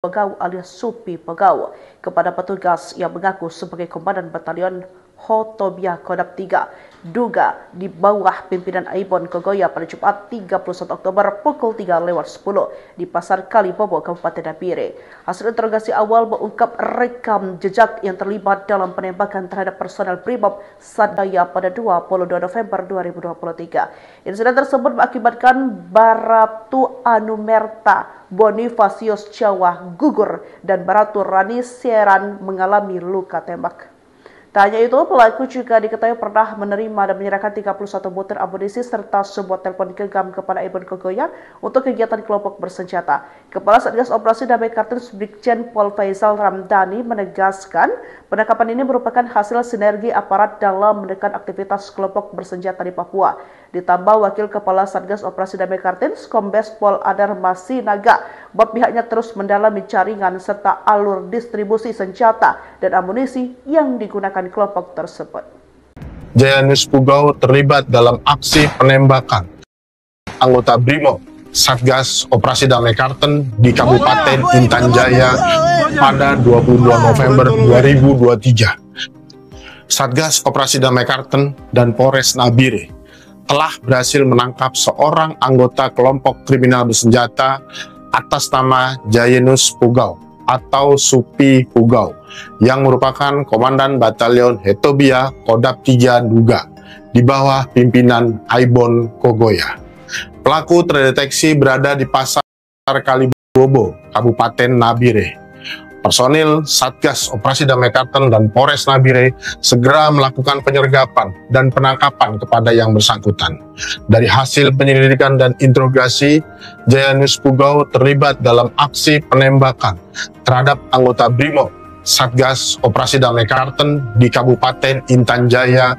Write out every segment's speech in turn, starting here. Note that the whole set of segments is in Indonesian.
Pegau alias Supi Pegau kepada petugas yang mengaku sebagai Komandan Batalion Hotobia Kodam 3 Duga di bawah pimpinan Aibon Kogoya pada Jumat 31 Oktober pukul 3:10 di Pasar Kalibobo, Kabupaten Nabire. Hasil interogasi awal mengungkap rekam jejak yang terlibat dalam penembakan terhadap personel Brimob Sadaya pada 22 November 2023. Insiden tersebut mengakibatkan Baratu Anumerta Bonifasius Jawa gugur dan Baratu Rani Seran mengalami luka tembak. Tak hanya itu, pelaku juga diketahui pernah menerima dan menyerahkan 31 butir amunisi serta sebuah telepon genggam kepada Aibon Kogoya untuk kegiatan kelompok bersenjata. Kepala Satgas Operasi Damai Kartens Brigjen Pol Faisal Ramdhani menegaskan penangkapan ini merupakan hasil sinergi aparat dalam menekan aktivitas kelompok bersenjata di Papua. Ditambah Wakil Kepala Satgas Operasi Damai Kartens Kombes Pol Adar Masinaga bahwa pihaknya terus mendalami jaringan serta alur distribusi senjata dan amunisi yang digunakan kelompok tersebut. Jayanus Pugau terlibat dalam aksi penembakan anggota Brimob Satgas Operasi Damai Kartens di Kabupaten Intan Jaya pada 22 November 2023. Satgas Operasi Damai Kartens dan Polres Nabire telah berhasil menangkap seorang anggota kelompok kriminal bersenjata atas nama Jayanus Pugau atau Supi Pugau yang merupakan Komandan Batalion Hotobia Kodam 3 Duga di bawah pimpinan Aibon Kogoya. Pelaku terdeteksi berada di Pasar Kalibobo, Kabupaten Nabire. Personil Satgas Operasi Damai Kartens dan Polres Nabire segera melakukan penyergapan dan penangkapan kepada yang bersangkutan. Dari hasil penyelidikan dan interogasi, Jayanus Pugau terlibat dalam aksi penembakan terhadap anggota Brimob Satgas Operasi Damai Kartens di Kabupaten Intan Jaya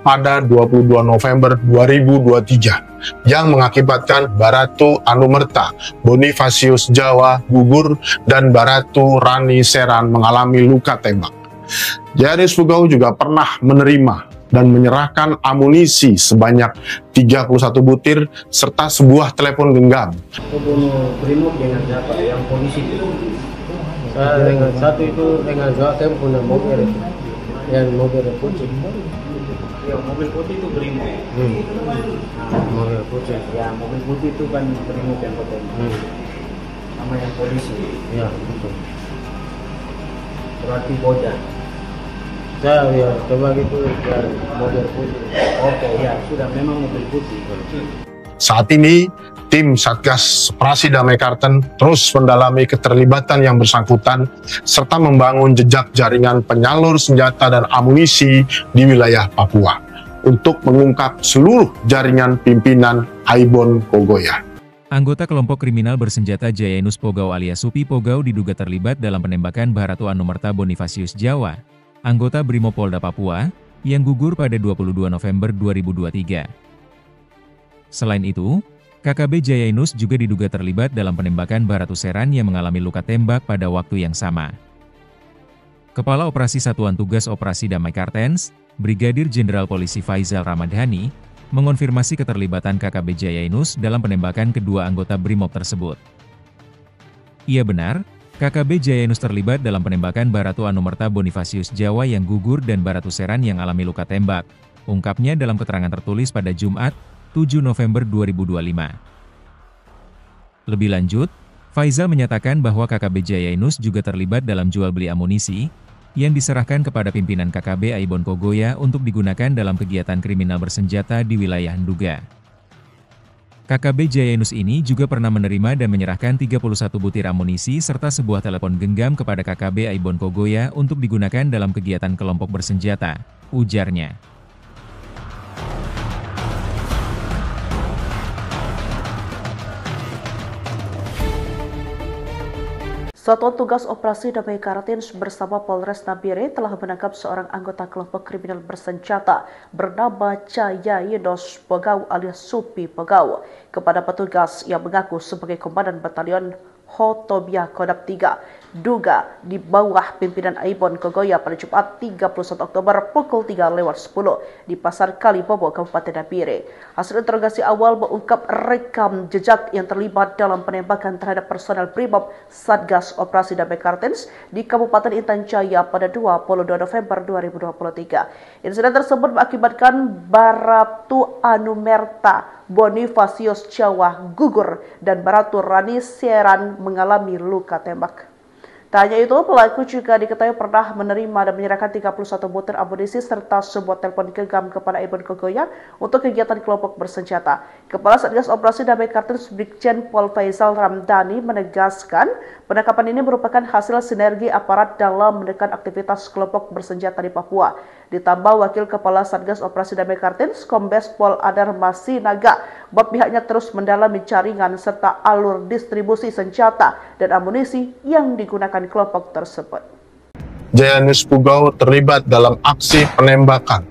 pada 22 November 2023 yang mengakibatkan Baratu Anumerta Bonifasius Jawa gugur dan Baratu Rani Seran mengalami luka tembak. Jayanus Pugau juga pernah menerima dan menyerahkan amunisi sebanyak 31 butir serta sebuah telepon genggam. Bunuh Brimob dengan siapa? Yang polisi itu? Dengan satu itu dengan saya punya mobil itu, yang mobil putih. Ya, mobil putih itu Brimob. Mobil putih. Ya, mobil putih itu kan Brimob yang potong. Sama yang polisi. Ya, betul. Berarti Boja. Saya ya coba gitu ya, mobil putih. Oke, ya sudah memang mobil putih. Saat ini, tim Satgas Operasi Damai Kartens terus mendalami keterlibatan yang bersangkutan serta membangun jejak jaringan penyalur senjata dan amunisi di wilayah Papua untuk mengungkap seluruh jaringan pimpinan Aibon Kogoya. Anggota kelompok kriminal bersenjata Jayanus Pugau alias Supi Pugau diduga terlibat dalam penembakan Baratu Anumerta Bonifasius Jawa, anggota Brimopolda Papua, yang gugur pada 22 November 2023. Selain itu, KKB Jayanus juga diduga terlibat dalam penembakan Baratu Seran yang mengalami luka tembak pada waktu yang sama. Kepala Operasi Satuan Tugas Operasi Damai Kartens, Brigadir Jenderal Polisi Faisal Ramdhani, mengonfirmasi keterlibatan KKB Jayanus dalam penembakan kedua anggota Brimob tersebut. Ia benar, KKB Jayanus terlibat dalam penembakan Baratu Anumerta Bonifasius Jawa yang gugur dan Baratu Seran yang alami luka tembak, ungkapnya dalam keterangan tertulis pada Jumat, 7 November 2025. Lebih lanjut, Faisal menyatakan bahwa KKB Jayanus juga terlibat dalam jual beli amunisi yang diserahkan kepada pimpinan KKB Aibon Kogoya untuk digunakan dalam kegiatan kriminal bersenjata di wilayah Nduga. KKB Jayanus ini juga pernah menerima dan menyerahkan 31 butir amunisi serta sebuah telepon genggam kepada KKB Aibon Kogoya untuk digunakan dalam kegiatan kelompok bersenjata, ujarnya. Satuan Tugas Operasi Damai Kartens bersama Polres Nabire telah menangkap seorang anggota kelompok kriminal bersenjata bernama Jayanus Pugau alias Supi Pugau kepada petugas yang mengaku sebagai Komandan Batalion Hotobia Kodam 3 duga di bawah pimpinan Aibon Kogoya pada Jumat 31 Oktober pukul 3:10 di Pasar Kalibobo, Kabupaten Nabire. Hasil interogasi awal mengungkap rekam jejak yang terlibat dalam penembakan terhadap personel Brimob Satgas Operasi Damai Kartens di Kabupaten Intan Jaya pada 22 November 2023. Insiden tersebut mengakibatkan Baratu Anumerta Bonifasius Jawa gugur dan Baratu Rani Seran mengalami luka tembak. Tak hanya itu, pelaku juga diketahui pernah menerima dan menyerahkan 31 butir amunisi serta sebuah telepon genggam kepada Aibon Kogoya untuk kegiatan kelompok bersenjata. Kepala Satgas Operasi Damai Kartens Brigjen Pol Faisal Ramdhani menegaskan penangkapan ini merupakan hasil sinergi aparat dalam menekan aktivitas kelompok bersenjata di Papua. Ditambah Wakil Kepala Satgas Operasi Damai Kartens Kombes Pol Adar Masinaga bahwa pihaknya terus mendalami jaringan serta alur distribusi senjata dan amunisi yang digunakan kelompok tersebut. Jayanus Pugau terlibat dalam aksi penembakan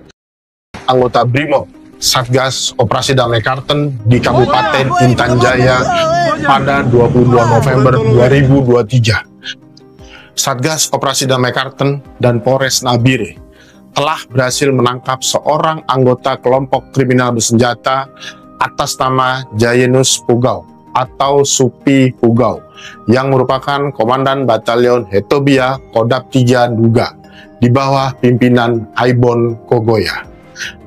anggota Brimob Satgas Operasi Damai Kartens di Kabupaten Intan Jaya pada 22 November 2023. Satgas Operasi Damai Kartens dan Polres Nabire telah berhasil menangkap seorang anggota kelompok kriminal bersenjata atas nama Jayanus Pugau atau Supi Pugau yang merupakan Komandan Batalion Hetobia Kodap 3 Duga di bawah pimpinan Aibon Kogoya.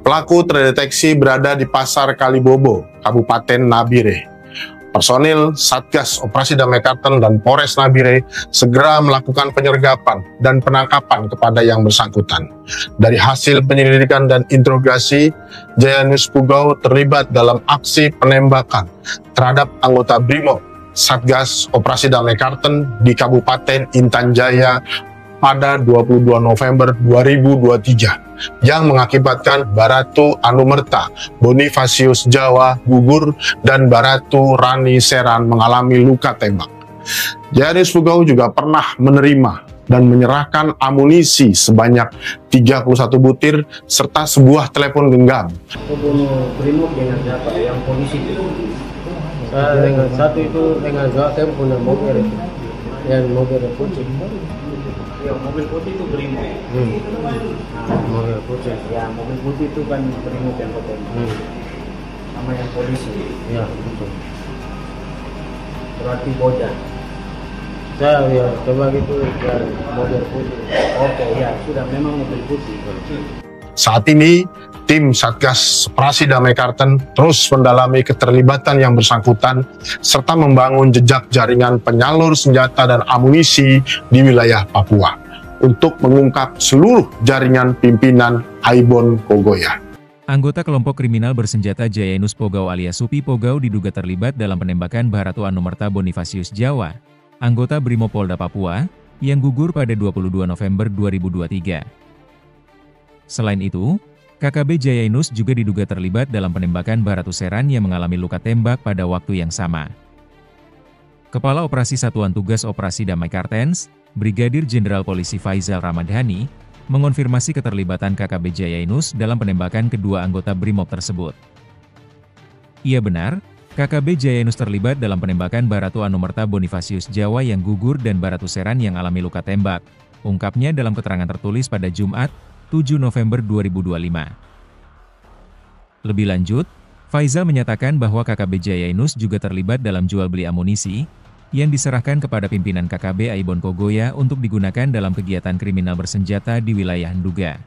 Pelaku terdeteksi berada di Pasar Kalibobo, Kabupaten Nabire. Personil Satgas Operasi Damai Kartens dan Polres Nabire segera melakukan penyergapan dan penangkapan kepada yang bersangkutan. Dari hasil penyelidikan dan interogasi, Jayanus Pugau terlibat dalam aksi penembakan terhadap anggota Brimob Satgas Operasi Damai Kartens di Kabupaten Intan Jaya pada 22 November 2023 yang mengakibatkan Baratu Anumerta Bonifasius Jawa gugur dan Baratu Rani Seran mengalami luka tembak. Jayanus Pugau juga pernah menerima dan menyerahkan amunisi sebanyak 31 butir serta sebuah telepon genggam. Pembunuh Brimob dengan siapa? Yang polisi itu. Saya dengan satu itu dengan gak punya mobil itu. Yang mobil putih. Ya, mobil putih itu Brimob. Mobil putih. Ya, mobil putih itu kan Brimob yang ketemu. Sama yang polisi. Ya, betul. Berarti Boja. Saya ya coba gitu ya mobil putih. Oke, ya sudah memang mobil putih. Saat ini, tim Satgas Operasi Damai Kartens terus mendalami keterlibatan yang bersangkutan serta membangun jejak jaringan penyalur senjata dan amunisi di wilayah Papua untuk mengungkap seluruh jaringan pimpinan Aibon Kogoya. Anggota kelompok kriminal bersenjata Jayanus Pugau alias Supi Pugau diduga terlibat dalam penembakan Baratu Anumerta Bonifasius Jawa, anggota Brimopolda Papua, yang gugur pada 22 November 2023. Selain itu, KKB Jayanus juga diduga terlibat dalam penembakan Baratu Seran yang mengalami luka tembak pada waktu yang sama. Kepala Operasi Satuan Tugas Operasi Damai Kartens, Brigadir Jenderal Polisi Faisal Ramdhani, mengonfirmasi keterlibatan KKB Jayanus dalam penembakan kedua anggota Brimob tersebut. Ia benar, KKB Jayanus terlibat dalam penembakan Baratu Anumerta Bonifasius Jawa yang gugur dan Baratu Seran yang alami luka tembak, ungkapnya dalam keterangan tertulis pada Jumat, 7 November 2025. Lebih lanjut, Faisal menyatakan bahwa KKB Jayanus juga terlibat dalam jual beli amunisi yang diserahkan kepada pimpinan KKB Aibon Kogoya untuk digunakan dalam kegiatan kriminal bersenjata di wilayah Nduga.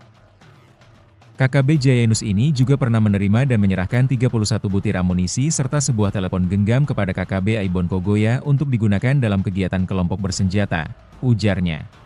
KKB Jayanus ini juga pernah menerima dan menyerahkan 31 butir amunisi serta sebuah telepon genggam kepada KKB Aibon Kogoya untuk digunakan dalam kegiatan kelompok bersenjata, ujarnya.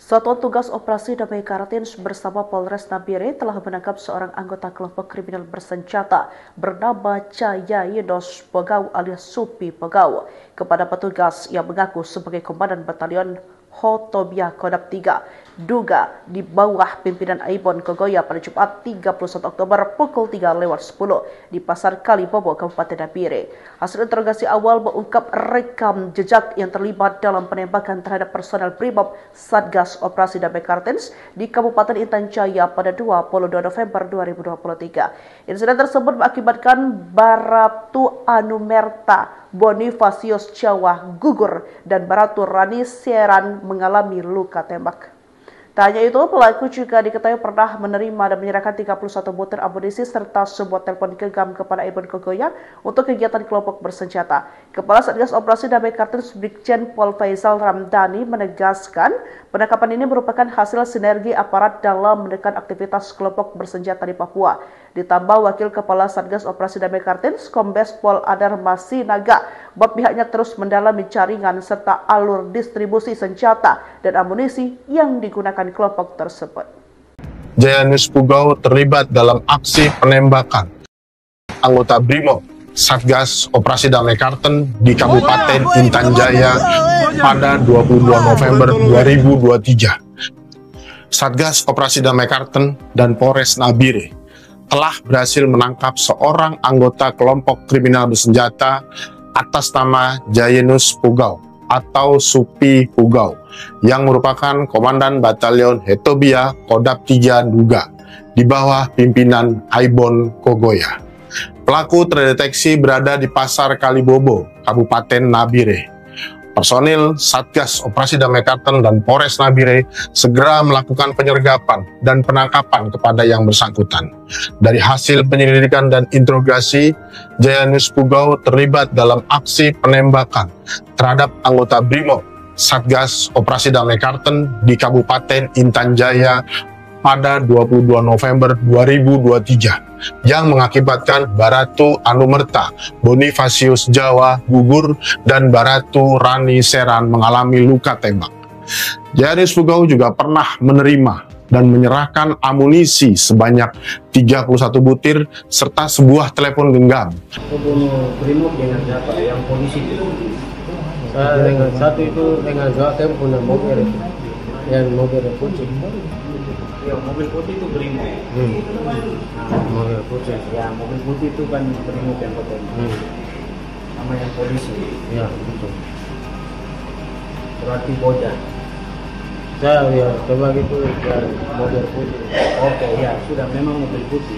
Satuan Tugas Operasi Damai Kartens bersama Polres Nabire telah menangkap seorang anggota kelompok kriminal bersenjata bernama Jayanus Pugau alias Supi Pugau kepada petugas yang mengaku sebagai Komandan Batalion Hotobia Kodam 3 duga di bawah pimpinan Aibon Kogoya pada Jumat 31 Oktober pukul 3:10 di Pasar Kalibobo, Kabupaten Nabire. Hasil interogasi awal mengungkap rekam jejak yang terlibat dalam penembakan terhadap personel Brimob Satgas Operasi Damai Kartens di Kabupaten Intan Jaya pada 22 November 2023. Insiden tersebut mengakibatkan Baratu Anumerta Bonifasius Jawa gugur dan Baratu Rani Seran mengalami luka tembak. Tak hanya itu, pelaku juga diketahui pernah menerima dan menyerahkan 31 butir amunisi serta sebuah telepon genggam kepada Aibon Kogoya untuk kegiatan kelompok bersenjata. Kepala Satgas Operasi Damai Kartens Brigjen Pol Faisal Ramdhani menegaskan penangkapan ini merupakan hasil sinergi aparat dalam menekan aktivitas kelompok bersenjata di Papua. Ditambah Wakil Kepala Satgas Operasi Damai Kartens Kombes Pol Adar Masinaga bahwa pihaknya terus mendalami jaringan serta alur distribusi senjata dan amunisi yang digunakan kelompok tersebut. Jayanus Pugau terlibat dalam aksi penembakan anggota Brimob Satgas Operasi Damai Kartens di Kabupaten Intan Jaya pada 22 November 2023. Satgas Operasi Damai Kartens dan Polres Nabire telah berhasil menangkap seorang anggota kelompok kriminal bersenjata atas nama Jayanus Pugau atau Supi Pugau yang merupakan Komandan Batalion Hotobia Kodam 3 Duga di bawah pimpinan Aibon Kogoya. Pelaku terdeteksi berada di Pasar Kalibobo, Kabupaten Nabire. Personil Satgas Operasi Damai Kartens dan Polres Nabire segera melakukan penyergapan dan penangkapan kepada yang bersangkutan. Dari hasil penyelidikan dan interogasi, Jayanus Pugau terlibat dalam aksi penembakan terhadap anggota Brimob Satgas Operasi Damai Kartens di Kabupaten Intan Jaya pada 22 November 2023 yang mengakibatkan Baratu Anumerta Bonifasius Jawa gugur dan Baratu Rani Seran mengalami luka tembak. Jayanus Pugau juga pernah menerima dan menyerahkan amunisi sebanyak 31 butir serta sebuah telepon genggam. Membunuh Brimob dengan siapa? Yang polisi itu. Saya dengan satu itu dengan gak punya mobil itu. Yang mobil putih. Ya, mobil putih itu Brimob. Mobil putih. Ya, mobil putih itu kan Brimob yang potong. Sama yang polisi. Ya, betul. Berarti Boja. Saya ya coba gitu ya mobil putih. Oke, ya sudah memang mobil putih.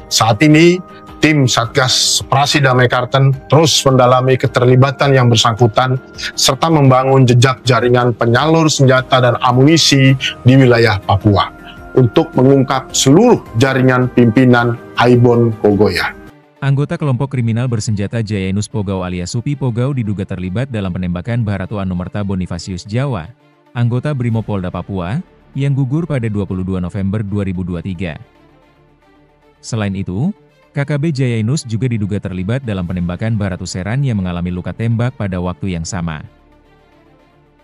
Saat ini, tim Satgas Operasi Damai Kartens terus mendalami keterlibatan yang bersangkutan serta membangun jejak jaringan penyalur senjata dan amunisi di wilayah Papua untuk mengungkap seluruh jaringan pimpinan Aibon Kogoya. Anggota kelompok kriminal bersenjata Jayanus Pugau alias Supi Pugau diduga terlibat dalam penembakan Baratu Anumerta Bonifasius Jawa, anggota Brimopolda Papua, yang gugur pada 22 November 2023. Selain itu, KKB Jayanus juga diduga terlibat dalam penembakan Baratu Seran yang mengalami luka tembak pada waktu yang sama.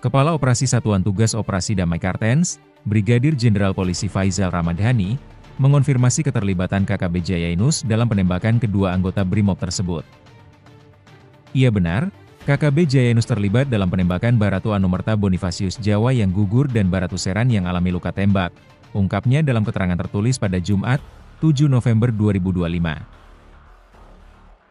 Kepala Operasi Satuan Tugas Operasi Damai Kartens, Brigadir Jenderal Polisi Faisal Ramdhani, mengonfirmasi keterlibatan KKB Jayanus dalam penembakan kedua anggota Brimob tersebut. Ia benar, KKB Jayanus terlibat dalam penembakan Baratu Anumerta Bonifasius Jawa yang gugur dan Baratu Seran yang alami luka tembak, ungkapnya dalam keterangan tertulis pada Jumat, 7 November 2025.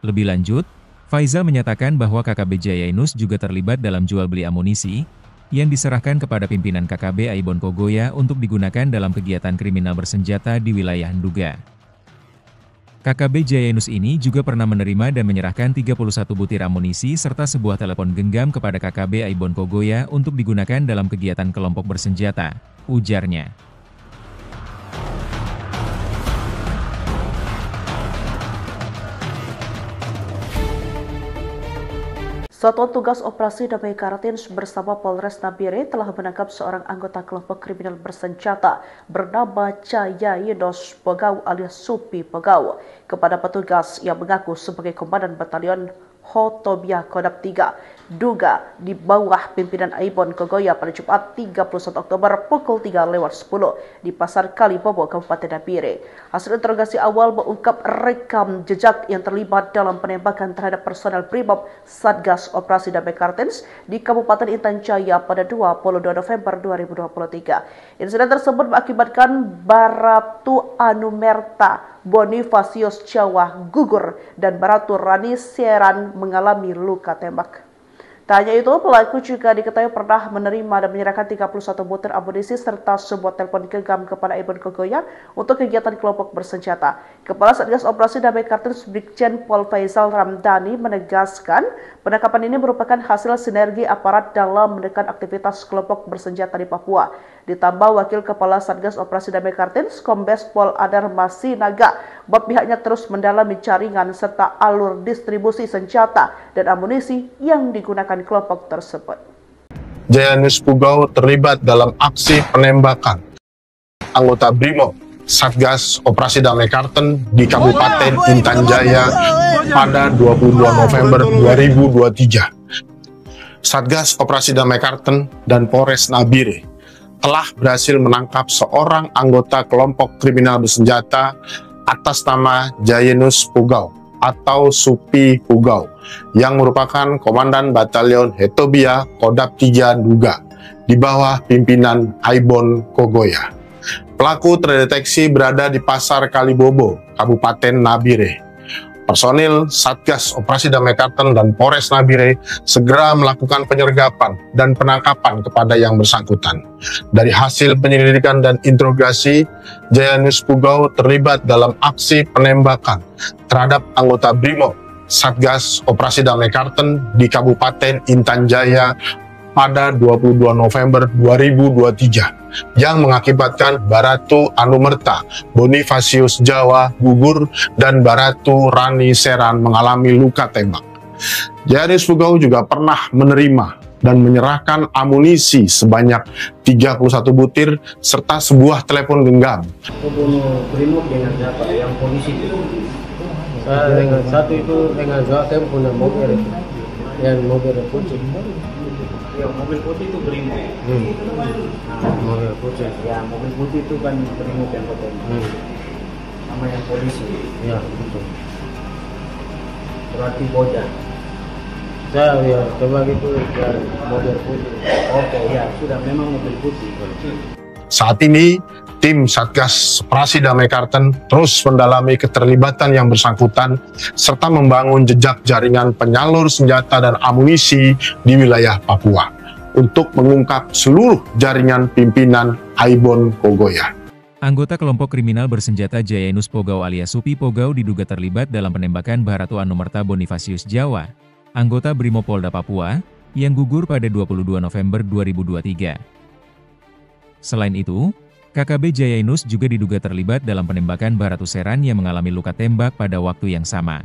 Lebih lanjut, Faisal menyatakan bahwa KKB Jayanus juga terlibat dalam jual beli amunisi yang diserahkan kepada pimpinan KKB Aibon Kogoya untuk digunakan dalam kegiatan kriminal bersenjata di wilayah Nduga. KKB Jayanus ini juga pernah menerima dan menyerahkan 31 butir amunisi serta sebuah telepon genggam kepada KKB Aibon Kogoya untuk digunakan dalam kegiatan kelompok bersenjata, ujarnya. Satuan Tugas Operasi Damai Kartens bersama Polres Nabire telah menangkap seorang anggota kelompok kriminal bersenjata bernama Jayanus Pugau alias Supi Pugau kepada petugas yang mengaku sebagai Komandan Batalion Hotobia Kodam 3 duga di bawah pimpinan Aibon Kogoya pada Jumat 31 Oktober pukul 3:10 di Pasar Kalibobo, Kabupaten Nabire. Hasil interogasi awal mengungkap rekam jejak yang terlibat dalam penembakan terhadap personel Brimob Satgas Operasi Damai Kartens di Kabupaten Intan Jaya pada 22 November 2023. Insiden tersebut mengakibatkan Baratu Anumerta Bonifasius Jawa gugur dan Baratu Rani Seran mengalami luka tembak. Tak hanya itu, pelaku juga diketahui pernah menerima dan menyerahkan 31 butir amunisi serta sebuah telepon genggam kepada Aibon Kogoya untuk kegiatan kelompok bersenjata. Kepala Satgas Operasi Damai Kartens Brigjen Pol Faisal Ramdhani menegaskan penangkapan ini merupakan hasil sinergi aparat dalam menekan aktivitas kelompok bersenjata di Papua. Ditambah Wakil Kepala Satgas Operasi Damai Kartens Kombes Pol Adar Masinaga bahwa pihaknya terus mendalami jaringan serta alur distribusi senjata dan amunisi yang digunakan kelompok tersebut. Jayanus Pugau terlibat dalam aksi penembakan anggota Brimob Satgas Operasi Damai Kartens di Kabupaten Intan Jaya pada 22 November 2023. Satgas Operasi Damai Kartens dan Polres Nabire telah berhasil menangkap seorang anggota kelompok kriminal bersenjata atas nama Jayanus Pugau atau Supi Pugau yang merupakan Komandan Batalion Hotobia Kodam 3 Duga di bawah pimpinan Aibon Kogoya. Pelaku terdeteksi berada di Pasar Kalibobo, Kabupaten Nabire. Personil Satgas Operasi Damai Kartens dan Polres Nabire segera melakukan penyergapan dan penangkapan kepada yang bersangkutan. Dari hasil penyelidikan dan interogasi, Jayanus Pugau terlibat dalam aksi penembakan terhadap anggota Brimob Satgas Operasi Damai Kartens di Kabupaten Intan Jaya pada 22 November 2023 yang mengakibatkan Baratu Anumerta Bonifasius Jawa gugur dan Baratu Rani Seran mengalami luka tembak. Jayanus Pugau juga pernah menerima dan menyerahkan amunisi sebanyak 31 butir serta sebuah telepon genggam. Pembunuh Brimob dengan siapa? Yang polisi itu. Saya dengan satu itu dengan Gakem punya mobil itu. Yang mobil putih. Ya, mobil putih itu Brimob. Mobil putih. Ya, mobil putih itu kan Brimob yang ketemu. Sama yang polisi. Ya, betul. Berarti Boja. Saya ya coba gitu ya mobil putih. Oke, ya sudah memang mobil putih. Saat ini, tim Satgas Operasi Damai Kartens terus mendalami keterlibatan yang bersangkutan serta membangun jejak jaringan penyalur senjata dan amunisi di wilayah Papua untuk mengungkap seluruh jaringan pimpinan Aibon Kogoya. Anggota kelompok kriminal bersenjata Jayanus Pugau alias Supi Pugau diduga terlibat dalam penembakan Baratu Anumerta Bonifasius Jawa, anggota Brimopolda Papua, yang gugur pada 22 November 2023. Selain itu, KKB Jayanus juga diduga terlibat dalam penembakan Baratu Seran yang mengalami luka tembak pada waktu yang sama.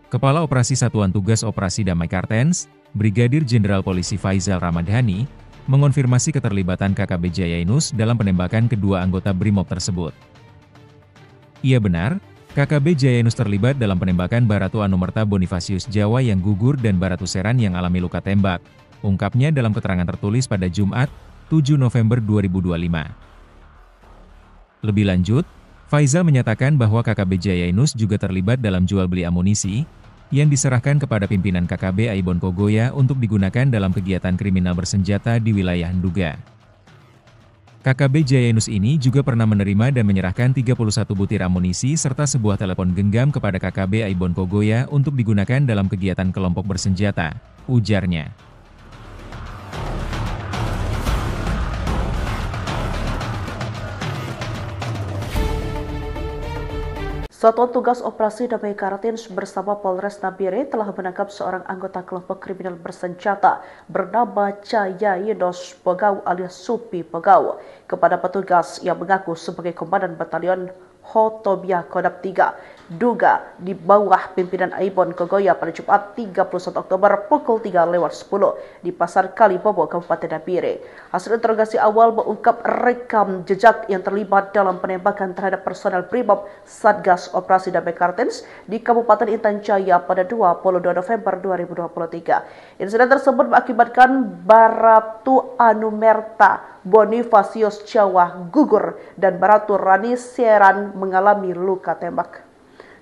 Kepala Operasi Satuan Tugas Operasi Damai Kartens, Brigadir Jenderal Polisi Faisal Ramdhani, mengonfirmasi keterlibatan KKB Jayanus dalam penembakan kedua anggota Brimob tersebut. Ia benar, KKB Jayanus terlibat dalam penembakan Baratu Anumerta Bonifasius Jawa yang gugur dan Baratu Seran yang alami luka tembak, ungkapnya dalam keterangan tertulis pada Jumat, 7 November 2025. Lebih lanjut, Faisal menyatakan bahwa KKB Jayanus juga terlibat dalam jual beli amunisi yang diserahkan kepada pimpinan KKB Aibon Kogoya untuk digunakan dalam kegiatan kriminal bersenjata di wilayah Nduga. KKB Jayanus ini juga pernah menerima dan menyerahkan 31 butir amunisi serta sebuah telepon genggam kepada KKB Aibon Kogoya untuk digunakan dalam kegiatan kelompok bersenjata, ujarnya. Satuan Tugas Operasi Damai Kartens bersama Polres Nabire telah menangkap seorang anggota kelompok kriminal bersenjata bernama Jayanus Pugau alias Supi Pugau kepada petugas yang mengaku sebagai Komandan Batalion Hotobia Kodam 3 duga di bawah pimpinan Aibon Kogoya pada Jumat 31 Oktober pukul 3:10 di Pasar Kalibobo, Kabupaten Nabire. Hasil interogasi awal mengungkap rekam jejak yang terlibat dalam penembakan terhadap personel Brimob Satgas Operasi Damai Kartens di Kabupaten Intan Jaya pada 22 November 2023. Insiden tersebut mengakibatkan Baratu Anumerta Bonifasius Jawa gugur dan Baratu Rani Seran mengalami luka tembak.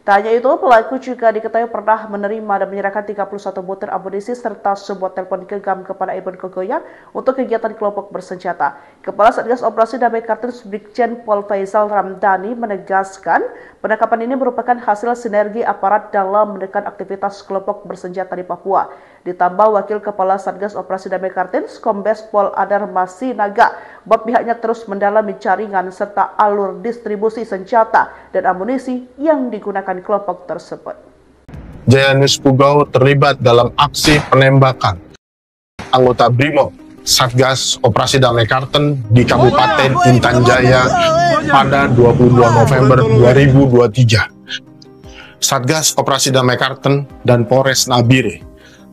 Tak hanya itu, pelaku juga diketahui pernah menerima dan menyerahkan 31 butir amunisi serta sebuah telepon genggam kepada Aibon Kogoya untuk kegiatan kelompok bersenjata. Kepala Satgas Operasi Damai Kartens Brigjen Pol Faisal Ramdhani menegaskan penangkapan ini merupakan hasil sinergi aparat dalam menekan aktivitas kelompok bersenjata di Papua. Ditambah Wakil Kepala Satgas Operasi Damai Kartens Kombes Pol Adar Masinaga bahwa pihaknya terus mendalami jaringan serta alur distribusi senjata dan amunisi yang digunakan kelompok tersebut. Jayanus Pugau terlibat dalam aksi penembakan anggota Brimob Satgas Operasi Damai Kartens di Kabupaten Intan Jaya pada 22 November 2023. Satgas Operasi Damai Kartens dan Polres Nabire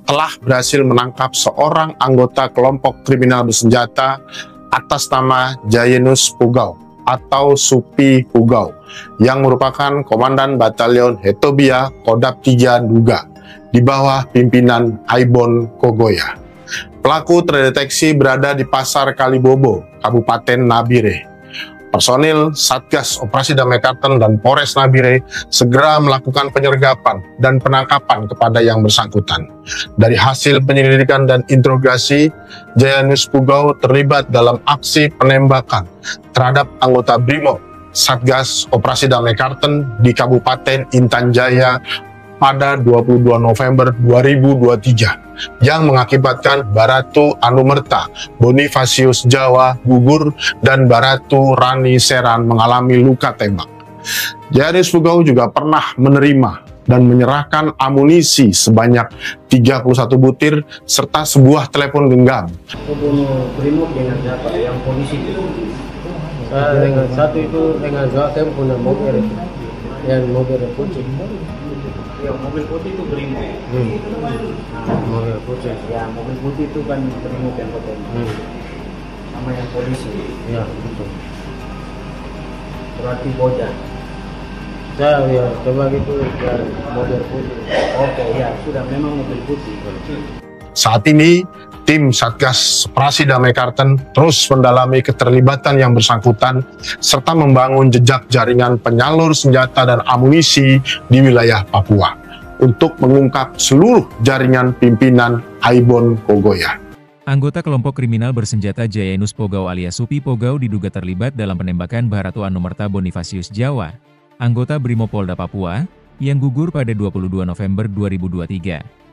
telah berhasil menangkap seorang anggota kelompok kriminal bersenjata atas nama Jayanus Pugau atau Supi Pugau yang merupakan Komandan Batalion Hetobia Kodap 3 Duga di bawah pimpinan Aibon Kogoya. Pelaku terdeteksi berada di Pasar Kalibobo, Kabupaten Nabire. Personil Satgas Operasi Damai Kartens dan Polres Nabire segera melakukan penyergapan dan penangkapan kepada yang bersangkutan. Dari hasil penyelidikan dan interogasi, Jayanus Pugau terlibat dalam aksi penembakan terhadap anggota Brimob Satgas Operasi Damai Kartens di Kabupaten Intan Jaya pada 22 November 2023 yang mengakibatkan Baratu Anumerta Bonifasius Jawa gugur dan Baratu Rani Seran mengalami luka tembak. Jayanus Pugau juga pernah menerima dan menyerahkan amunisi sebanyak 31 butir serta sebuah telepon genggam. Membunuh Brimob dengan siapa? Yang polisi itu? Dengan satu itu dengan dua punya mobil itu, yang mobil putih. Yang mobil putih itu Brimob. Mobil putih. Ya, mobil putih itu kan Brimob yang potong. Sama yang polisi. Ya, betul. Berarti Boja. Saya ya coba gitu ya, mobil putih. Oke, ya sudah memang mobil putih. Saat ini, tim Satgas Operasi Damai Kartens terus mendalami keterlibatan yang bersangkutan serta membangun jejak jaringan penyalur senjata dan amunisi di wilayah Papua untuk mengungkap seluruh jaringan pimpinan Aibon Kogoya. Anggota kelompok kriminal bersenjata Jayanus Pugau alias Supi Pugau diduga terlibat dalam penembakan Baratu Anumerta Bonifasius Jawa, anggota Brimopolda Papua, yang gugur pada 22 November 2023.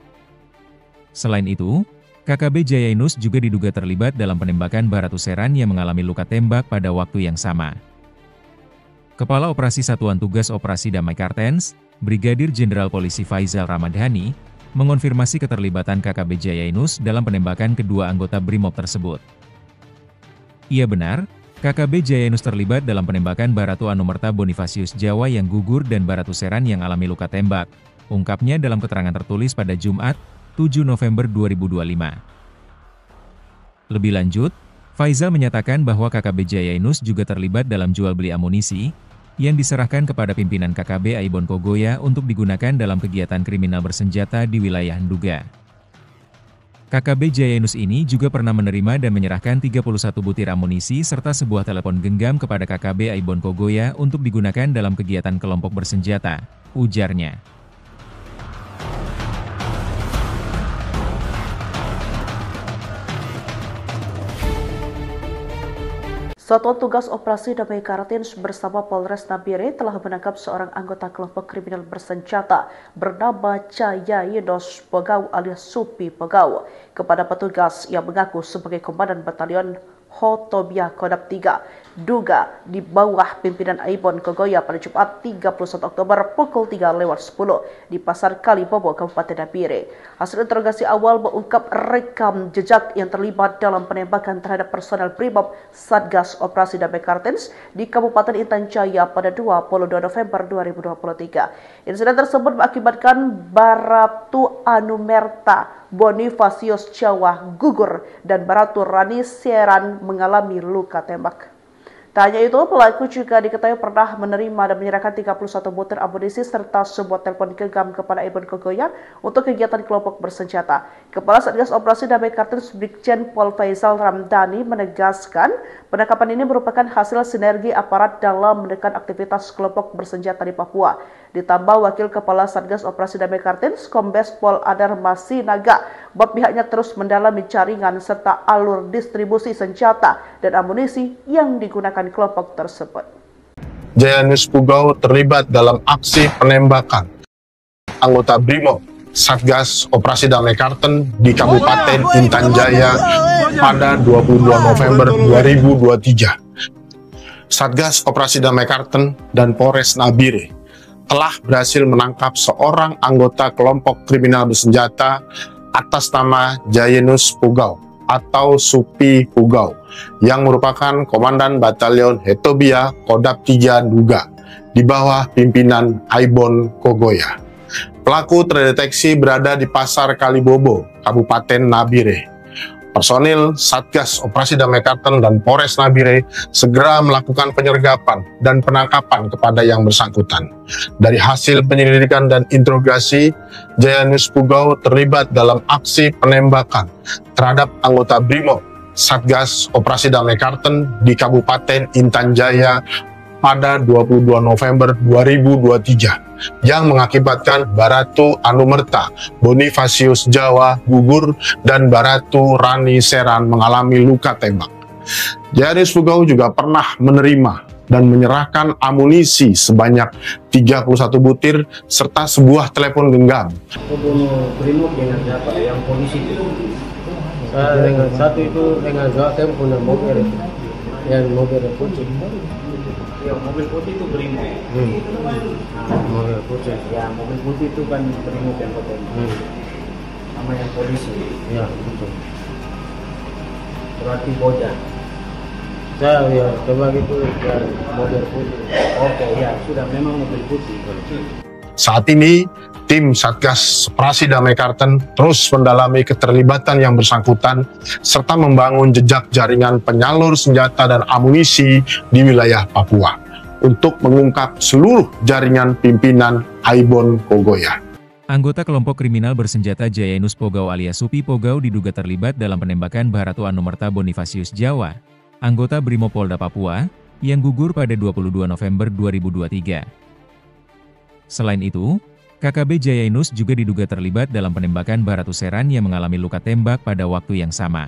Selain itu, KKB Jayanus juga diduga terlibat dalam penembakan Baratu Seran yang mengalami luka tembak pada waktu yang sama. Kepala Operasi Satuan Tugas Operasi Damai Kartens, Brigadir Jenderal Polisi Faisal Ramdhani, mengonfirmasi keterlibatan KKB Jayanus dalam penembakan kedua anggota Brimob tersebut. Ia benar, KKB Jayanus terlibat dalam penembakan Baratu Anumerta Bonifasius Jawa yang gugur dan Baratu Seran yang alami luka tembak, ungkapnya dalam keterangan tertulis pada Jumat, 7 November 2025. Lebih lanjut, Faisal menyatakan bahwa KKB Jayanus juga terlibat dalam jual beli amunisi yang diserahkan kepada pimpinan KKB Aibon Kogoya untuk digunakan dalam kegiatan kriminal bersenjata di wilayah Nduga. KKB Jayanus ini juga pernah menerima dan menyerahkan 31 butir amunisi serta sebuah telepon genggam kepada KKB Aibon Kogoya untuk digunakan dalam kegiatan kelompok bersenjata, ujarnya. Satuan Tugas Operasi Damai Kartens bersama Polres Nabire telah menangkap seorang anggota kelompok kriminal bersenjata bernama Jayanus Pugau alias Supi Pugau kepada petugas yang mengaku sebagai Komandan Batalion Hotobia Kodam 3 duga di bawah pimpinan Aibon Kogoya pada Jumat 31 Oktober pukul 3:10 di Pasar Kalibobo, Kabupaten Nabire. Hasil interogasi awal mengungkap rekam jejak yang terlibat dalam penembakan terhadap personel Brimob Satgas Operasi Damai Kartens di Kabupaten Intan Jaya pada 22 November 2023. Insiden tersebut mengakibatkan Baratu Anumerta Bonifasius Jawa gugur dan Baratu Rani Seran mengalami luka tembak. Tak hanya itu, pelaku juga diketahui pernah menerima dan menyerahkan 31 butir amunisi serta sebuah telepon genggam kepada Aibon Kogoya untuk kegiatan kelompok bersenjata. Kepala Satgas Operasi Damai Kartens Brigjen Pol Faisal Ramdhani menegaskan penangkapan ini merupakan hasil sinergi aparat dalam menekan aktivitas kelompok bersenjata di Papua. Ditambah Wakil Kepala Satgas Operasi Damai Kartens Kombes Pol Adar Masinaga bahwa pihaknya terus mendalami jaringan serta alur distribusi senjata dan amunisi yang digunakan kelompok tersebut. Jayanus Pugau terlibat dalam aksi penembakan anggota Brimob Satgas Operasi Damai Kartens di Kabupaten Intan Jaya pada 22 November 2023. Satgas Operasi Damai Kartens dan Polres Nabire telah berhasil menangkap seorang anggota kelompok kriminal bersenjata atas nama Jayanus Pugau atau Supi Pugau yang merupakan Komandan Batalion Hotobia Kodam 3 Duga di bawah pimpinan Aibon Kogoya. Pelaku terdeteksi berada di Pasar Kalibobo, Kabupaten Nabire. Personil Satgas Operasi Damai Kartens dan Polres Nabire segera melakukan penyergapan dan penangkapan kepada yang bersangkutan. Dari hasil penyelidikan dan interogasi, Jayanus Pugau terlibat dalam aksi penembakan terhadap anggota Brimob Satgas Operasi Damai Kartens di Kabupaten Intan Jaya pada 22 November 2023 yang mengakibatkan Baratu Anumerta Bonifasius Jawa gugur dan Baratu Rani Seran mengalami luka tembak. Jayanus Pugau juga pernah menerima dan menyerahkan amunisi sebanyak 31 butir serta sebuah telepon genggam. Pembunuh Brimob dengan siapa? Yang polisi itu. Dengan satu itu dengan Gakem punya mobil itu. Yang mobil putih. Ya, mobil putih itu Brimob. Mobil putih. Ya, mobil putih itu kan Brimob yang ketemu. Sama yang polisi. Ya, betul. Berarti Boja. Saya ya coba gitu ya mobil putih. Oke, ya sudah memang mobil putih. Saat ini, tim Satgas Operasi Damai Kartens terus mendalami keterlibatan yang bersangkutan serta membangun jejak jaringan penyalur senjata dan amunisi di wilayah Papua untuk mengungkap seluruh jaringan pimpinan Aibon Kogoya. Anggota kelompok kriminal bersenjata Jayanus Pugau alias Supi Pugau diduga terlibat dalam penembakan Baratu Anumerta Bonifasius Jawa, anggota Brimopolda Papua, yang gugur pada 22 November 2023. Selain itu, KKB Jayanus juga diduga terlibat dalam penembakan Baratu Seran yang mengalami luka tembak pada waktu yang sama.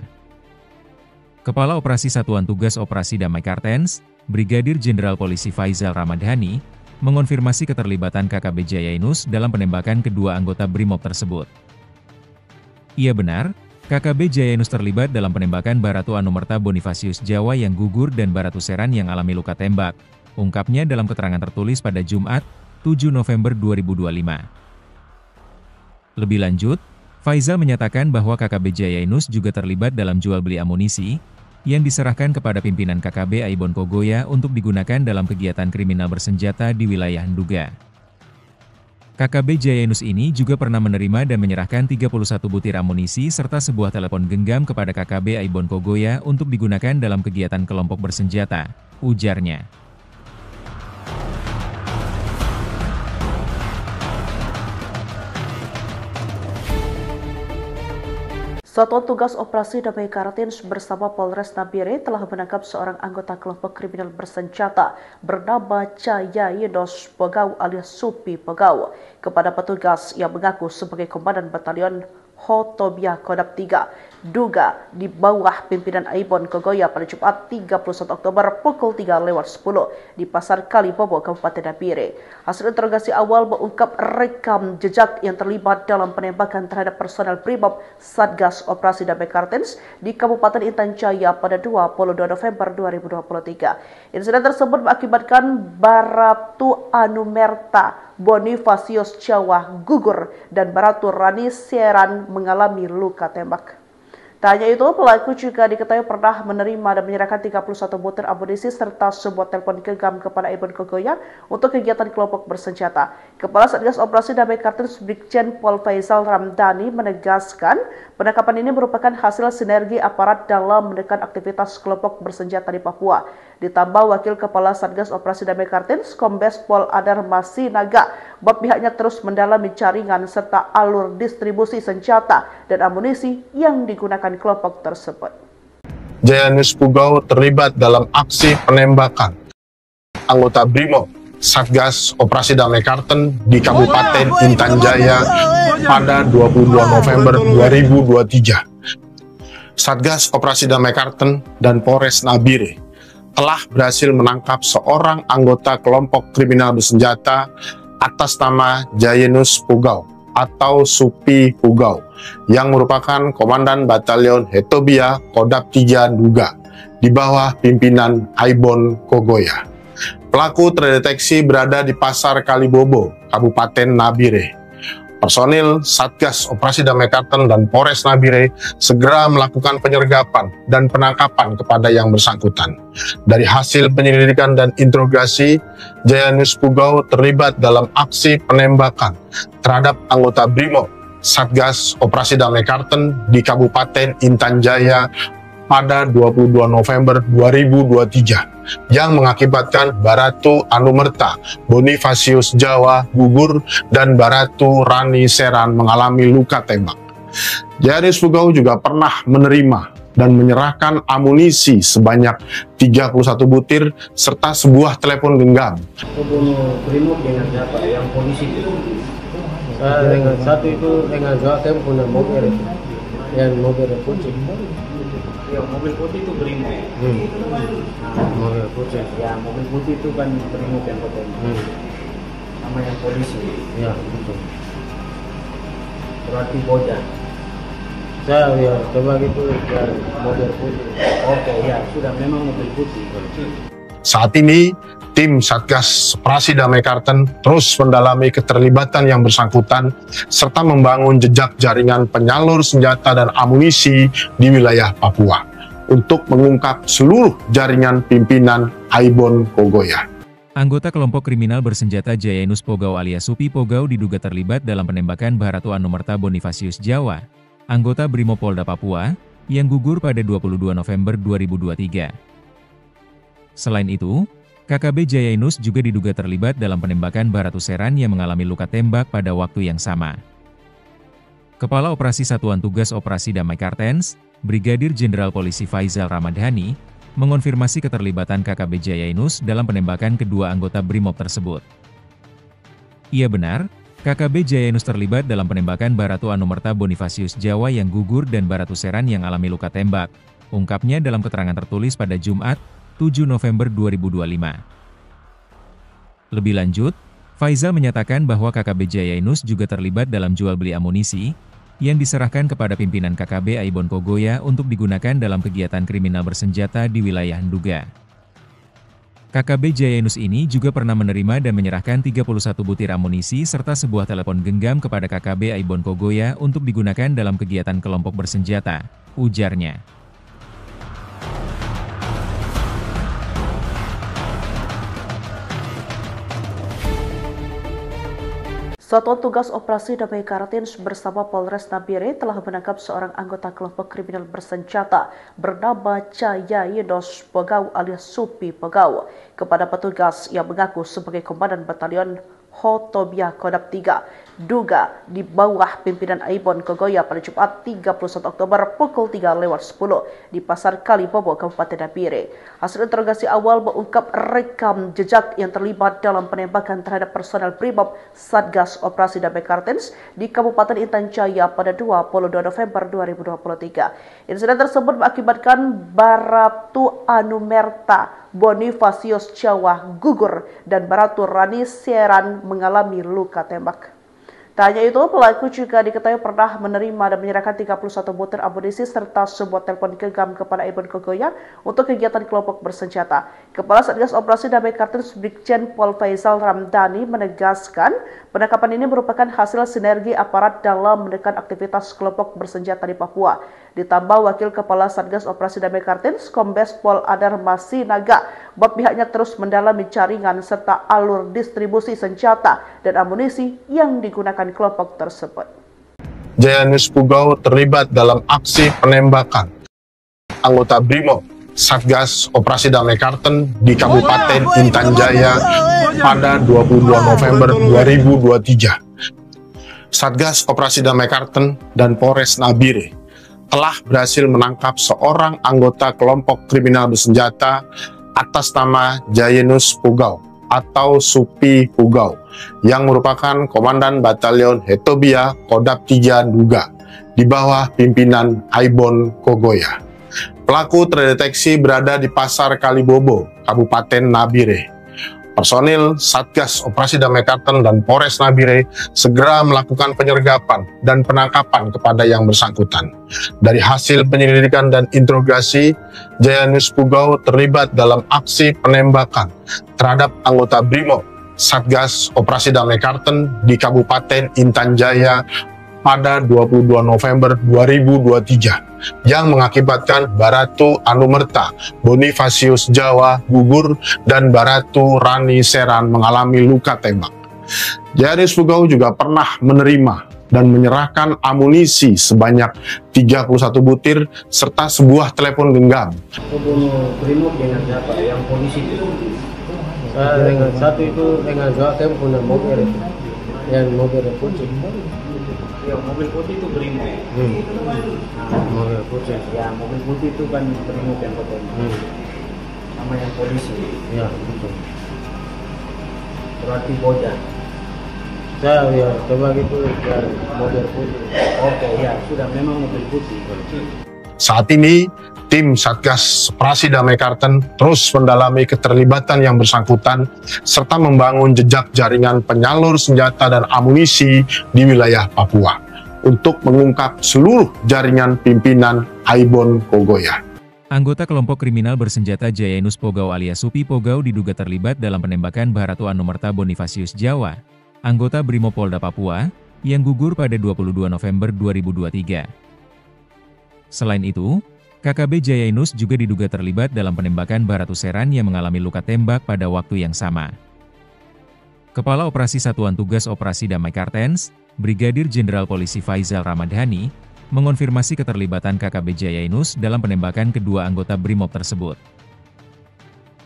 Kepala Operasi Satuan Tugas Operasi Damai Kartens, Brigadir Jenderal Polisi Faisal Ramdhani, mengonfirmasi keterlibatan KKB Jayanus dalam penembakan kedua anggota Brimob tersebut. Ia benar, KKB Jayanus terlibat dalam penembakan Baratu Anumerta Bonifasius Jawa yang gugur dan Baratu Seran yang alami luka tembak, ungkapnya dalam keterangan tertulis pada Jumat, 7 November 2025. Lebih lanjut, Faisal menyatakan bahwa KKB Jayanus juga terlibat dalam jual beli amunisi yang diserahkan kepada pimpinan KKB Aibon Kogoya untuk digunakan dalam kegiatan kriminal bersenjata di wilayah Nduga. KKB Jayanus ini juga pernah menerima dan menyerahkan 31 butir amunisi serta sebuah telepon genggam kepada KKB Aibon Kogoya untuk digunakan dalam kegiatan kelompok bersenjata, ujarnya. Satuan Tugas Operasi Damai Kartens bersama Polres Nabire telah menangkap seorang anggota kelompok kriminal bersenjata bernama Jayanus Pugau alias Supi Pugau kepada petugas yang mengaku sebagai Komandan Batalion Hotobia Kodam 3 duga di bawah pimpinan Aibon Kogoya pada Jumat 31 Oktober pukul 3:10 di Pasar Kalibobo, Kabupaten Nabire. Hasil interogasi awal mengungkap rekam jejak yang terlibat dalam penembakan terhadap personel Brimob Satgas Operasi Damai Kartens di Kabupaten Intan Jaya pada 22 November 2023. Insiden tersebut mengakibatkan Baratu Anumerta Bonifasius Jawa gugur dan Baratu Rani Seran mengalami luka tembak. Tak hanya itu, pelaku juga diketahui pernah menerima dan menyerahkan 31 butir amunisi serta sebuah telepon genggam kepada Aibon Kogoya untuk kegiatan kelompok bersenjata. Kepala Satgas Operasi Damai Kartens Brigjen Pol Faisal Ramdhani menegaskan penangkapan ini merupakan hasil sinergi aparat dalam menekan aktivitas kelompok bersenjata di Papua. Ditambah Wakil Kepala Satgas Operasi Damai Kartens Kombes Pol Adar Masinaga bahwa pihaknya terus mendalami jaringan serta alur distribusi senjata dan amunisi yang digunakan kelompok tersebut. Jayanus Pugau terlibat dalam aksi penembakan anggota Brimob Satgas Operasi Damai Kartens di Kabupaten Intan Jaya pada 22 November 2023. Satgas Operasi Damai Kartens dan Polres Nabire telah berhasil menangkap seorang anggota kelompok kriminal bersenjata atas nama Jayanus Pugau atau Supi Pugau yang merupakan Komandan Batalion Hotobia Kodam 3 Duga di bawah pimpinan Aibon Kogoya. Pelaku terdeteksi berada di Pasar Kalibobo, Kabupaten Nabire. Personil Satgas Operasi Damai Kartens dan Polres Nabire segera melakukan penyergapan dan penangkapan kepada yang bersangkutan. Dari hasil penyelidikan dan interogasi, Jayanus Pugau terlibat dalam aksi penembakan terhadap anggota Brimob Satgas Operasi Damai Kartens di Kabupaten Intan Jaya pada 22 November 2023 yang mengakibatkan Baratu Anumerta Bonifasius Jawa gugur dan Baratu Rani Seran mengalami luka tembak. Jayanus Pugau juga pernah menerima dan menyerahkan amunisi sebanyak 31 butir serta sebuah telepon genggam. Membunuh Brimob dengan siapa? Yang polisi itu? Dengan satu itu dengan dua punya mobil itu, yang mobil putih. Ya, mobil putih itu Brimob. Mobil putih. Ya, mobil putih itu kan Brimob yang potong. Sama yang polisi. Ya, betul. Berarti Boja. Saya ya coba gitu ya, mobil putih. Oke, ya sudah memang mobil putih. Saat ini, tim Satgas Operasi Damai Kartens terus mendalami keterlibatan yang bersangkutan serta membangun jejak jaringan penyalur senjata dan amunisi di wilayah Papua untuk mengungkap seluruh jaringan pimpinan Aibon Kogoya. Anggota kelompok kriminal bersenjata Jayanus Pugau alias Supi Pugau diduga terlibat dalam penembakan Baratu Anumerta Bonifasius Jawa, anggota Brimopolda Papua, yang gugur pada 22 November 2023. Selain itu, KKB Jayanus juga diduga terlibat dalam penembakan Baratu Seran yang mengalami luka tembak pada waktu yang sama. Kepala Operasi Satuan Tugas Operasi Damai Kartens, Brigadir Jenderal Polisi Faisal Ramdhani, mengonfirmasi keterlibatan KKB Jayanus dalam penembakan kedua anggota Brimob tersebut. Ia benar, KKB Jayanus terlibat dalam penembakan Baratu Anumerta Bonifasius Jawa yang gugur dan Baratu Seran yang alami luka tembak, ungkapnya dalam keterangan tertulis pada Jumat, 7 November 2025. Lebih lanjut, Faisal menyatakan bahwa KKB Jayanus juga terlibat dalam jual beli amunisi yang diserahkan kepada pimpinan KKB Aibon Kogoya untuk digunakan dalam kegiatan kriminal bersenjata di wilayah Nduga. KKB Jayanus ini juga pernah menerima dan menyerahkan 31 butir amunisi serta sebuah telepon genggam kepada KKB Aibon Kogoya untuk digunakan dalam kegiatan kelompok bersenjata, ujarnya. Satuan Tugas Operasi Damai Kartens bersama Polres Nabire telah menangkap seorang anggota kelompok kriminal bersenjata bernama Jayanus Pugau alias Supi Pugau kepada petugas yang mengaku sebagai Komandan Batalion Hotobia Kodam 3 duga di bawah pimpinan Aibon Kogoya pada Jumat 31 Oktober pukul 3:10 di Pasar Kalibobo, Kabupaten Nabire. Hasil interogasi awal mengungkap rekam jejak yang terlibat dalam penembakan terhadap personel Brimob Satgas Operasi Damai Kartens di Kabupaten Intan Jaya pada 22 November 2023. Insiden tersebut mengakibatkan Baratu Anumerta Bonifasius Jawa gugur dan Baratu Rani Seran mengalami luka tembak. Tak hanya itu, pelaku juga diketahui pernah menerima dan menyerahkan 31 butir amunisi serta sebuah telepon genggam kepada Aibon Kogoya untuk kegiatan kelompok bersenjata. Kepala Satgas Operasi Damai Kartens Brigjen Pol Faisal Ramdhani menegaskan penangkapan ini merupakan hasil sinergi aparat dalam menekan aktivitas kelompok bersenjata di Papua. Ditambah Wakil Kepala Satgas Operasi Damai Kartens Kombes Pol Adar Masinaga bahwa pihaknya terus mendalami jaringan serta alur distribusi senjata dan amunisi yang digunakan kelompok tersebut. Jayanus Pugau terlibat dalam aksi penembakan anggota Brimob Satgas Operasi Damai Kartens di Kabupaten Intan Jaya pada 22 November 2023. Satgas Operasi Damai Kartens dan Polres Nabire telah berhasil menangkap seorang anggota kelompok kriminal bersenjata atas nama Jayanus Pugau atau Supi Pugau yang merupakan Komandan Batalion Hetobia Kodap 3 Duga di bawah pimpinan Aibon Kogoya. Pelaku terdeteksi berada di Pasar Kalibobo, Kabupaten Nabire. Personil Satgas Operasi Damai Kartens dan Polres Nabire segera melakukan penyergapan dan penangkapan kepada yang bersangkutan. Dari hasil penyelidikan dan interogasi, Jayanus Pugau terlibat dalam aksi penembakan terhadap anggota Brimob Satgas Operasi Damai Kartens di Kabupaten Intan Jaya pada 22 November 2023 yang mengakibatkan Baratu Anumerta Bonifasius Jawa gugur dan Baratu Rani Seran mengalami luka tembak. Jayanus Pugau juga pernah menerima dan menyerahkan amunisi sebanyak 31 butir serta sebuah telepon genggam. Pembunuh Brimob dengan siapa? Yang polisi itu. Saya dengan satu itu dengan gak punya mobil itu. Yang mobil putih. Ya, mobil putih itu Brimob. Mobil putih. Ya, mobil putih itu kan Brimob yang ketemu. Sama yang polisi. Ya, betul. Berarti Boja. Saya ya coba gitu ya mobil putih. Oke, ya sudah memang mobil putih. Saat ini, tim Satgas Operasi Damai Kartens terus mendalami keterlibatan yang bersangkutan serta membangun jejak jaringan penyalur senjata dan amunisi di wilayah Papua untuk mengungkap seluruh jaringan pimpinan Aibon Kogoya. Anggota kelompok kriminal bersenjata Jayanus Pugau alias Supi Pugau diduga terlibat dalam penembakan Baratu Anumerta Bonifasius Jawa, anggota Brimopolda Papua, yang gugur pada 22 November 2023. Selain itu, KKB Jayanus juga diduga terlibat dalam penembakan Baratu Seran yang mengalami luka tembak pada waktu yang sama. Kepala Operasi Satuan Tugas Operasi Damai Kartens, Brigadir Jenderal Polisi Faisal Ramdhani, mengonfirmasi keterlibatan KKB Jayanus dalam penembakan kedua anggota Brimob tersebut.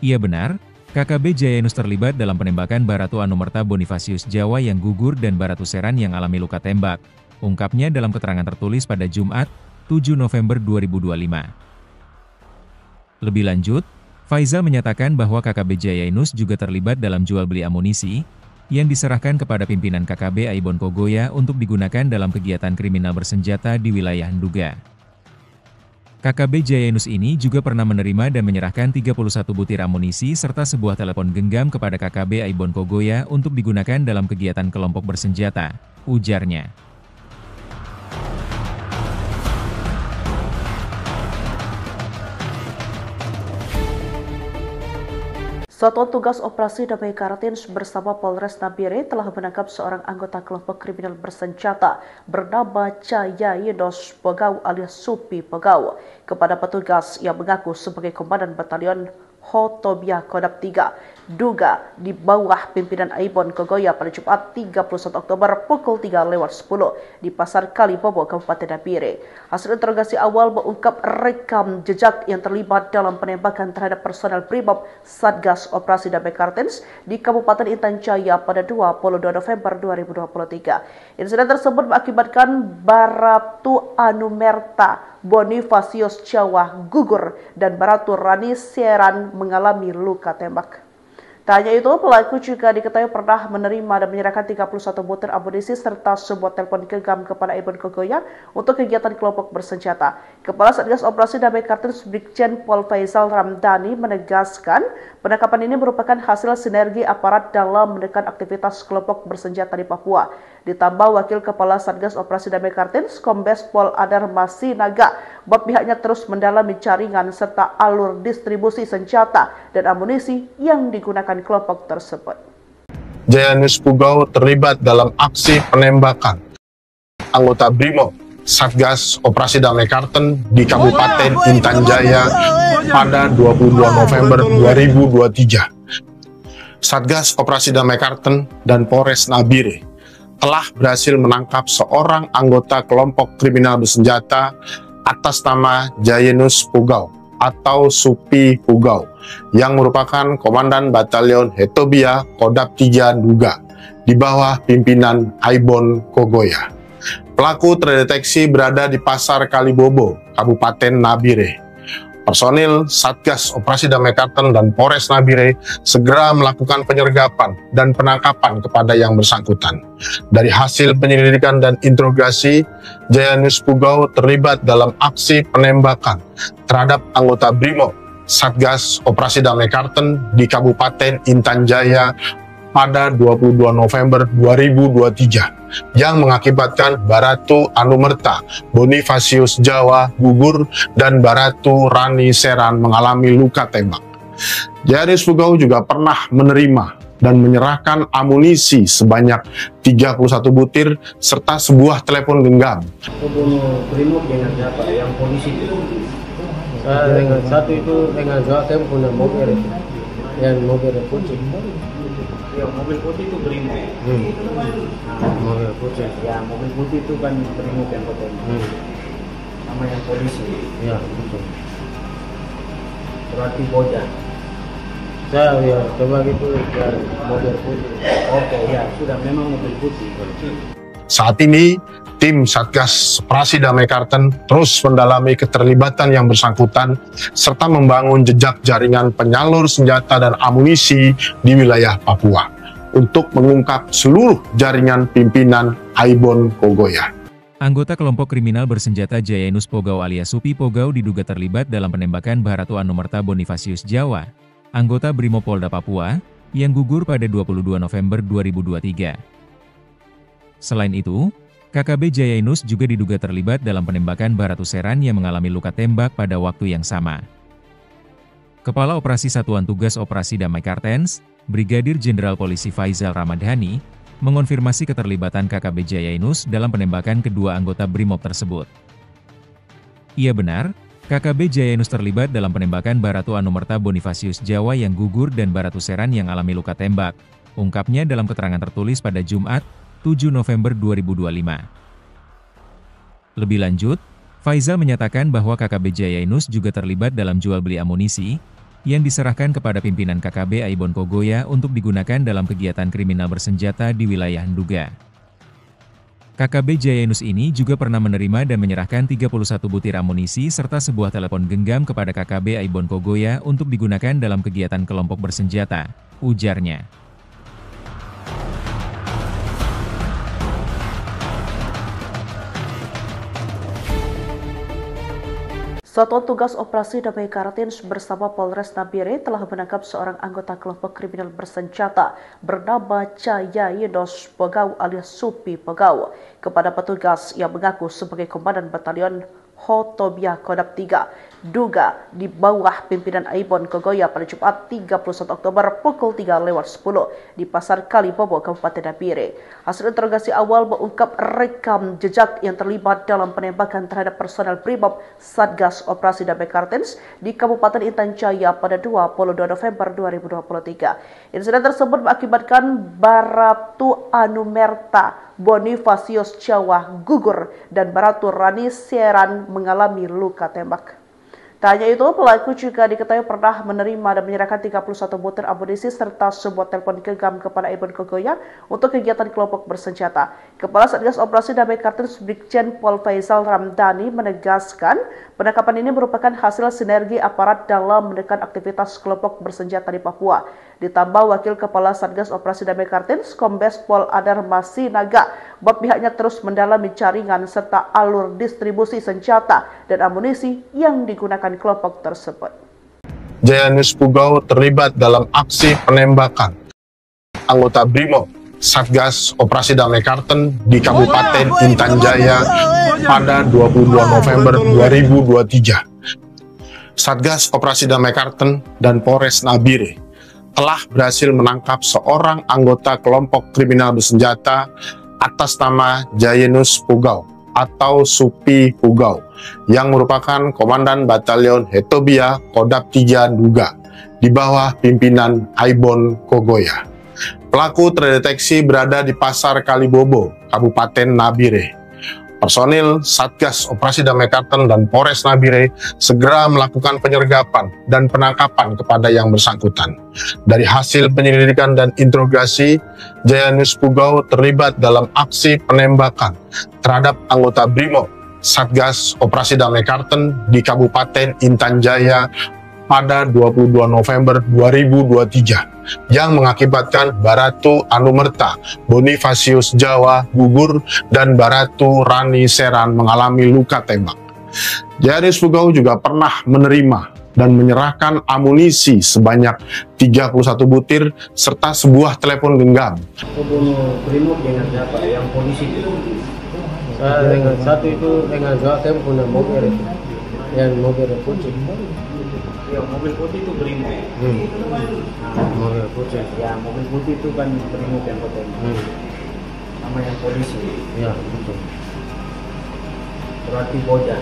Ia benar, KKB Jayanus terlibat dalam penembakan Baratu Anumerta Bonifasius Jawa yang gugur dan Baratu Seran yang alami luka tembak, ungkapnya dalam keterangan tertulis pada Jumat, 7 November 2025. Lebih lanjut, Faisal menyatakan bahwa KKB Jayanus juga terlibat dalam jual beli amunisi yang diserahkan kepada pimpinan KKB Aibon Kogoya untuk digunakan dalam kegiatan kriminal bersenjata di wilayah Nduga. KKB Jayanus ini juga pernah menerima dan menyerahkan 31 butir amunisi serta sebuah telepon genggam kepada KKB Aibon Kogoya untuk digunakan dalam kegiatan kelompok bersenjata, ujarnya. Satuan Tugas Operasi Damai Kartens bersama Polres Nabire telah menangkap seorang anggota kelompok kriminal bersenjata bernama Jayanus Pugau alias Supi Pugau kepada petugas yang mengaku sebagai Komandan Batalion Hotobia Kodam 3 duga di bawah pimpinan Aibon Kogoya pada Jumat 31 Oktober pukul 3:10 di Pasar Kalibobo, Kabupaten Nabire. Hasil interogasi awal mengungkap rekam jejak yang terlibat dalam penembakan terhadap personel Brimob Satgas Operasi Damai Kartens di Kabupaten Intan Jaya pada 22 November 2023. Insiden tersebut mengakibatkan Baratu Anumerta Bonifasius Jawa gugur dan Baratu Rani Seran mengalami luka tembak. Tak hanya itu, pelaku juga diketahui pernah menerima dan menyerahkan 31 butir amunisi serta sebuah telepon genggam kepada Aibon Kogoya untuk kegiatan kelompok bersenjata. Kepala Satgas Operasi Damai Kartens Brigjen Pol Faisal Ramdhani menegaskan penangkapan ini merupakan hasil sinergi aparat dalam menekan aktivitas kelompok bersenjata di Papua. Ditambah Wakil Kepala Satgas Operasi Damai Kartens Kombes Pol Adar Masinaga bahwa pihaknya terus mendalami jaringan serta alur distribusi senjata dan amunisi yang digunakan kelompok tersebut. Jayanus Pugau terlibat dalam aksi penembakan anggota Brimob Satgas Operasi Damai Kartens di Kabupaten Intan Jaya pada 22 November 2023. Satgas Operasi Damai Kartens dan Polres Nabire telah berhasil menangkap seorang anggota kelompok kriminal bersenjata atas nama Jayanus Pugau atau Supi Pugau yang merupakan Komandan Batalion Hotobia Kodam 3 Duga di bawah pimpinan Aibon Kogoya. Pelaku terdeteksi berada di Pasar Kalibobo, Kabupaten Nabire. Personil Satgas Operasi Damai Kartens dan Polres Nabire segera melakukan penyergapan dan penangkapan kepada yang bersangkutan. Dari hasil penyelidikan dan interogasi, Jayanus Pugau terlibat dalam aksi penembakan terhadap anggota Brimob Satgas Operasi Damai Kartens di Kabupaten Intan Jaya pada 22 November 2023 yang mengakibatkan Baratu Anumerta Bonifasius Jawa gugur dan Baratu Rani Seran mengalami luka tembak. Jayanus Pugau juga pernah menerima dan menyerahkan amunisi sebanyak 31 butir serta sebuah telepon genggam. Membunuh Brimob dengan siapa? Yang polisi itu. Saya dengan satu itu dengan saya punya mobil itu. Yang mobil putih. Ya, mobil putih itu Brimob. Mobil putih. Ya, mobil putih itu kan Brimob yang fotonya. Sama yang polisi. Ya, betul. Berarti Bojan. Saya ya coba gitu ya mobil putih. Oke, ya sudah memang mobil putih. Saat ini, tim Satgas Operasi Damai Kartens terus mendalami keterlibatan yang bersangkutan serta membangun jejak jaringan penyalur senjata dan amunisi di wilayah Papua untuk mengungkap seluruh jaringan pimpinan Aibon Kogoya. Anggota kelompok kriminal bersenjata Jayanus Pugau alias Supi Pugau diduga terlibat dalam penembakan Baratu Anumerta Bonifasius Jawa, anggota Brimopolda Papua, yang gugur pada 22 November 2023. Selain itu, KKB Jayanus juga diduga terlibat dalam penembakan Baratu Seran yang mengalami luka tembak pada waktu yang sama. Kepala Operasi Satuan Tugas Operasi Damai Kartens, Brigadir Jenderal Polisi Faisal Ramdhani, mengonfirmasi keterlibatan KKB Jayanus dalam penembakan kedua anggota Brimob tersebut. Ia benar, KKB Jayanus terlibat dalam penembakan Baratu Anumerta Bonifasius Jawa yang gugur dan Baratu Seran yang alami luka tembak, ungkapnya dalam keterangan tertulis pada Jumat, 7 November 2025. Lebih lanjut, Faisal menyatakan bahwa KKB Jayanus juga terlibat dalam jual beli amunisi yang diserahkan kepada pimpinan KKB Aibon Kogoya untuk digunakan dalam kegiatan kriminal bersenjata di wilayah Nduga. KKB Jayanus ini juga pernah menerima dan menyerahkan 31 butir amunisi serta sebuah telepon genggam kepada KKB Aibon Kogoya untuk digunakan dalam kegiatan kelompok bersenjata, ujarnya. Satuan Tugas Operasi Damai Kartens bersama Polres Nabire telah menangkap seorang anggota kelompok kriminal bersenjata bernama Jayanus Pugau alias Supi Pugau kepada petugas yang mengaku sebagai Komandan Batalion Hotobia Kodam 3 duga di bawah pimpinan Aibon Kogoya pada Jumat 31 Oktober pukul 3:10 di Pasar Kalibobo, Kabupaten Nabire. Hasil interogasi awal mengungkap rekam jejak yang terlibat dalam penembakan terhadap personel Brimob Satgas Operasi Damai Kartens di Kabupaten Intan Jaya pada 22 November 2023. Insiden tersebut mengakibatkan Baratu Anumerta Bonifasius Jawa gugur dan Baratu Rani Seran mengalami luka tembak. Tak hanya itu, pelaku juga diketahui pernah menerima dan menyerahkan 31 butir amunisi serta sebuah telepon genggam kepada Aibon Kogoya untuk kegiatan kelompok bersenjata. Kepala Satgas Operasi Damai Kartens Brigjen Pol Faisal Ramdhani menegaskan penangkapan ini merupakan hasil sinergi aparat dalam menekan aktivitas kelompok bersenjata di Papua. Ditambah Wakil Kepala Satgas Operasi Damai Kartens Kombes Pol Adar Masinaga bahwa pihaknya terus mendalami jaringan serta alur distribusi senjata dan amunisi yang digunakan kelompok tersebut. Jayanus Pugau terlibat dalam aksi penembakan anggota Brimob Satgas Operasi Damai Kartens di Kabupaten Intan Jaya pada 22 November 2023. Satgas Operasi Damai Kartens dan Polres Nabire telah berhasil menangkap seorang anggota kelompok kriminal bersenjata atas nama Jayanus Pugau atau Supi Pugau yang merupakan Komandan Batalion Hotobia Kodam 3 Duga di bawah pimpinan Aibon Kogoya. Pelaku terdeteksi berada di Pasar Kalibobo, Kabupaten Nabire. Personil Satgas Operasi Damai Kartens dan Polres Nabire segera melakukan penyergapan dan penangkapan kepada yang bersangkutan. Dari hasil penyelidikan dan interogasi, Jayanus Pugau terlibat dalam aksi penembakan terhadap anggota Brimob Satgas Operasi Damai Kartens di Kabupaten Intan Jaya pada 22 November 2023 yang mengakibatkan Baratu Anumerta Bonifasius Jawa gugur dan Baratu Rani Seran mengalami luka tembak. Jayanus Pugau juga pernah menerima dan menyerahkan amunisi sebanyak 31 butir serta sebuah telepon genggam. Pembunuh Brimob dengan siapa? Yang polisi itu. Saya dengan satu itu dengan gak punya mobil itu, yang mobil putih. Ya, mobil putih itu Brimob. Mobil putih. Ya, mobil putih itu kan Brimob yang ketemu. Nama yang polisi. Ya, betul. Berarti Boja.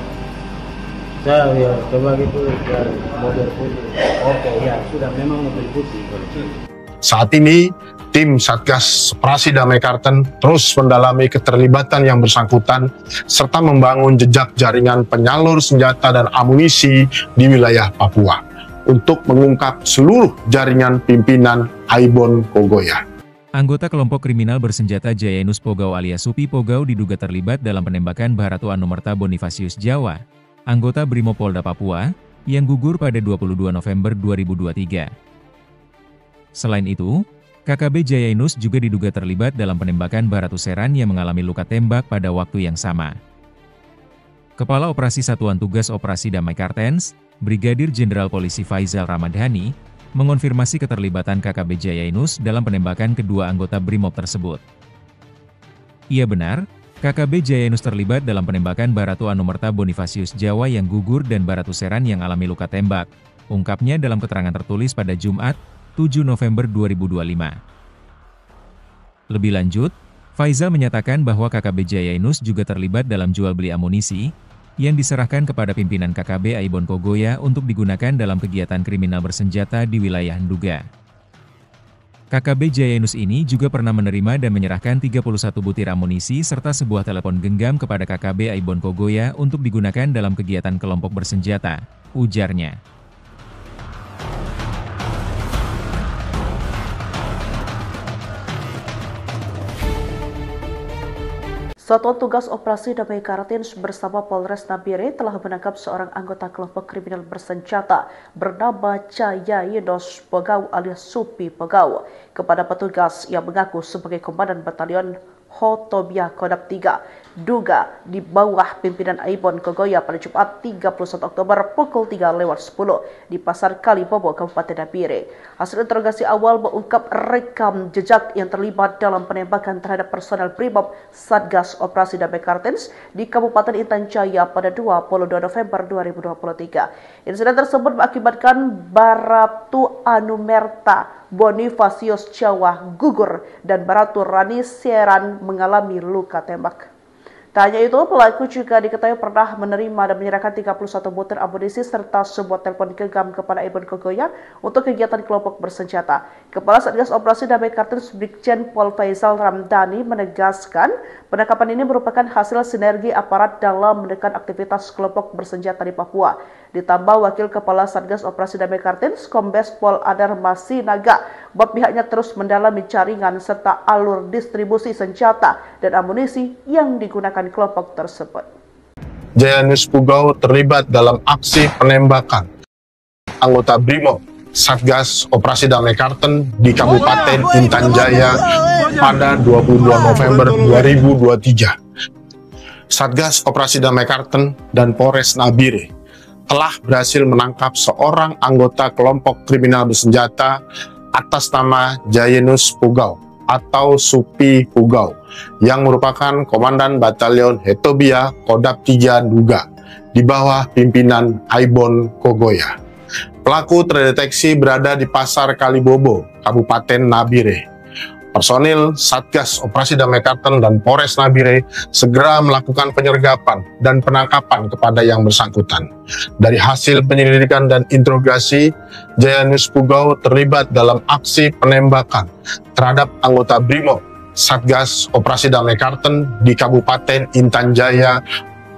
Saya ya coba gitu ya mobil putih. Oke, ya sudah memang mobil putih. Saat ini, tim Satgas Operasi Damai Kartens terus mendalami keterlibatan yang bersangkutan serta membangun jejak jaringan penyalur senjata dan amunisi di wilayah Papua untuk mengungkap seluruh jaringan pimpinan Aibon Kogoya. Anggota kelompok kriminal bersenjata Jayanus Pugau alias Supi Pugau diduga terlibat dalam penembakan Baratu Anumerta Bonifasius Jawa, anggota Brimopolda Papua, yang gugur pada 22 November 2023. Selain itu, KKB Jayanus juga diduga terlibat dalam penembakan Baratu Seran yang mengalami luka tembak pada waktu yang sama. Kepala Operasi Satuan Tugas Operasi Damai Kartens, Brigadir Jenderal Polisi Faisal Ramdhani, mengonfirmasi keterlibatan KKB Jayanus dalam penembakan kedua anggota Brimob tersebut. Ia benar, KKB Jayanus terlibat dalam penembakan Baratu Anumerta Bonifasius Jawa yang gugur dan Baratu Seran yang alami luka tembak, ungkapnya dalam keterangan tertulis pada Jumat, 7 November 2025. Lebih lanjut, Faisal menyatakan bahwa KKB Jayanus juga terlibat dalam jual beli amunisi yang diserahkan kepada pimpinan KKB Aibon Kogoya untuk digunakan dalam kegiatan kriminal bersenjata di wilayah Nduga. KKB Jayanus ini juga pernah menerima dan menyerahkan 31 butir amunisi serta sebuah telepon genggam kepada KKB Aibon Kogoya untuk digunakan dalam kegiatan kelompok bersenjata, ujarnya. Satuan Tugas Operasi Damai Kartens bersama Polres Nabire telah menangkap seorang anggota kelompok kriminal bersenjata bernama Jayanus Pugau alias Supi Pugau kepada petugas yang mengaku sebagai Komandan Batalion Hotobia Kodam 3 duga di bawah pimpinan Aibon Kogoya pada Jumat 31 Oktober pukul 3:10 di Pasar Kalibobo, Kabupaten Nabire. Hasil interogasi awal mengungkap rekam jejak yang terlibat dalam penembakan terhadap personel Brimob Satgas Operasi Damai Kartens di Kabupaten Intan Jaya pada 22 November 2023. Insiden tersebut mengakibatkan Baratu Anumerta Bonifasius Jawa gugur dan Baratu Rani Seran mengalami luka tembak. Tak hanya itu, pelaku juga diketahui pernah menerima dan menyerahkan 31 butir amunisi serta sebuah telepon genggam kepada Aibon Kogoya untuk kegiatan kelompok bersenjata. Kepala Satgas Operasi Damai Kartens Brigjen Pol Faisal Ramdhani menegaskan penangkapan ini merupakan hasil sinergi aparat dalam menekan aktivitas kelompok bersenjata di Papua. Ditambah Wakil Kepala Satgas Operasi Damai Kartens Kombes Pol Adar Masinaga bahwa pihaknya terus mendalami jaringan serta alur distribusi senjata dan amunisi yang digunakan kelompok tersebut. Jayanus Pugau terlibat dalam aksi penembakan anggota Brimob Satgas Operasi Damai Kartens di Kabupaten Intan Jaya pada 22 November 2023. Satgas Operasi Damai Kartens dan Polres Nabire telah berhasil menangkap seorang anggota kelompok kriminal bersenjata atas nama Jayanus Pugau atau Supi Pugau yang merupakan Komandan Batalion Hetobia Kodap 3 Duga di bawah pimpinan Aibon Kogoya. Pelaku terdeteksi berada di Pasar Kalibobo, Kabupaten Nabire. Personil Satgas Operasi Damai Kartens dan Polres Nabire segera melakukan penyergapan dan penangkapan kepada yang bersangkutan. Dari hasil penyelidikan dan interogasi, Jayanus Pugau terlibat dalam aksi penembakan terhadap anggota Brimob Satgas Operasi Damai Kartens di Kabupaten Intan Jaya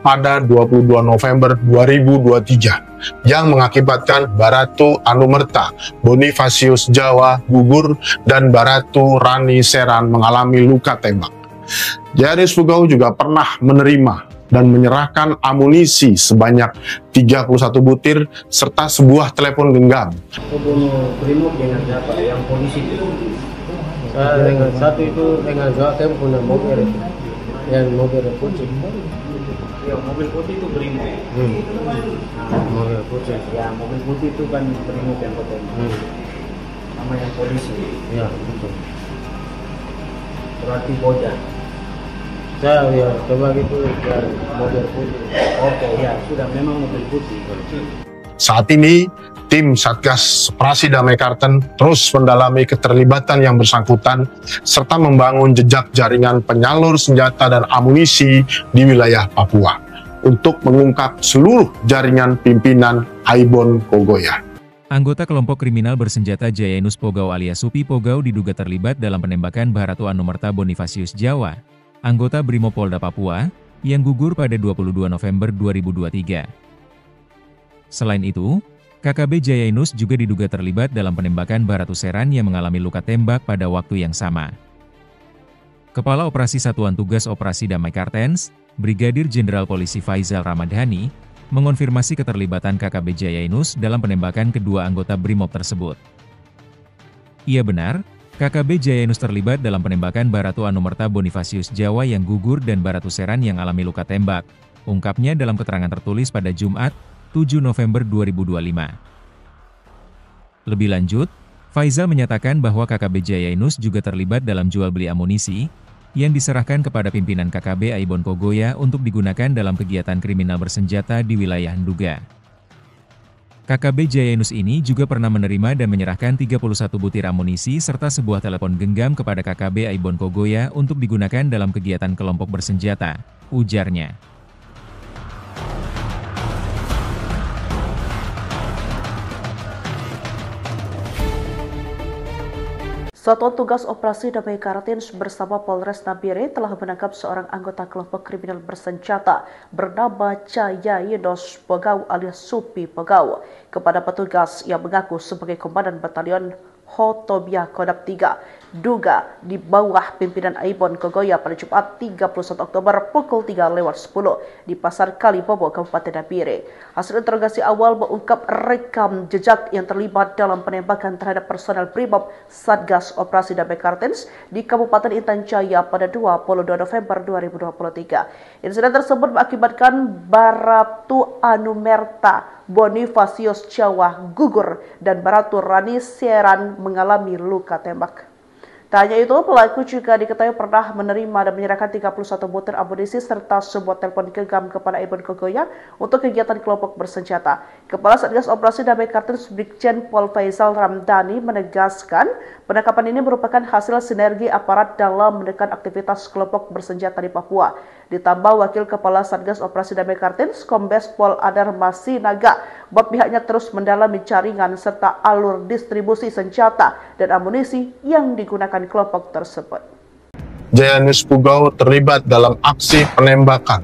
pada 22 November 2023 yang mengakibatkan Baratu Anumerta Bonifasius Jawa gugur dan Baratu Rani Seran mengalami luka tembak. Jayanus Pugau juga pernah menerima dan menyerahkan amunisi sebanyak 31 butir serta sebuah telepon genggam. Bunuh Brimob dengan siapa? Yang polisi itu. Saya dengan satu itu dengan saya punya mobil itu. Yang mobil putih. Yang mobil putih itu Brimob. Mobil putih. Ya, mobil putih itu kan Brimob yang ketembak. Nama yang polisi. Ya, betul. Berarti Boja. Saya ya coba gitu ya mobil putih. Oke, ya sudah memang mobil putih. Saat ini, tim Satgas Operasi Damai Kartens terus mendalami keterlibatan yang bersangkutan serta membangun jejak jaringan penyalur senjata dan amunisi di wilayah Papua untuk mengungkap seluruh jaringan pimpinan Aibon Kogoya. Anggota kelompok kriminal bersenjata Jayanus Pugau alias Supi Pugau diduga terlibat dalam penembakan Baratu Anumerta Bonifasius Jawa, anggota Brimopolda Papua, yang gugur pada 22 November 2023. Selain itu, KKB Jayanus juga diduga terlibat dalam penembakan Baratu Seran yang mengalami luka tembak pada waktu yang sama. Kepala Operasi Satuan Tugas Operasi Damai Kartens, Brigadir Jenderal Polisi Faisal Ramdhani, mengonfirmasi keterlibatan KKB Jayanus dalam penembakan kedua anggota Brimob tersebut. Ia benar, KKB Jayanus terlibat dalam penembakan Baratu Anumerta Bonifasius Jawa yang gugur dan Baratu Seran yang alami luka tembak, ungkapnya dalam keterangan tertulis pada Jumat, 7 November 2025. Lebih lanjut, Faisal menyatakan bahwa KKB Jayanus juga terlibat dalam jual beli amunisi yang diserahkan kepada pimpinan KKB Aibon Kogoya untuk digunakan dalam kegiatan kriminal bersenjata di wilayah Nduga. KKB Jayanus ini juga pernah menerima dan menyerahkan 31 butir amunisi serta sebuah telepon genggam kepada KKB Aibon Kogoya untuk digunakan dalam kegiatan kelompok bersenjata, ujarnya. Satuan Tugas Operasi Damai Kartens bersama Polres Nabire telah menangkap seorang anggota kelompok kriminal bersenjata bernama Jayanus Pugau alias Supi Pugau kepada petugas yang mengaku sebagai Komandan Batalion Hotobia Kodam 3 duga di bawah pimpinan Aibon Kogoya pada Jumat 31 Oktober pukul 3:10 di Pasar Kalibobo, Kabupaten Nabire. Hasil interogasi awal mengungkap rekam jejak yang terlibat dalam penembakan terhadap personel Brimob Satgas Operasi Damai Kartens di Kabupaten Intan Jaya pada 22 November 2023. Insiden tersebut mengakibatkan Baratu Anumerta Bonifasius Jawa gugur dan Baratu Rani Seran mengalami luka tembak. Tak hanya itu, pelaku juga diketahui pernah menerima dan menyerahkan 31 butir amunisi serta sebuah telepon genggam kepada Aibon Kogoya untuk kegiatan kelompok bersenjata. Kepala Satgas Operasi Damai Kartens Brigjen Pol Faisal Ramdhani menegaskan penangkapan ini merupakan hasil sinergi aparat dalam menekan aktivitas kelompok bersenjata di Papua. Ditambah Wakil Kepala Satgas Operasi Damai Kartens Kombes Pol Adar Masinaga bahwa pihaknya terus mendalami jaringan serta alur distribusi senjata dan amunisi yang digunakan kelompok tersebut. Jayanus Pugau terlibat dalam aksi penembakan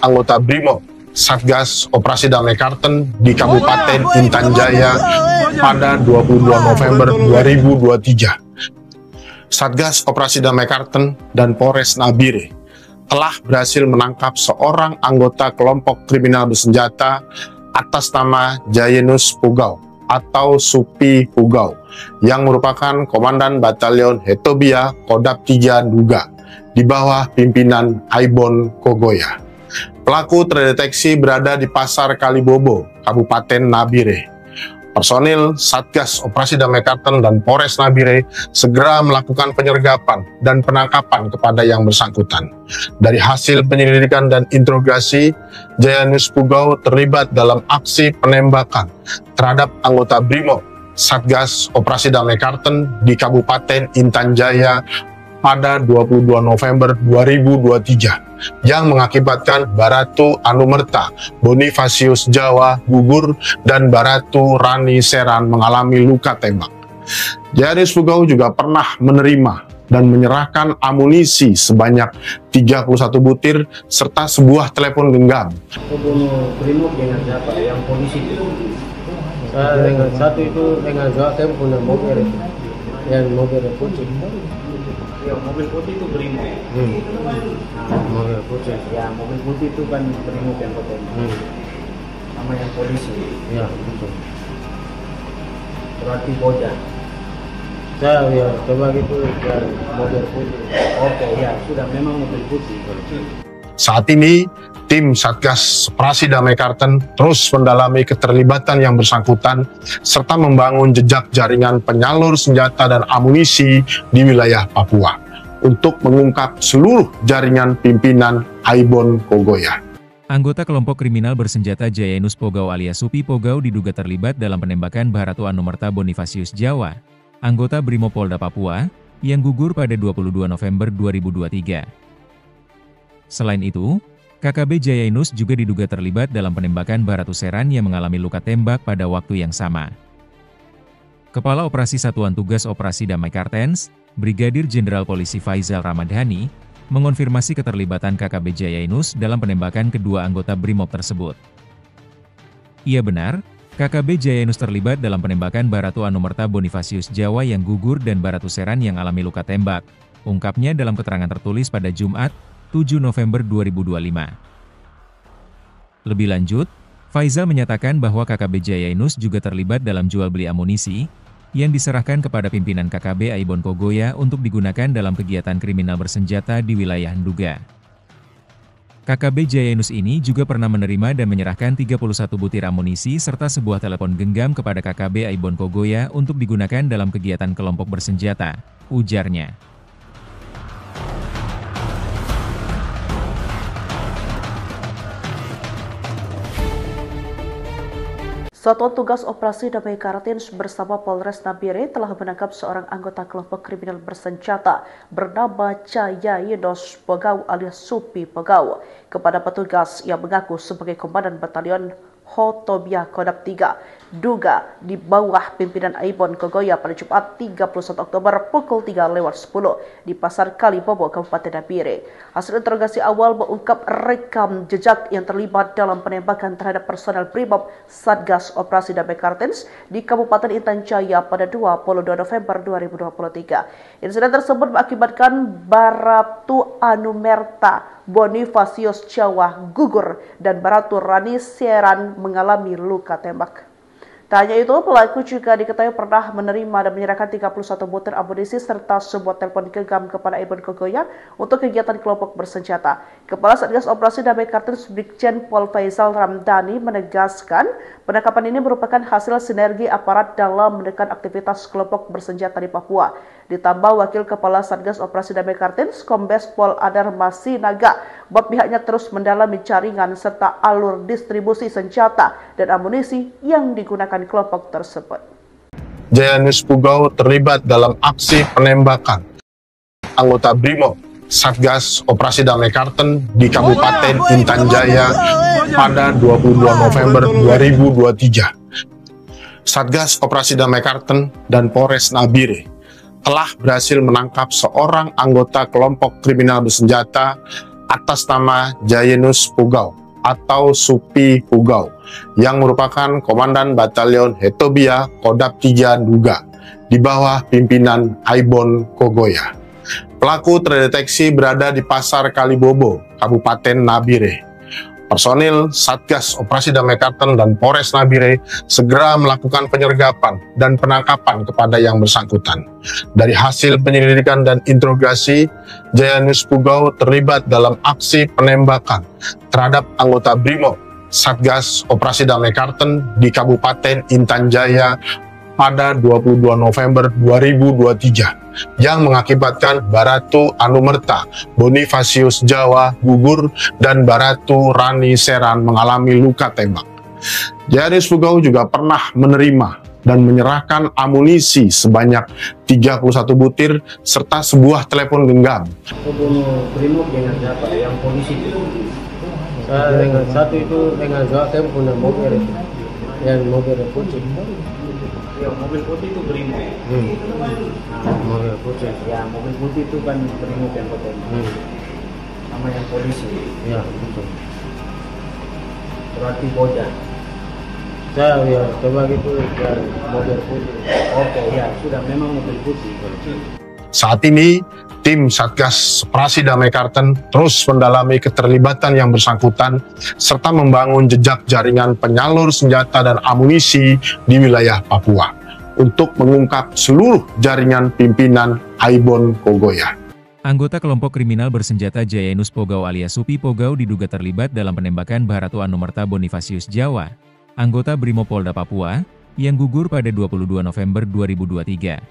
anggota Brimob Satgas Operasi Damai Kartens di Kabupaten Intan Jaya pada 22 November 2023. Satgas Operasi Damai Kartens dan Polres Nabire telah berhasil menangkap seorang anggota kelompok kriminal bersenjata atas nama Jayanus Pugau atau Supi Pugau yang merupakan Komandan Batalion Hotobia Kodam 3 Duga di bawah pimpinan Aibon Kogoya. Pelaku terdeteksi berada di Pasar Kalibobo, Kabupaten Nabire. Personil Satgas Operasi Damai Kartens dan Polres Nabire segera melakukan penyergapan dan penangkapan kepada yang bersangkutan. Dari hasil penyelidikan dan interogasi, Jayanus Pugau terlibat dalam aksi penembakan terhadap anggota Brimob Satgas Operasi Damai Kartens di Kabupaten Intan Jaya pada 22 November 2023 yang mengakibatkan Baratu Anumerta Bonifasius Jawa gugur dan Baratu Rani Seran mengalami luka tembak. Jayanus Pugau juga pernah menerima dan menyerahkan amunisi sebanyak 31 butir serta sebuah telepon genggam. Pembunuh Brimob dengan siapa? Yang polisi itu. Saya dengan satu itu dengan gak saya punya mobil itu. Yang mobil putih. Ya, mobil putih itu Brimob. Mobil putih. Ya, mobil putih itu kan Brimob yang ketemu. Nama yang polisi. Ya, betul. Berarti Boja. Saya ya coba gitu ya mobil putih. Oke, ya sudah memang mobil putih. Saat ini, tim Satgas Operasi Damai Kartens terus mendalami keterlibatan yang bersangkutan serta membangun jejak jaringan penyalur senjata dan amunisi di wilayah Papua untuk mengungkap seluruh jaringan pimpinan Aibon Kogoya. Anggota kelompok kriminal bersenjata Jayanus Pugau alias Supi Pugau diduga terlibat dalam penembakan Baratu Anumerta Bonifasius Jawa, anggota Brimopolda Papua, yang gugur pada 22 November 2023. Selain itu, KKB Jayanus juga diduga terlibat dalam penembakan Baratu Seran yang mengalami luka tembak pada waktu yang sama. Kepala Operasi Satuan Tugas Operasi Damai Kartens, Brigadir Jenderal Polisi Faisal Ramdhani, mengonfirmasi keterlibatan KKB Jayanus dalam penembakan kedua anggota Brimob tersebut. Ia benar, KKB Jayanus terlibat dalam penembakan Baratu Anumerta Bonifasius Jawa yang gugur dan Baratu Seran yang alami luka tembak, ungkapnya dalam keterangan tertulis pada Jumat, 7 November 2025. Lebih lanjut, Faisal menyatakan bahwa KKB Jayanus juga terlibat dalam jual beli amunisi yang diserahkan kepada pimpinan KKB Aibon Kogoya untuk digunakan dalam kegiatan kriminal bersenjata di wilayah Nduga. KKB Jayanus ini juga pernah menerima dan menyerahkan 31 butir amunisi serta sebuah telepon genggam kepada KKB Aibon Kogoya untuk digunakan dalam kegiatan kelompok bersenjata, ujarnya. Satuan Tugas Operasi Damai Kartens bersama Polres Nabire telah menangkap seorang anggota kelompok kriminal bersenjata bernama Jayanus Pugau alias Supi Pugau kepada petugas yang mengaku sebagai Komandan Batalion Hotobia Kodam 3 duga di bawah pimpinan Aibon Kogoya pada Jumat 31 Oktober pukul 3:10 di Pasar Kalibobo, Kabupaten Nabire. Hasil interogasi awal mengungkap rekam jejak yang terlibat dalam penembakan terhadap personel Brimob Satgas Operasi Damai Kartens di Kabupaten Intan Jaya pada 22 November 2023. Insiden tersebut mengakibatkan Baratu Anumerta Bonifasius Jawa gugur dan Baratu Rani Seran mengalami luka tembak. Tak hanya itu, pelaku juga diketahui pernah menerima dan menyerahkan 31 butir amunisi serta sebuah telepon genggam kepada Aibon Kogoya untuk kegiatan kelompok bersenjata. Kepala Satgas Operasi Damai Kartens Brigjen Pol Faisal Ramdhani menegaskan penangkapan ini merupakan hasil sinergi aparat dalam menekan aktivitas kelompok bersenjata di Papua. Ditambah Wakil Kepala Satgas Operasi Damai Kartens Kombes Pol Adar Masinaga bahwa pihaknya terus mendalami jaringan serta alur distribusi senjata dan amunisi yang digunakan kelompok tersebut. Jayanus Pugau terlibat dalam aksi penembakan anggota Brimob Satgas Operasi Damai Kartens di Kabupaten Intan Jaya pada 22 November 2023. Satgas Operasi Damai Kartens dan Polres Nabire telah berhasil menangkap seorang anggota kelompok kriminal bersenjata atas nama Jayanus Pugau atau Supi Pugau yang merupakan Komandan Batalion Hetobia Kodap 3 Duga di bawah pimpinan Aibon Kogoya. Pelaku terdeteksi berada di Pasar Kalibobo, Kabupaten Nabire. Personil Satgas Operasi Damai Kartens dan Polres Nabire segera melakukan penyergapan dan penangkapan kepada yang bersangkutan. Dari hasil penyelidikan dan interogasi, Jayanus Pugau terlibat dalam aksi penembakan terhadap anggota Brimob Satgas Operasi Damai Kartens di Kabupaten Intan Jaya pada 22 November 2023 yang mengakibatkan Baratu Anumerta Bonifasius Jawa gugur dan Baratu Rani Seran mengalami luka tembak. Jayanus Pugau juga pernah menerima dan menyerahkan amunisi sebanyak 31 butir serta sebuah telepon genggam. Bunuh Brimob dengan siapa? Yang polisi itu. Saya dengan satu itu dengan saya punya mobil itu. Yang mobil putih. Yang mobil putih itu Brimob. Mobil putih. Ya, mobil putih itu kan Brimob yang ketembak. Sama yang polisi. Ya, betul. Berarti Boja. Saya ya coba gitu ya mobil putih. Oke, ya sudah memang mobil putih. Saat ini, tim Satgas Operasi Damai Kartens terus mendalami keterlibatan yang bersangkutan serta membangun jejak jaringan penyalur senjata dan amunisi di wilayah Papua untuk mengungkap seluruh jaringan pimpinan Aibon Kogoya. Anggota kelompok kriminal bersenjata Jayanus Pugau alias Supi Pugau diduga terlibat dalam penembakan Baratu Anumerta Bonifasius Jawa, anggota Brimopolda Papua, yang gugur pada 22 November 2023.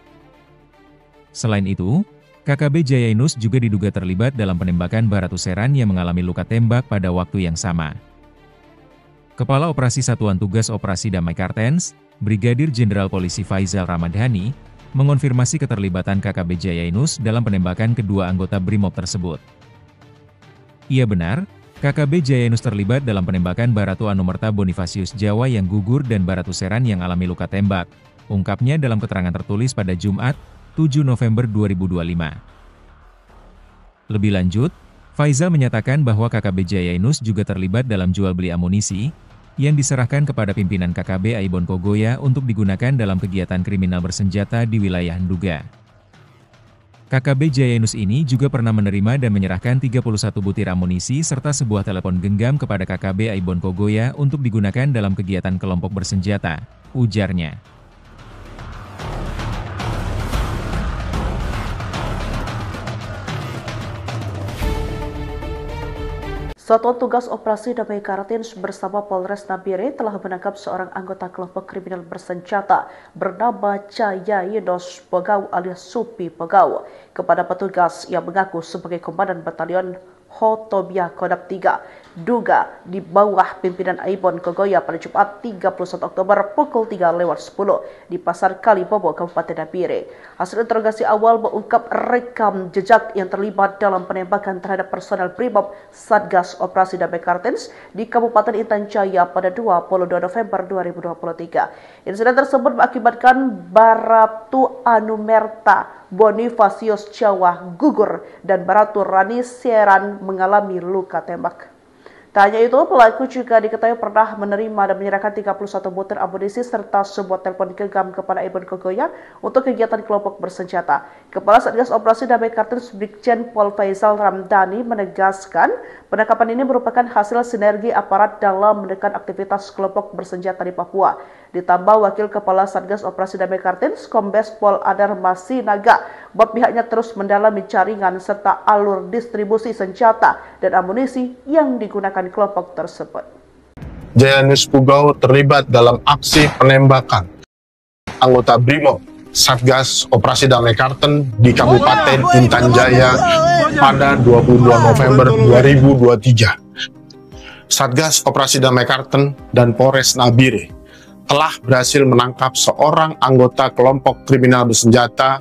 Selain itu, KKB Jayanus juga diduga terlibat dalam penembakan Baratu Seran yang mengalami luka tembak pada waktu yang sama. Kepala Operasi Satuan Tugas Operasi Damai Kartens, Brigadir Jenderal Polisi Faisal Ramdhani, mengonfirmasi keterlibatan KKB Jayanus dalam penembakan kedua anggota Brimob tersebut. Ia benar, KKB Jayanus terlibat dalam penembakan Baratu Anumerta Bonifasius Jawa yang gugur dan Baratu Seran yang alami luka tembak, ungkapnya dalam keterangan tertulis pada Jumat, 7 November 2025. Lebih lanjut, Faisal menyatakan bahwa KKB Jayanus juga terlibat dalam jual beli amunisi, yang diserahkan kepada pimpinan KKB Aibon Kogoya untuk digunakan dalam kegiatan kriminal bersenjata di wilayah Nduga. KKB Jayanus ini juga pernah menerima dan menyerahkan 31 butir amunisi serta sebuah telepon genggam kepada KKB Aibon Kogoya untuk digunakan dalam kegiatan kelompok bersenjata, ujarnya. Satuan Tugas Operasi Damai Kartens bersama Polres Nabire telah menangkap seorang anggota kelompok kriminal bersenjata bernama Jayanus Pugau alias Supi Pugau kepada petugas yang mengaku sebagai Komandan Batalion Hetobia Kodap 3 duga di bawah pimpinan Aibon Kogoya pada Jumat 31 Oktober pukul 3:10 di Pasar Kalibobo, Kabupaten Nabire. Hasil interogasi awal mengungkap rekam jejak yang terlibat dalam penembakan terhadap personel Brimob Satgas Operasi Damai Kartens di Kabupaten Intan Jaya pada 22 November 2023. Insiden tersebut mengakibatkan Baratu Anumerta Bonifasius Jawa gugur dan Baratu Rani Seran mengalami luka tembak. Tak hanya itu, pelaku juga diketahui pernah menerima dan menyerahkan 31 butir amunisi serta sebuah telepon genggam kepada Aibon Kogoya untuk kegiatan kelompok bersenjata. Kepala Satgas Operasi Damai Kartens Brigjen Pol Faisal Ramdhani menegaskan penangkapan ini merupakan hasil sinergi aparat dalam menekan aktivitas kelompok bersenjata di Papua. Ditambah Wakil Kepala Satgas Operasi Damai Kartens Kombes Pol Adar Masinaga bahwa pihaknya terus mendalami jaringan serta alur distribusi senjata dan amunisi yang digunakan kelompok tersebut. Jayanus Pugau terlibat dalam aksi penembakan anggota Brimob Satgas Operasi Damai Kartens di Kabupaten Intan Jaya pada 22 November 2023. Satgas Operasi Damai Kartens dan Polres Nabire telah berhasil menangkap seorang anggota kelompok kriminal bersenjata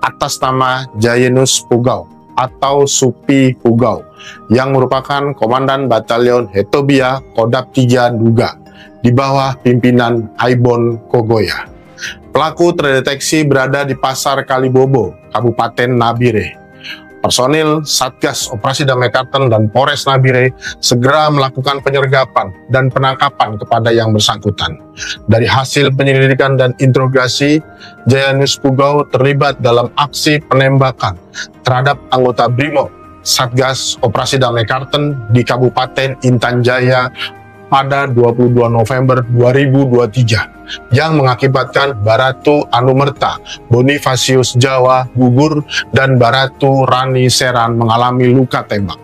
atas nama Jayanus Pugau atau Supi Pugau yang merupakan Komandan Batalion Hetobia Kodap 3 Duga di bawah pimpinan Aibon Kogoya. Pelaku terdeteksi berada di Pasar Kalibobo, Kabupaten Nabire. Personil Satgas Operasi Damai Kartens dan Polres Nabire segera melakukan penyergapan dan penangkapan kepada yang bersangkutan. Dari hasil penyelidikan dan interogasi, Jayanus Pugau terlibat dalam aksi penembakan terhadap anggota Brimob Satgas Operasi Damai Kartens di Kabupaten Intan Jaya pada 22 November 2023 yang mengakibatkan Baratu Anumerta Bonifasius Jawa gugur dan Baratu Rani Seran mengalami luka tembak.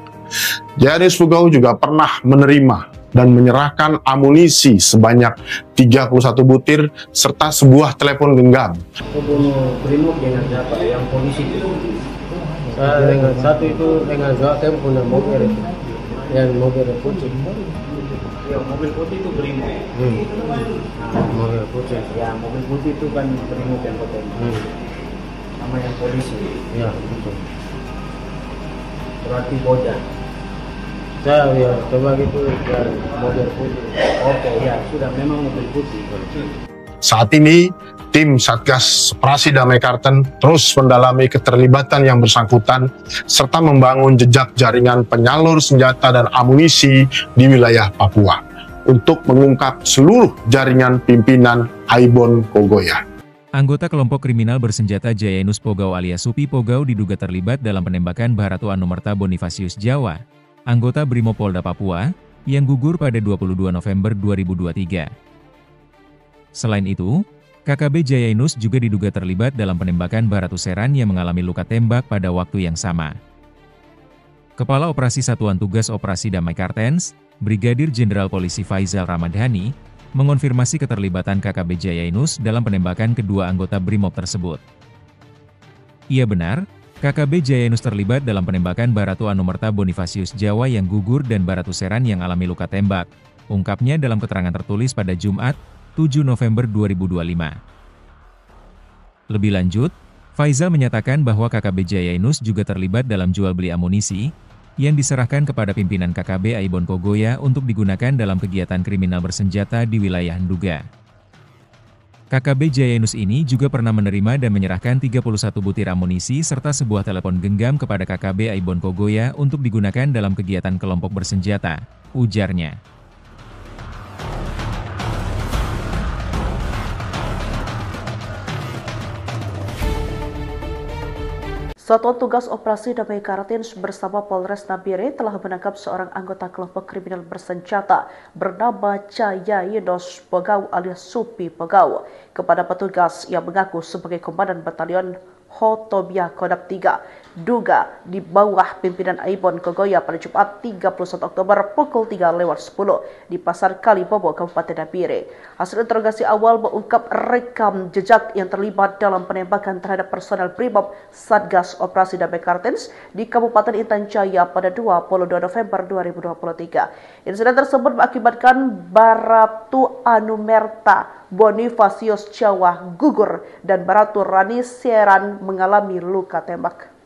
Jayanus Pugau juga pernah menerima dan menyerahkan amunisi sebanyak 31 butir serta sebuah telepon genggam. Pembunuh Brimob dengan siapa? Yang polisi itu. Saya dengan satu itu dengan gak tempo dan mobil itu. Yang mobil putih. Ya, mobil putih itu Brimob. Mobil putih. Ya, mobil putih itu kan Brimob yang ketembak. Sama yang polisi. Ya, betul. Berarti Boja. Saya ya coba gitu ya mobil putih. Oke, ya sudah memang mobil putih. Saat ini, tim Satgas Operasi Damai Kartens terus mendalami keterlibatan yang bersangkutan serta membangun jejak jaringan penyalur senjata dan amunisi di wilayah Papua untuk mengungkap seluruh jaringan pimpinan Aibon Kogoya. Anggota kelompok kriminal bersenjata Jayanus Pugau alias Supi Pugau diduga terlibat dalam penembakan Baratu Anumerta Bonifasius Jawa, anggota Brimopolda Papua, yang gugur pada 22 November 2023. Selain itu, KKB Jayanus juga diduga terlibat dalam penembakan Baratu Seran yang mengalami luka tembak pada waktu yang sama. Kepala Operasi Satuan Tugas Operasi Damai Kartens, Brigadir Jenderal Polisi Faisal Ramdhani, mengonfirmasi keterlibatan KKB Jayanus dalam penembakan kedua anggota Brimob tersebut. Ia benar, KKB Jayanus terlibat dalam penembakan Baratu Anumerta Bonifasius Jawa yang gugur dan Baratu Seran yang alami luka tembak, ungkapnya dalam keterangan tertulis pada Jumat, 7 November 2025. Lebih lanjut, Faisal menyatakan bahwa KKB Jayanus juga terlibat dalam jual beli amunisi yang diserahkan kepada pimpinan KKB Aibon Kogoya untuk digunakan dalam kegiatan kriminal bersenjata di wilayah Nduga. KKB Jayanus ini juga pernah menerima dan menyerahkan 31 butir amunisi serta sebuah telepon genggam kepada KKB Aibon Kogoya untuk digunakan dalam kegiatan kelompok bersenjata, ujarnya. Satuan Tugas Operasi Damai Kartens bersama Polres Nabire telah menangkap seorang anggota kelompok kriminal bersenjata bernama Jayanus Pugau alias Supi Pugau. Kepada petugas yang mengaku sebagai Komandan Batalion Hotobia Kodam 3 Duga di bawah pimpinan Aibon Kogoya pada Jumat 31 Oktober pukul 3:10 di Pasar Kalibobo, Kabupaten Nabire. Hasil interogasi awal mengungkap rekam jejak yang terlibat dalam penembakan terhadap personel Brimob Satgas Operasi Damai Kartens di Kabupaten Intan Jaya pada 22 November 2023. Insiden tersebut mengakibatkan Baratu Anumerta Bonifasius Jawa gugur dan Baratu Rani Seran mengalami luka tembak.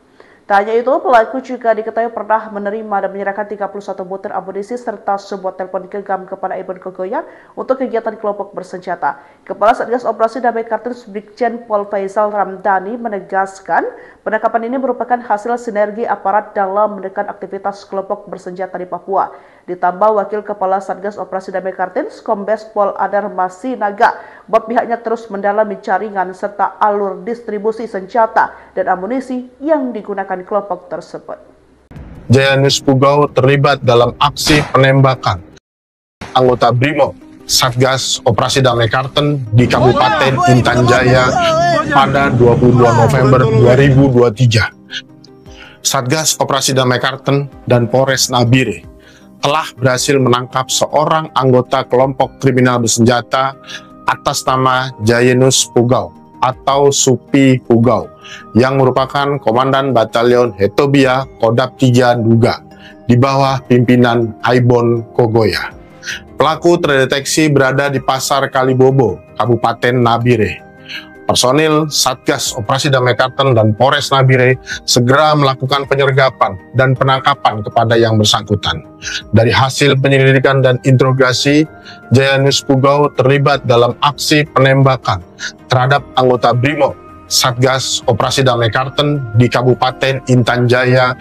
Tak hanya itu, pelaku juga diketahui pernah menerima dan menyerahkan 31 butir amunisi serta sebuah telepon genggam kepada Aibon Kogoya untuk kegiatan kelompok bersenjata. Kepala Satgas Operasi Damai Kartens Brigjen Pol Faisal Ramdhani menegaskan penangkapan ini merupakan hasil sinergi aparat dalam menekan aktivitas kelompok bersenjata di Papua. Ditambah Wakil Kepala Satgas Operasi Damai Kartens Kombes Pol Adar Masinaga bahwa pihaknya terus mendalami jaringan serta alur distribusi senjata dan amunisi yang digunakan kelompok tersebut. Jayanus Pugau terlibat dalam aksi penembakan anggota Brimob Satgas Operasi Damai Kartens di Kabupaten Intan Jaya pada 22 November 2023. Satgas Operasi Damai Kartens dan Polres Nabire telah berhasil menangkap seorang anggota kelompok kriminal bersenjata atas nama Jayanus Pugau atau Supi Pugau yang merupakan Komandan Batalion Hotobia Kodam 3 Duga di bawah pimpinan Aibon Kogoya. Pelaku terdeteksi berada di Pasar Kalibobo, Kabupaten Nabire. Personil Satgas Operasi Damai Kartens dan Polres Nabire segera melakukan penyergapan dan penangkapan kepada yang bersangkutan. Dari hasil penyelidikan dan interogasi, Jayanus Pugau terlibat dalam aksi penembakan terhadap anggota Brimob Satgas Operasi Damai Kartens di Kabupaten Intan Jaya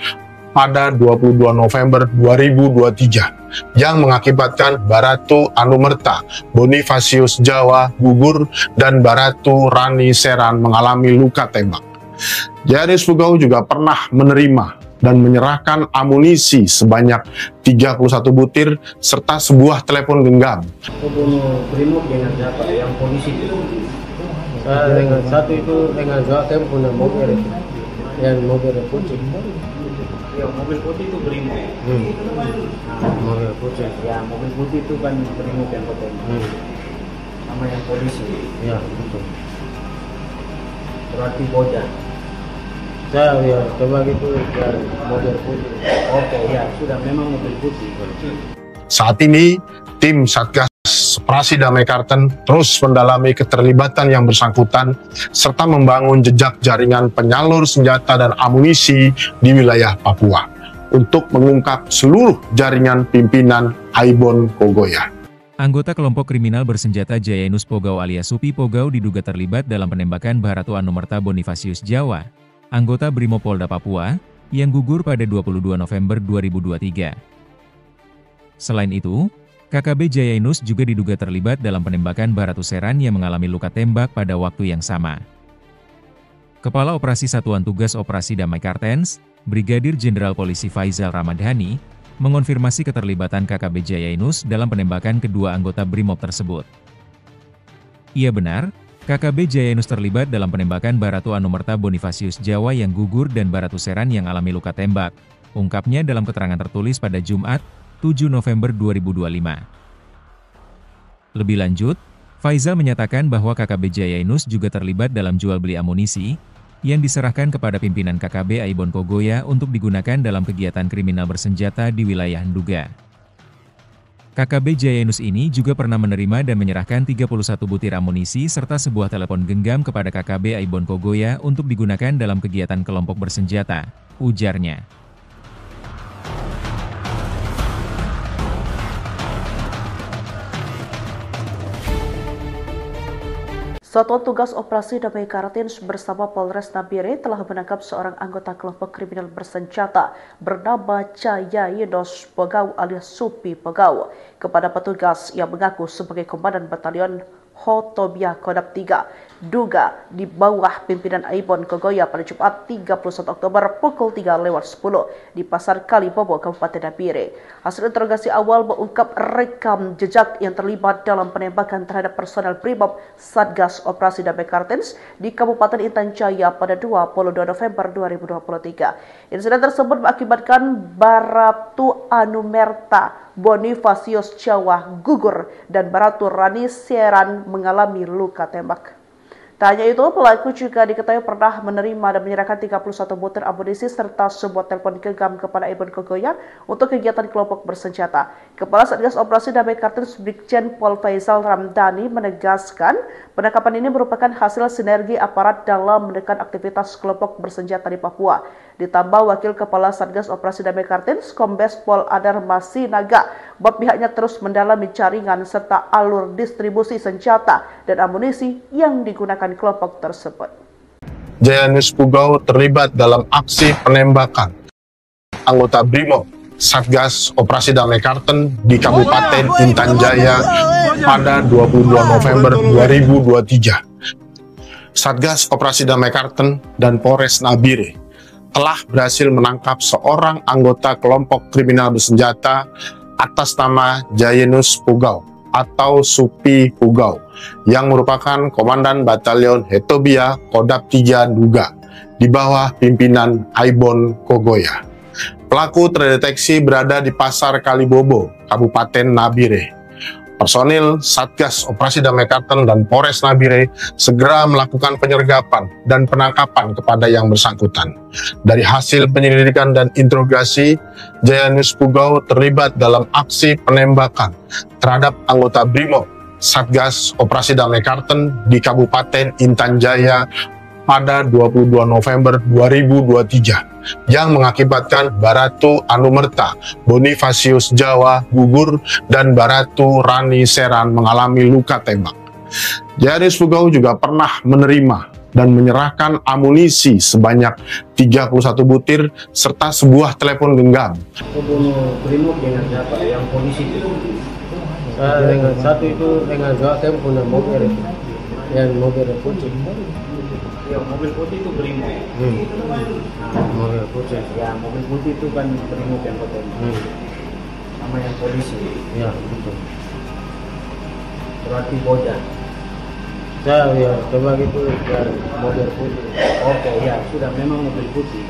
pada 22 November 2023 yang mengakibatkan Baratu Anumerta Bonifasius Jawa gugur dan Baratu Rani Seran mengalami luka tembak. Jayanus Pugau juga pernah menerima dan menyerahkan amunisi sebanyak 31 butir serta sebuah telepon genggam. Bunuh Brimob dengan siapa? Yang polisi itu. Dengan satu itu dengan dua punya mobil itu. Yang mobil putih. Yang mobil putih itu Brimob. Mobil putih. Ya, mobil putih itu kan Brimob yang ketembak. Sama yang polisi. Ya, betul. Berarti bocah. Saya ya coba gitu ya mobil putih. Oke, ya sudah memang mobil putih. Saat ini, tim Satgas Operasi Damai Kartens terus mendalami keterlibatan yang bersangkutan serta membangun jejak jaringan penyalur senjata dan amunisi di wilayah Papua untuk mengungkap seluruh jaringan pimpinan Aibon Kogoya. Anggota kelompok kriminal bersenjata Jayanus Pugau alias Supi Pugau diduga terlibat dalam penembakan Baratu Anumerta Bonifasius Jawa, anggota Brimopolda Papua, yang gugur pada 22 November 2023. Selain itu, KKB Jayanus juga diduga terlibat dalam penembakan Baratu Seran yang mengalami luka tembak pada waktu yang sama. Kepala Operasi Satuan Tugas Operasi Damai Kartens, Brigadir Jenderal Polisi Faisal Ramdhani, mengonfirmasi keterlibatan KKB Jayanus dalam penembakan kedua anggota Brimob tersebut. Ia benar, KKB Jayanus terlibat dalam penembakan Baratu Anumerta Bonifasius Jawa yang gugur dan Baratu Seran yang alami luka tembak, ungkapnya dalam keterangan tertulis pada Jumat, 7 November 2025. Lebih lanjut, Faisal menyatakan bahwa KKB Jayanus juga terlibat dalam jual beli amunisi yang diserahkan kepada pimpinan KKB Aibon Kogoya untuk digunakan dalam kegiatan kriminal bersenjata di wilayah Nduga. KKB Jayanus ini juga pernah menerima dan menyerahkan 31 butir amunisi serta sebuah telepon genggam kepada KKB Aibon Kogoya untuk digunakan dalam kegiatan kelompok bersenjata, ujarnya. Satuan Tugas Operasi Damai Kartens bersama Polres Nabire telah menangkap seorang anggota kelompok kriminal bersenjata bernama Jayanus Pugau alias Supi Pugau kepada petugas yang mengaku sebagai Komandan Batalion Hotobia Kodam 3 duga di bawah pimpinan Aibon Kogoya pada Jumat 31 Oktober pukul 3:10 di Pasar Kalibobo, Kabupaten Nabire. Hasil interogasi awal mengungkap rekam jejak yang terlibat dalam penembakan terhadap personel Brimob Satgas Operasi Damai Kartens di Kabupaten Intan Jaya pada 22 November 2023. Insiden tersebut mengakibatkan Baratu Anumerta Bonifasius Jawa gugur dan Baratu Rani Seran mengalami luka tembak. Tak hanya itu, pelaku juga diketahui pernah menerima dan menyerahkan 31 butir amunisi serta sebuah telepon genggam kepada Aibon Kogoya untuk kegiatan kelompok bersenjata. Kepala Satgas Operasi Damai Kartens Brigjen Pol Faisal Ramdhani menegaskan penangkapan ini merupakan hasil sinergi aparat dalam menekan aktivitas kelompok bersenjata di Papua. Ditambah Wakil Kepala Satgas Operasi Damai Kartens Kombes Pol Adar Masinaga bahwa pihaknya terus mendalami jaringan serta alur distribusi senjata dan amunisi yang digunakan kelompok tersebut. Jayanus Pugau terlibat dalam aksi penembakan anggota Brimob Satgas Operasi Damai Kartens di Kabupaten Intan Jaya pada 22 November 2023. Satgas Operasi Damai Kartens dan Polres Nabire telah berhasil menangkap seorang anggota kelompok kriminal bersenjata atas nama Jayanus Pugau atau Supi Pugau yang merupakan Komandan Batalion Hetobia Kodap 3 Duga di bawah pimpinan Aibon Kogoya. Pelaku terdeteksi berada di Pasar Kalibobo, Kabupaten Nabire. Personil Satgas Operasi Damai Kartens dan Polres Nabire segera melakukan penyergapan dan penangkapan kepada yang bersangkutan. Dari hasil penyelidikan dan interogasi, Jayanus Pugau terlibat dalam aksi penembakan terhadap anggota Brimob Satgas Operasi Damai Kartens di Kabupaten Intan Jaya pada 22 November 2023 yang mengakibatkan Baratu Anumerta Bonifasius Jawa gugur dan Baratu Rani Seran mengalami luka tembak. Jayanus Pugau juga pernah menerima dan menyerahkan amunisi sebanyak 31 butir serta sebuah telepon genggam. Pembunuh Brimob dengan siapa? Yang polisi itu? Dengan satu itu dengan dua tempo dan mobil itu. Yang mobil putih. Ya, mobil putih itu Brimob. Mobil putih. Ya, mobil putih itu kan Brimob yang foto. Nama yang polisi. Ya, betul. Berarti Bojan. Saya ya coba gitu ya, mobil putih. Oke, ya sudah memang mobil putih.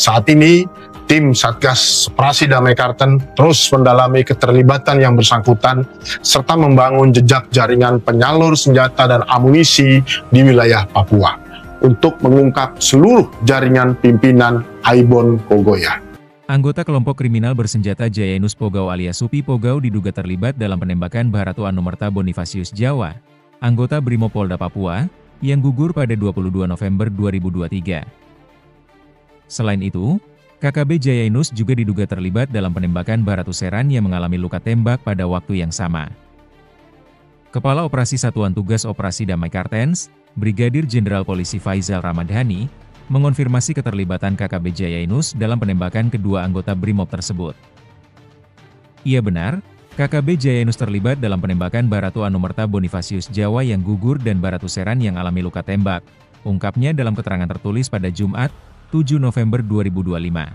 Saat ini, tim Satgas Operasi Damai Kartens terus mendalami keterlibatan yang bersangkutan serta membangun jejak jaringan penyalur senjata dan amunisi di wilayah Papua untuk mengungkap seluruh jaringan pimpinan Aibon Kogoya. Anggota kelompok kriminal bersenjata Jayanus Pugau alias Supi Pugau diduga terlibat dalam penembakan Baratu Anumerta Bonifasius Jawa, anggota Brimopolda Papua, yang gugur pada 22 November 2023. Selain itu, KKB Jayanus juga diduga terlibat dalam penembakan Baratu Seran yang mengalami luka tembak pada waktu yang sama. Kepala Operasi Satuan Tugas Operasi Damai Kartens, Brigadir Jenderal Polisi Faisal Ramdhani, mengonfirmasi keterlibatan KKB Jayanus dalam penembakan kedua anggota Brimob tersebut. Ia benar, KKB Jayanus terlibat dalam penembakan Baratu Anumerta Bonifasius Jawa yang gugur dan Baratu Seran yang alami luka tembak, ungkapnya dalam keterangan tertulis pada Jumat, 7 November 2025.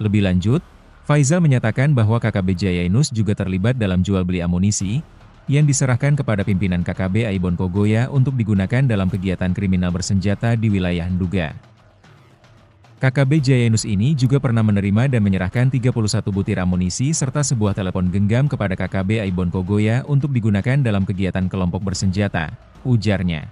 Lebih lanjut, Faisal menyatakan bahwa KKB Jayanus juga terlibat dalam jual beli amunisi yang diserahkan kepada pimpinan KKB Aibon Kogoya untuk digunakan dalam kegiatan kriminal bersenjata di wilayah Nduga. KKB Jayanus ini juga pernah menerima dan menyerahkan 31 butir amunisi serta sebuah telepon genggam kepada KKB Aibon Kogoya untuk digunakan dalam kegiatan kelompok bersenjata, ujarnya.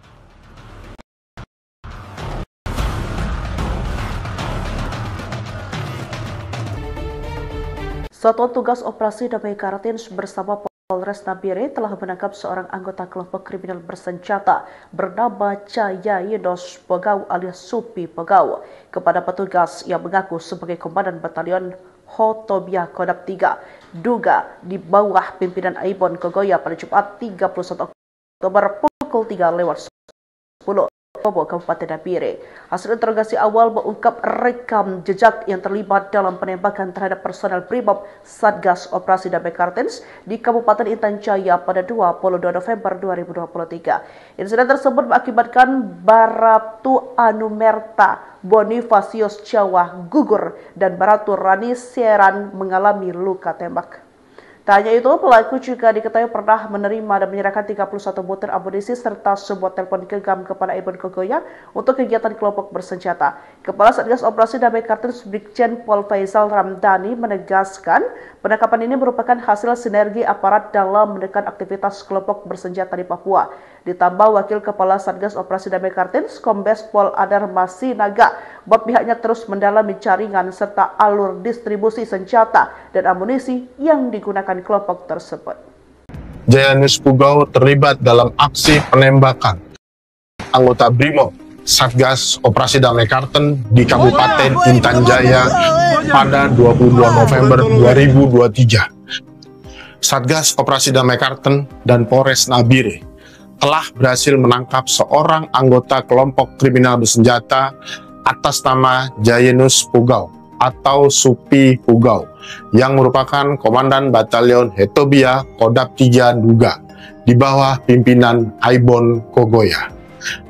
Satuan Tugas Operasi Damai Kartens bersama Polres Nabire telah menangkap seorang anggota kelompok kriminal bersenjata bernama Jayanus Pugau alias Supi Pugau kepada petugas yang mengaku sebagai Komandan Batalion Hetobia Kodap 3 Duga di bawah pimpinan Aibon Kogoya pada Jumat 31 Oktober pukul 3:10. Bobo, Kabupaten Nabire. Hasil interogasi awal mengungkap rekam jejak yang terlibat dalam penembakan terhadap personel Brimob Satgas Operasi Damai Kartens di Kabupaten Intan Jaya pada 22 November 2023. Insiden tersebut mengakibatkan Baratu Anumerta Bonifasius Jawa gugur dan Baratu Rani Seran mengalami luka tembak. Tak hanya itu, pelaku juga diketahui pernah menerima dan menyerahkan 31 butir amunisi serta sebuah telepon genggam kepada Ibon Kogoya untuk kegiatan kelompok bersenjata. Kepala Satgas Operasi Damai Kartens Brigjen Pol Faisal Ramdhani menegaskan penangkapan ini merupakan hasil sinergi aparat dalam menekan aktivitas kelompok bersenjata di Papua. Ditambah Wakil Kepala Satgas Operasi Damai Kartens Kombes Pol Adar Masinaga bahwa pihaknya terus mendalami jaringan serta alur distribusi senjata dan amunisi yang digunakan kelompok tersebut. Jayanus Pugau terlibat dalam aksi penembakan anggota Brimob Satgas Operasi Damai Kartens di Kabupaten Intan Jaya pada 22 November 2023. Satgas Operasi Damai Kartens dan Polres Nabire telah berhasil menangkap seorang anggota kelompok kriminal bersenjata atas nama Jayanus Pugau atau Supi Pugau yang merupakan Komandan Batalion Hetobia Kodap 3 Duga di bawah pimpinan Ibon Kogoya.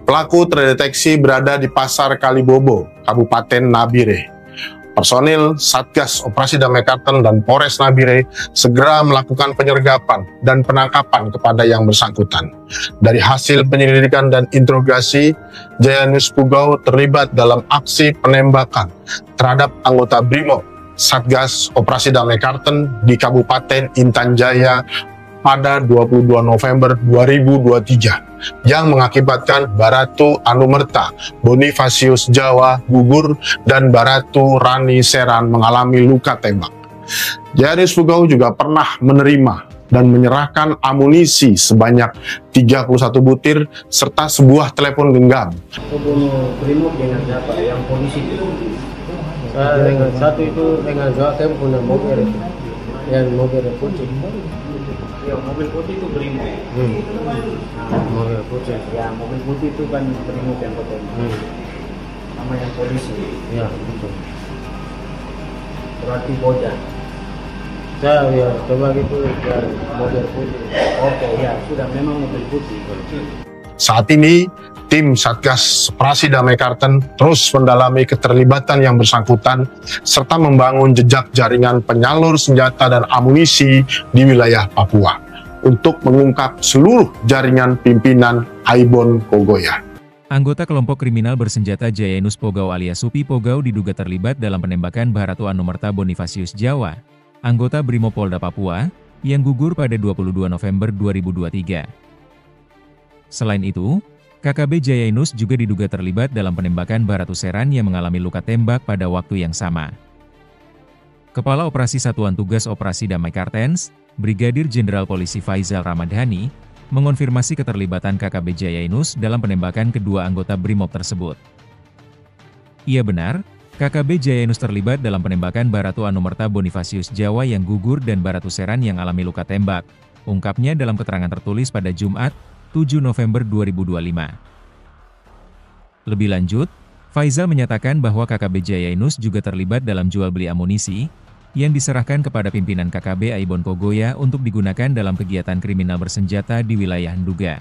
Pelaku terdeteksi berada di Pasar Kalibobo, Kabupaten Nabire. Personil Satgas Operasi Damai Kartens dan Polres Nabire segera melakukan penyergapan dan penangkapan kepada yang bersangkutan. Dari hasil penyelidikan dan interogasi, Jayanus Pugau terlibat dalam aksi penembakan terhadap anggota Brimob Satgas Operasi Damai Kartens di Kabupaten Intan Jaya pada 22 November 2023 yang mengakibatkan Baratu Anumerta Bonifasius Jawa gugur dan Baratu Rani Seran mengalami luka tembak. Jayanus Pugau juga pernah menerima dan menyerahkan amunisi sebanyak 31 butir serta sebuah telepon genggam. Membunuh Brimob dengan siapa? Yang polisi itu. Saya dengan satu itu dengan dua punya mobil itu. Yang mobil putih. Ya, mobil putih itu Brimob. Mobil putih. Ya, mobil putih itu kan Brimob yang potong. Nama yang polisi. Ya, betul. Berarti Bojan. Saya ya coba gitu ya mobil putih. Oke, ya sudah memang mobil putih. Saat ini, tim Satgas Operasi Damai Kartens terus mendalami keterlibatan yang bersangkutan serta membangun jejak jaringan penyalur senjata dan amunisi di wilayah Papua untuk mengungkap seluruh jaringan pimpinan Ibon Kogoya. Anggota kelompok kriminal bersenjata Jayanus Pugau alias Supi Pugau diduga terlibat dalam penembakan Baratu Anumerta Bonifasius Jawa, anggota Brimopolda Papua, yang gugur pada 22 November 2023. Selain itu, KKB Jayanus juga diduga terlibat dalam penembakan Baratu Seran yang mengalami luka tembak pada waktu yang sama. Kepala Operasi Satuan Tugas Operasi Damai Kartens, Brigadir Jenderal Polisi Faisal Ramdhani, mengonfirmasi keterlibatan KKB Jayanus dalam penembakan kedua anggota Brimob tersebut. Ia benar, KKB Jayanus terlibat dalam penembakan Baratu Anumerta Bonifasius Jawa yang gugur dan Baratu Seran yang alami luka tembak, ungkapnya dalam keterangan tertulis pada Jumat, 7 November 2025. Lebih lanjut, Faisal menyatakan bahwa KKB Jayanus juga terlibat dalam jual beli amunisi yang diserahkan kepada pimpinan KKB Ibon Kogoya untuk digunakan dalam kegiatan kriminal bersenjata di wilayah Nduga.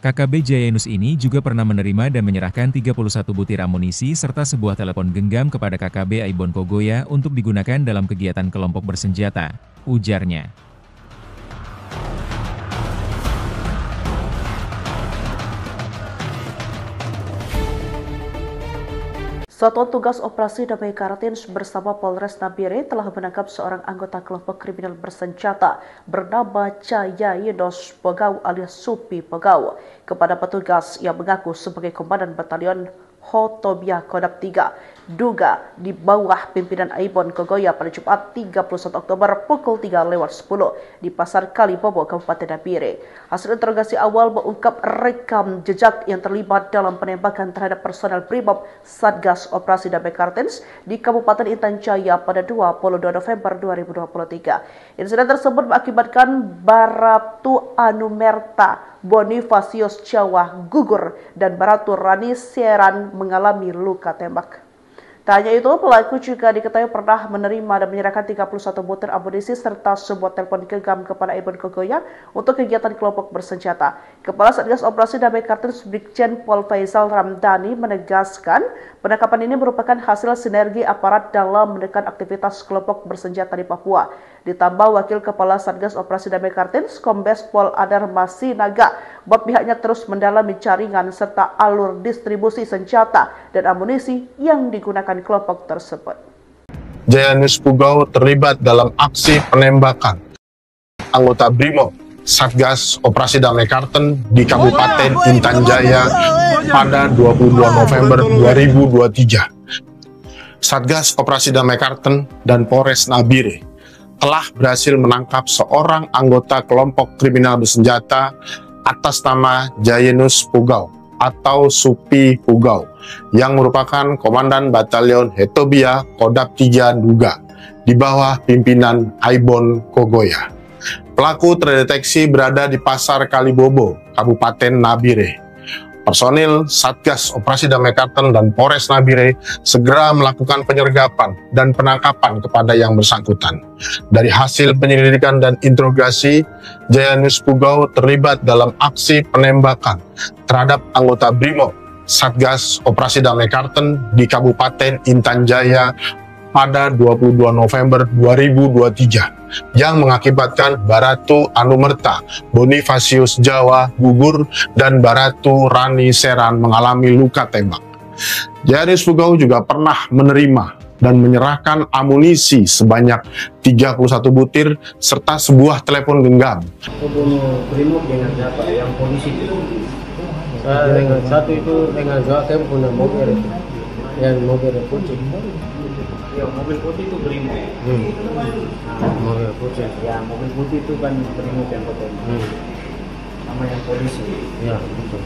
KKB Jayanus ini juga pernah menerima dan menyerahkan 31 butir amunisi serta sebuah telepon genggam kepada KKB Ibon Kogoya untuk digunakan dalam kegiatan kelompok bersenjata, ujarnya. Satuan Tugas Operasi Damai Kartens bersama Polres Nabire telah menangkap seorang anggota kelompok kriminal bersenjata bernama Jayanus Pugau alias Supi Pugau kepada petugas yang mengaku sebagai Komandan Batalion Hetobia Kodap 3 Duga di bawah pimpinan Ibon Kogoya pada Jumat 31 Oktober pukul 3:10 di Pasar Kalibobo, Kabupaten Nabire. Hasil interogasi awal mengungkap rekam jejak yang terlibat dalam penembakan terhadap personel Brimob Satgas Operasi Damai Kartens di Kabupaten Intan Jaya pada 22 November 2023. Insiden tersebut mengakibatkan Baratu Anumerta Bonifasius Jawa gugur dan Baratu Rani Seran mengalami luka tembak. Tak hanya itu, pelaku juga diketahui pernah menerima dan menyerahkan 31 butir amunisi serta sebuah telepon genggam kepada Ibon Kogoya untuk kegiatan kelompok bersenjata. Kepala Satgas Operasi Damai Kartens Brigjen Pol Faisal Ramdhani menegaskan penangkapan ini merupakan hasil sinergi aparat dalam menekan aktivitas kelompok bersenjata di Papua. Ditambah Wakil Kepala Satgas Operasi Damai Kartens Kombes Pol Adar Masinaga bahwa pihaknya terus mendalami jaringan serta alur distribusi senjata dan amunisi yang digunakan kelompok tersebut. Jayanus Pugau terlibat dalam aksi penembakan anggota BRIMOB Satgas Operasi Damai Karten di Kabupaten Intan Jaya pada 22 November 2023. Satgas Operasi Damai Karten dan Polres Nabire telah berhasil menangkap seorang anggota kelompok kriminal bersenjata atas nama Jayanus Pugau atau Supi Pugau yang merupakan Komandan Batalion Hetobia Kodap 3 Duga di bawah pimpinan Ibon Kogoya. Pelaku terdeteksi berada di Pasar Kalibobo, Kabupaten Nabire. Personil Satgas Operasi Damai Karten dan Polres Nabire segera melakukan penyergapan dan penangkapan kepada yang bersangkutan. Dari hasil penyelidikan dan interogasi, Jayanus Pugau terlibat dalam aksi penembakan terhadap anggota BRIMOB Satgas Operasi Damai Karten di Kabupaten Intan Jaya pada 22 November 2023 yang mengakibatkan Baratu Anumerta Bonifasius Jawa gugur dan Baratu Rani Seran mengalami luka tembak. Jayanus Pugau juga pernah menerima dan menyerahkan amunisi sebanyak 31 butir serta sebuah telepon genggam. Pembunuh BRIMOB dengan siapa? Yang polisi itu? Saya dengan satu itu dengan Gakem punya mobil itu, yang mobil putih. Ya, mobil putih itu BRIMOB. Mobil putih. Ya, mobil putih itu kan BRIMOB yang ketemu. Sama yang polisi. Ya, betul.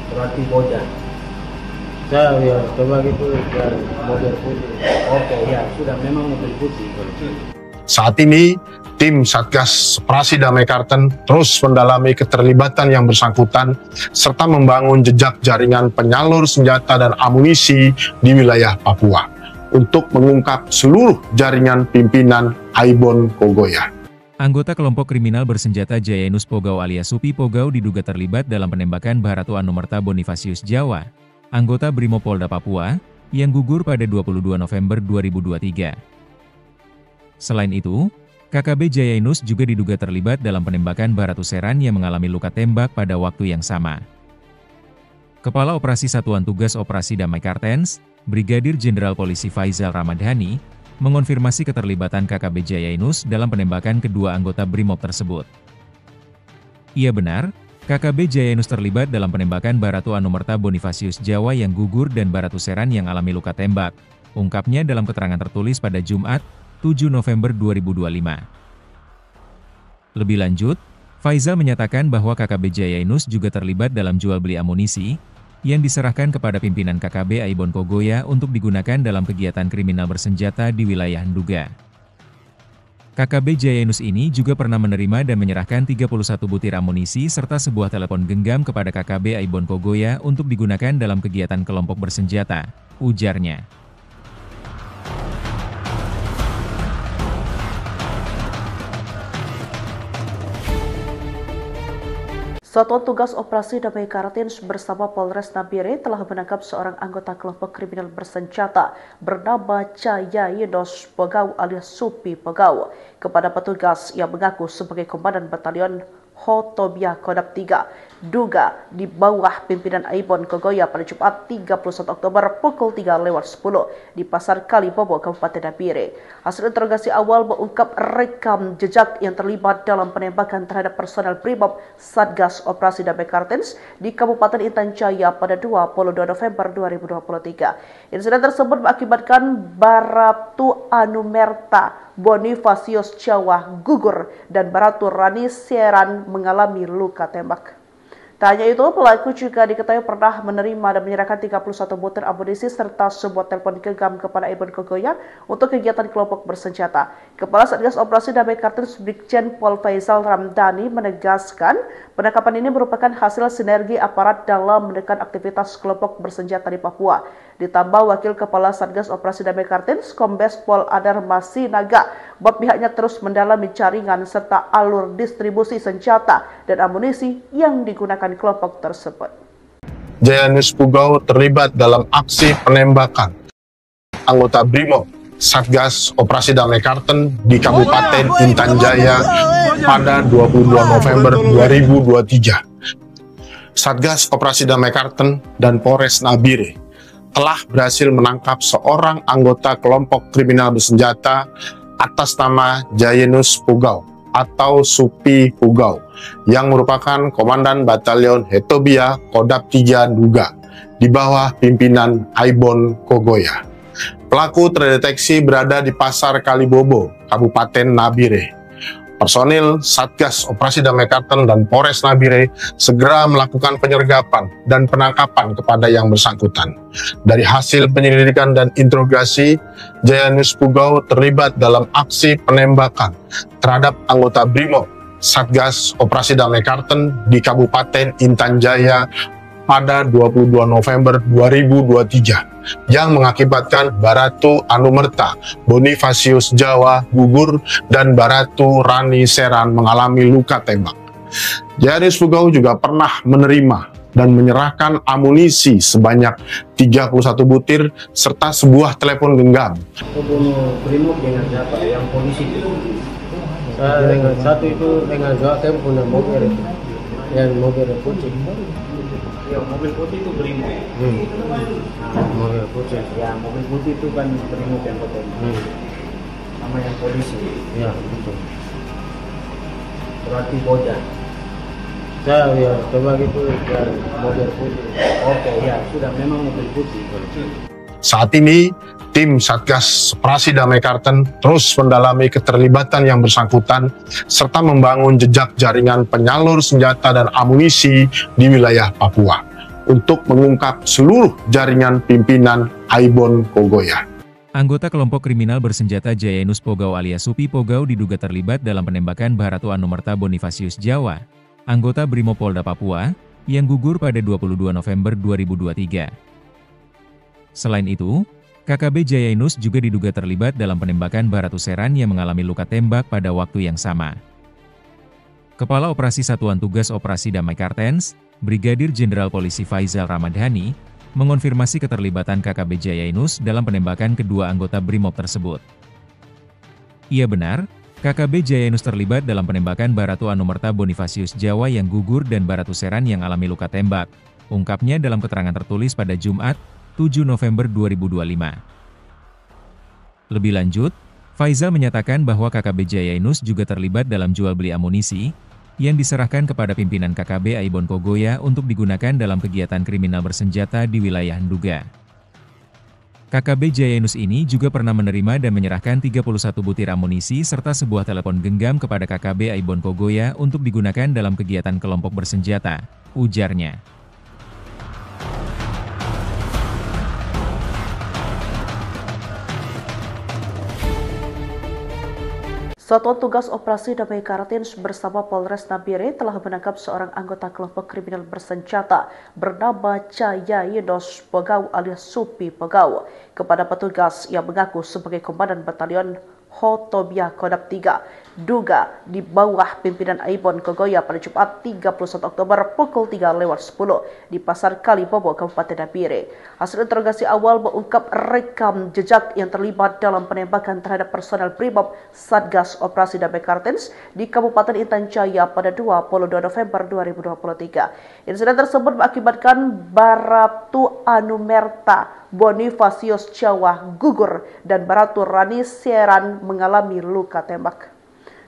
Berarti Boja. Saya ya coba gitu ya mobil putih. Oke, ya sudah memang mobil putih. Saat ini, tim Satgas Operasi Damai Karten terus mendalami keterlibatan yang bersangkutan serta membangun jejak jaringan penyalur senjata dan amunisi di wilayah Papua untuk mengungkap seluruh jaringan pimpinan Ibon Kogoya. Anggota kelompok kriminal bersenjata Jayanus Pugau alias Supi Pugau diduga terlibat dalam penembakan Baratu Anumerta Bonifasius Jawa, anggota BRIMOB Polda Papua, yang gugur pada 22 November 2023. Selain itu, KKB Jayanus juga diduga terlibat dalam penembakan Baratu Seran yang mengalami luka tembak pada waktu yang sama. Kepala Operasi Satuan Tugas Operasi Damai Kartens, Brigadir Jenderal Polisi Faisal Ramdhani, mengonfirmasi keterlibatan KKB Jayanus dalam penembakan kedua anggota BRIMOB tersebut. Ia benar, KKB Jayanus terlibat dalam penembakan Baratu Anumerta Bonifasius Jawa yang gugur dan Baratu Seran yang alami luka tembak, ungkapnya dalam keterangan tertulis pada Jumat, 7 November 2025. Lebih lanjut, Faisal menyatakan bahwa KKB Jayanus juga terlibat dalam jual beli amunisi yang diserahkan kepada pimpinan KKB Ibon Kogoya untuk digunakan dalam kegiatan kriminal bersenjata di wilayah Nduga. KKB Jayanus ini juga pernah menerima dan menyerahkan 31 butir amunisi serta sebuah telepon genggam kepada KKB Ibon Kogoya untuk digunakan dalam kegiatan kelompok bersenjata, ujarnya. Satuan Tugas Operasi Damai Kartens bersama Polres Nabire telah menangkap seorang anggota kelompok kriminal bersenjata bernama Jayanus Pugau alias Supi Pugau kepada petugas yang mengaku sebagai Komandan Batalion Hetobia Kodap 3 Duga di bawah pimpinan Ibon Kogoya pada Jumat 31 Oktober pukul 3:10 di Pasar Kalibobo, Kabupaten Nabire. Hasil interogasi awal mengungkap rekam jejak yang terlibat dalam penembakan terhadap personel BRIMOB Satgas Operasi Damai Kartens di Kabupaten Intan Jaya pada 22 November 2023. Insiden tersebut mengakibatkan Baratu Anumerta Bonifasius Jawa gugur dan Baratu Rani Seran mengalami luka tembak. Tak hanya itu, pelaku juga diketahui pernah menerima dan menyerahkan 31 butir amunisi serta sebuah telepon genggam kepada Ibon Kogoya untuk kegiatan kelompok bersenjata. Kepala Satgas Operasi Damai Kartens Brigjen Pol Faisal Ramdhani menegaskan penangkapan ini merupakan hasil sinergi aparat dalam menekan aktivitas kelompok bersenjata di Papua. Ditambah Wakil Kepala Satgas Operasi Damai Kartens Kombes Pol Adar Masinaga bahwa pihaknya terus mendalami jaringan serta alur distribusi senjata dan amunisi yang digunakan kelompok tersebut. Jayanus Pugau terlibat dalam aksi penembakan anggota BRIMOB Satgas Operasi Damai Kartens di Kabupaten Intan Jaya pada 22 November 2023. Satgas Operasi Damai Kartens dan Polres Nabire telah berhasil menangkap seorang anggota kelompok kriminal bersenjata atas nama Jayanus Pugau atau Supi Pugau yang merupakan Komandan Batalion Hetobia Kodap 3 Duga di bawah pimpinan Ibon Kogoya. Pelaku terdeteksi berada di Pasar Kalibobo, Kabupaten Nabire. Personil Satgas Operasi Damai Kartens dan Polres Nabire segera melakukan penyergapan dan penangkapan kepada yang bersangkutan. Dari hasil penyelidikan dan interogasi, Jayanus Pugau terlibat dalam aksi penembakan terhadap anggota BRIMOB Satgas Operasi Damai Kartens di Kabupaten Intan Jaya pada 22 November 2023 yang mengakibatkan Baratu Anumerta Bonifasius Jawa gugur dan Baratu Rani Seran mengalami luka tembak. Jayanus Pugau juga pernah menerima dan menyerahkan amunisi sebanyak 31 butir serta sebuah telepon genggam. Bunuh BRIMOB dengan siapa? Yang polisi itu. Saya dengan satu itu dengan dua punya mobil itu. Yang mobil putih. Ya, mobil putih itu BRIMOB. Mobil putih. Ya, mobil putih itu kan BRIMOB yang potong. Sama yang polisi. Ya, betul. Berarti Boja. Saya ya coba gitu ya, mobil putih. Oke, ya sudah memang mobil putih. Saat ini, tim Satgas Operasi Damai Kartens terus mendalami keterlibatan yang bersangkutan serta membangun jejak jaringan penyalur senjata dan amunisi di wilayah Papua untuk mengungkap seluruh jaringan pimpinan Ibon Kogoya. Anggota kelompok kriminal bersenjata Jayanus Pugau alias Supi Pugau diduga terlibat dalam penembakan Baratu Anumerta Bonifasius Jawa, anggota BRIMOB Polda Papua, yang gugur pada 22 November 2023. Selain itu, KKB Jayanus juga diduga terlibat dalam penembakan Baratu Seran yang mengalami luka tembak pada waktu yang sama. Kepala Operasi Satuan Tugas Operasi Damai Kartens, Brigadir Jenderal Polisi Faisal Ramdhani, mengonfirmasi keterlibatan KKB Jayanus dalam penembakan kedua anggota BRIMOB tersebut. Ia benar, KKB Jayanus terlibat dalam penembakan Baratu Anumerta Bonifasius Jawa yang gugur dan Baratu Seran yang alami luka tembak, ungkapnya dalam keterangan tertulis pada Jumat, 7 November 2025. Lebih lanjut, Faisal menyatakan bahwa KKB Jayanus juga terlibat dalam jual beli amunisi yang diserahkan kepada pimpinan KKB Ibon Kogoya untuk digunakan dalam kegiatan kriminal bersenjata di wilayah Nduga. KKB Jayanus ini juga pernah menerima dan menyerahkan 31 butir amunisi serta sebuah telepon genggam kepada KKB Ibon Kogoya untuk digunakan dalam kegiatan kelompok bersenjata, ujarnya. Satuan Tugas Operasi Damai Kartens bersama Polres Nabire telah menangkap seorang anggota kelompok kriminal bersenjata bernama Jayanus Pugau alias Supi Pugau kepada petugas yang mengaku sebagai Komandan Batalion Hetobia Kodap 3 Duga di bawah pimpinan Ibon Kogoya pada Jumat 31 Oktober pukul 3:10 di Pasar Kalibobo, Kabupaten Nabire. Hasil interogasi awal mengungkap rekam jejak yang terlibat dalam penembakan terhadap personel BRIMOB Satgas Operasi Damai Kartens di Kabupaten Intan Jaya pada 22 November 2023. Insiden tersebut mengakibatkan Baratu Anumerta Bonifasius Jawa gugur dan Baratu Rani Seran mengalami luka tembak.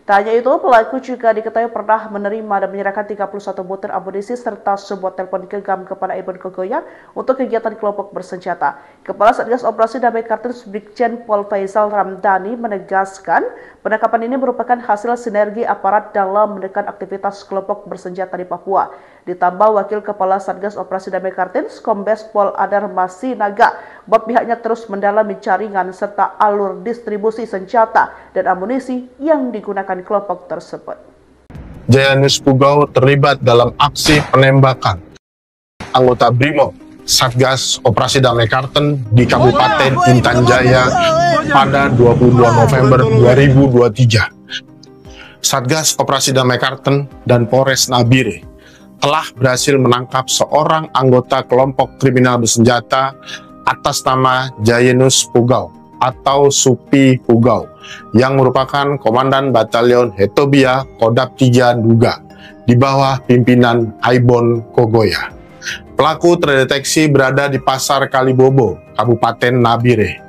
Tak hanya itu, pelaku juga diketahui pernah menerima dan menyerahkan 31 butir amunisi serta sebuah telepon genggam kepada Ibon Kogoya untuk kegiatan kelompok bersenjata. Kepala Satgas Operasi Damai Kartens Brigjen Pol Faisal Ramdhani menegaskan penangkapan ini merupakan hasil sinergi aparat dalam menekan aktivitas kelompok bersenjata di Papua. Ditambah Wakil Kepala Satgas Operasi Damai Kartens Kombes Pol Adar Masinaga bahwa pihaknya terus mendalami jaringan serta alur distribusi senjata dan amunisi yang digunakan kelompok tersebut. Jayanus Pugau terlibat dalam aksi penembakan anggota BRIMOB Satgas Operasi Damai Karten di Kabupaten Intan Jaya pada 22 November 2023. Satgas Operasi Damai Karten dan Polres Nabire telah berhasil menangkap seorang anggota kelompok kriminal bersenjata atas nama Jayanus Pugau atau Supi Pugau yang merupakan Komandan Batalion Hetobia Kodap 3 Duga di bawah pimpinan Ibon Kogoya. Pelaku terdeteksi berada di Pasar Kalibobo, Kabupaten Nabire.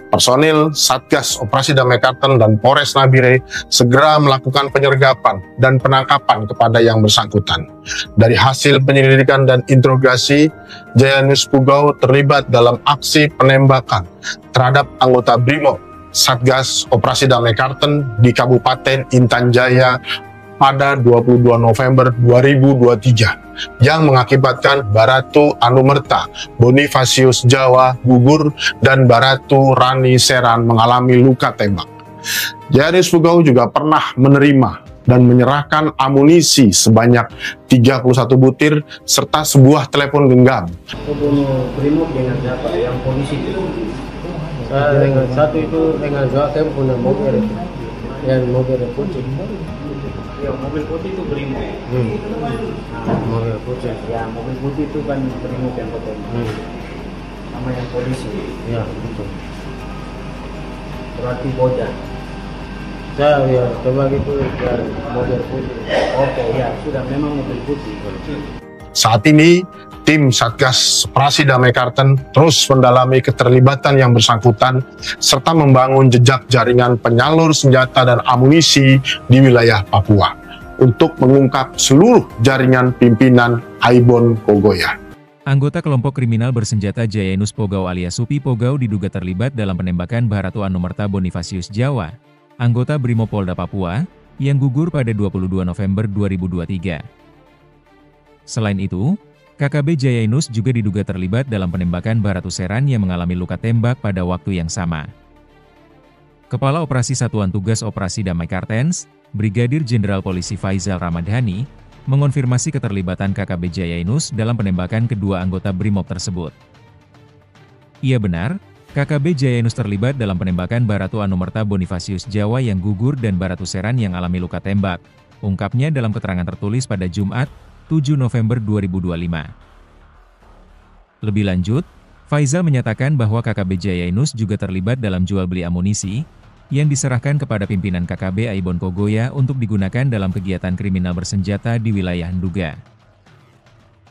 Personil Satgas Operasi Damai Karten dan Polres Nabire segera melakukan penyergapan dan penangkapan kepada yang bersangkutan. Dari hasil penyelidikan dan interogasi, Jayanus Pugau terlibat dalam aksi penembakan terhadap anggota BRIMOB Satgas Operasi Damai Karten di Kabupaten Intan Jaya pada 22 November 2023 yang mengakibatkan Baratu Anumerta Bonifasius Jawa gugur dan Baratu Rani Seran mengalami luka tembak. Jayanus Pugau juga pernah menerima dan menyerahkan amunisi sebanyak 31 butir serta sebuah telepon genggam. Pembunuh BRIMOB dengan siapa? Yang polisi itu. Saya dengan satu itu dengan Jawa Tempo dan mobil itu. Yang mobil putih. Ya, mobil putih itu BRIMOB. Mobil putih. Ya, mobil putih itu kan BRIMOB yang ketemu. Sama yang polisi. Ya, betul. Berarti Boja. Saya ya coba gitu ya mobil putih. Oke, ya sudah memang mobil putih. Saat ini, tim Satgas Operasi Damai Karten terus mendalami keterlibatan yang bersangkutan serta membangun jejak jaringan penyalur senjata dan amunisi di wilayah Papua untuk mengungkap seluruh jaringan pimpinan Ibon Kogoya. Anggota kelompok kriminal bersenjata Jayanus Pugau alias Supi Pugau diduga terlibat dalam penembakan Baratu Anumerta Bonifasius Jawa, anggota BRIMOB Polda Papua, yang gugur pada 22 November 2023. Selain itu, KKB Jayanus juga diduga terlibat dalam penembakan Baratu Seran yang mengalami luka tembak pada waktu yang sama. Kepala Operasi Satuan Tugas Operasi Damai Kartens, Brigadir Jenderal Polisi Faisal Ramdhani, mengonfirmasi keterlibatan KKB Jayanus dalam penembakan kedua anggota BRIMOB tersebut. Ia benar, KKB Jayanus terlibat dalam penembakan Baratu Anumerta Bonifasius Jawa yang gugur dan Baratu Seran yang alami luka tembak, ungkapnya dalam keterangan tertulis pada Jumat, 7 November 2025. Lebih lanjut, Faisal menyatakan bahwa KKB Jayanus juga terlibat dalam jual beli amunisi yang diserahkan kepada pimpinan KKB Ibon Kogoya untuk digunakan dalam kegiatan kriminal bersenjata di wilayah Nduga.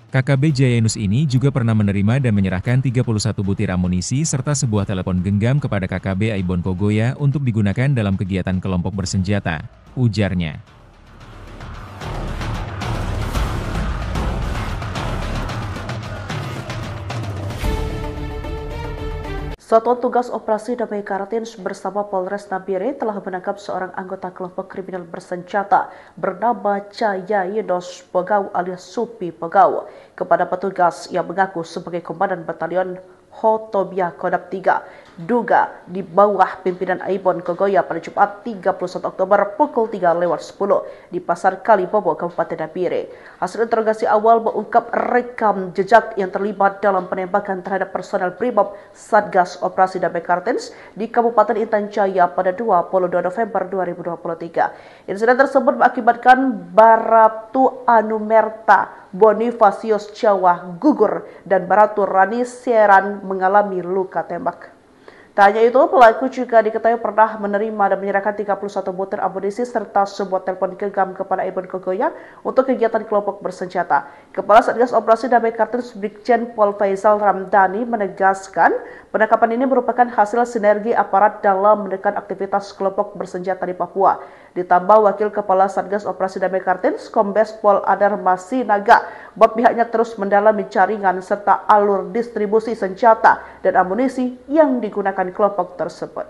KKB Jayanus ini juga pernah menerima dan menyerahkan 31 butir amunisi serta sebuah telepon genggam kepada KKB Ibon Kogoya untuk digunakan dalam kegiatan kelompok bersenjata, ujarnya. Satuan Tugas Operasi Damai Kartens bersama Polres Nabire telah menangkap seorang anggota kelompok kriminal bersenjata bernama Jayanus Pugau alias Supi Pugau kepada petugas yang mengaku sebagai Komandan Batalion Hetobia Kodap 3 Duga di bawah pimpinan Ibon Kogoya pada Jumat 31 Oktober pukul 3:10 di Pasar Kalibobo, Kabupaten Nabire. Hasil interogasi awal mengungkap rekam jejak yang terlibat dalam penembakan terhadap personel BRIMOB Satgas Operasi Damai Kartens di Kabupaten Intan Jaya pada 22 November 2023. Insiden tersebut mengakibatkan Baratu Anumerta Bonifasius Jawa gugur dan Baratu Rani Seran mengalami luka tembak. Tak hanya itu, pelaku juga diketahui pernah menerima dan menyerahkan 31 butir amunisi serta sebuah telepon genggam kepada Ibon Kogoya untuk kegiatan kelompok bersenjata. Kepala Satgas Operasi Damai Kartens Brigjen Pol Faisal Ramdhani menegaskan penangkapan ini merupakan hasil sinergi aparat dalam menekan aktivitas kelompok bersenjata di Papua. Ditambah Wakil Kepala Satgas Operasi Damai Kartens, Kombes Pol Adar Masinaga, bahwa pihaknya terus mendalami jaringan serta alur distribusi senjata dan amunisi yang digunakan kelompok tersebut.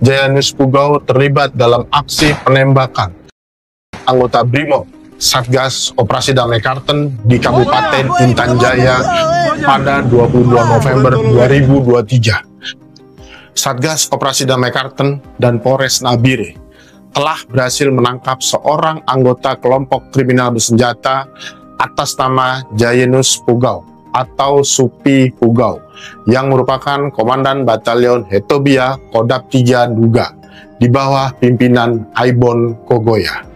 Jayanus Pugau terlibat dalam aksi penembakan anggota BRIMOB Satgas Operasi Damai Kartens di Kabupaten Intan Jaya pada 22 November 2023. Satgas Operasi Damai Kartens dan Polres Nabire telah berhasil menangkap seorang anggota kelompok kriminal bersenjata atas nama Jayanus Pugau atau Supi Pugau yang merupakan Komandan Batalion Hetobia Kodap 3 Duga di bawah pimpinan Aibon Kogoya.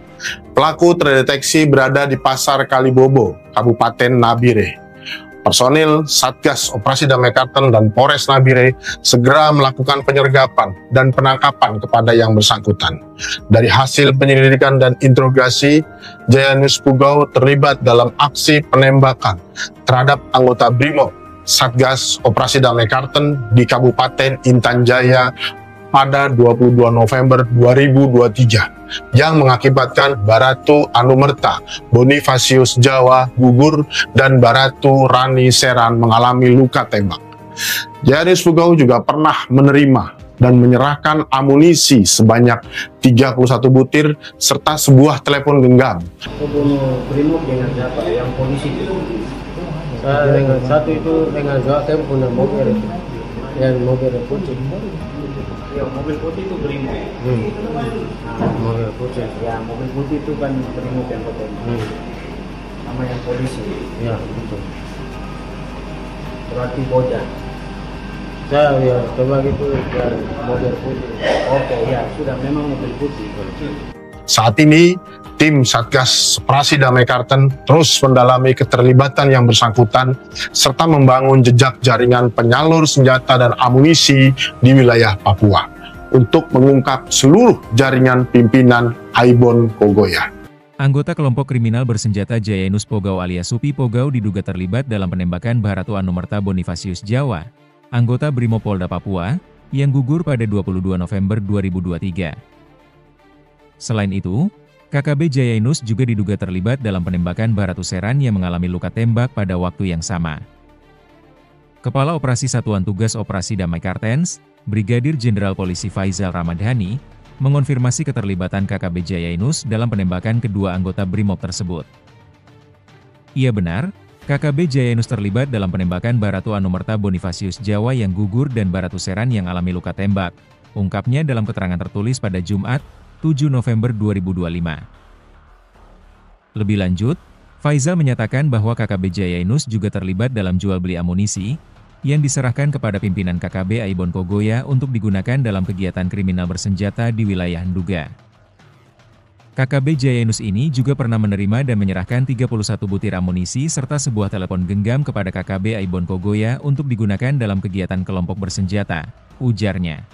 Pelaku terdeteksi berada di Pasar Kalibobo, Kabupaten Nabire. Personil Satgas Operasi Damai Kartens dan Polres Nabire segera melakukan penyergapan dan penangkapan kepada yang bersangkutan. Dari hasil penyelidikan dan interogasi, Jayanus Pugau terlibat dalam aksi penembakan terhadap anggota BRIMOB Satgas Operasi Damai Kartens di Kabupaten Intan Jaya pada 22 November 2023 yang mengakibatkan Baratu Anumerta Bonifasius Jawa gugur dan Baratu Rani Seran mengalami luka tembak. Jayanus Pugau juga pernah menerima dan menyerahkan amunisi sebanyak 31 butir serta sebuah telepon genggam. Bunuh BRIMOB dengan siapa? Yang polisi itu. Saya dengan satu itu dengan dua punya mobil itu. Yang mobil putih. Yang mobil putih itu BRIMOB. Mobil putih. Ya, mobil putih itu kan BRIMOB yang ketemu. Sama yang polisi. Ya, betul. Berarti bocah. Saya ya coba gitu ya mobil putih. Oke, ya sudah memang mobil putih. Saat ini, tim Satgas Operasi Damai Kartens terus mendalami keterlibatan yang bersangkutan serta membangun jejak jaringan penyalur senjata dan amunisi di wilayah Papua untuk mengungkap seluruh jaringan pimpinan Aibon Kogoya. Anggota kelompok kriminal bersenjata Jayanus Pugau alias Supi Pugau diduga terlibat dalam penembakan Baratu Anumerta Bonifasius Jawa, anggota BRIMOB Polda Papua, yang gugur pada 22 November 2023. Selain itu, KKB Jayanus juga diduga terlibat dalam penembakan Baratu Seran yang mengalami luka tembak pada waktu yang sama. Kepala Operasi Satuan Tugas Operasi Damai Kartens, Brigadir Jenderal Polisi Faizal Ramadhani, mengonfirmasi keterlibatan KKB Jayanus dalam penembakan kedua anggota BRIMOB tersebut. Ia benar, KKB Jayanus terlibat dalam penembakan Baratu Anumerta Bonifasius Jawa yang gugur dan Baratu Seran yang alami luka tembak, ungkapnya dalam keterangan tertulis pada Jumat, 7 November 2025. Lebih lanjut, Faizal menyatakan bahwa KKB Jayanus juga terlibat dalam jual beli amunisi yang diserahkan kepada pimpinan KKB Aibon Kogoya untuk digunakan dalam kegiatan kriminal bersenjata di wilayah Nduga. KKB Jayanus ini juga pernah menerima dan menyerahkan 31 butir amunisi serta sebuah telepon genggam kepada KKB Aibon Kogoya untuk digunakan dalam kegiatan kelompok bersenjata, ujarnya.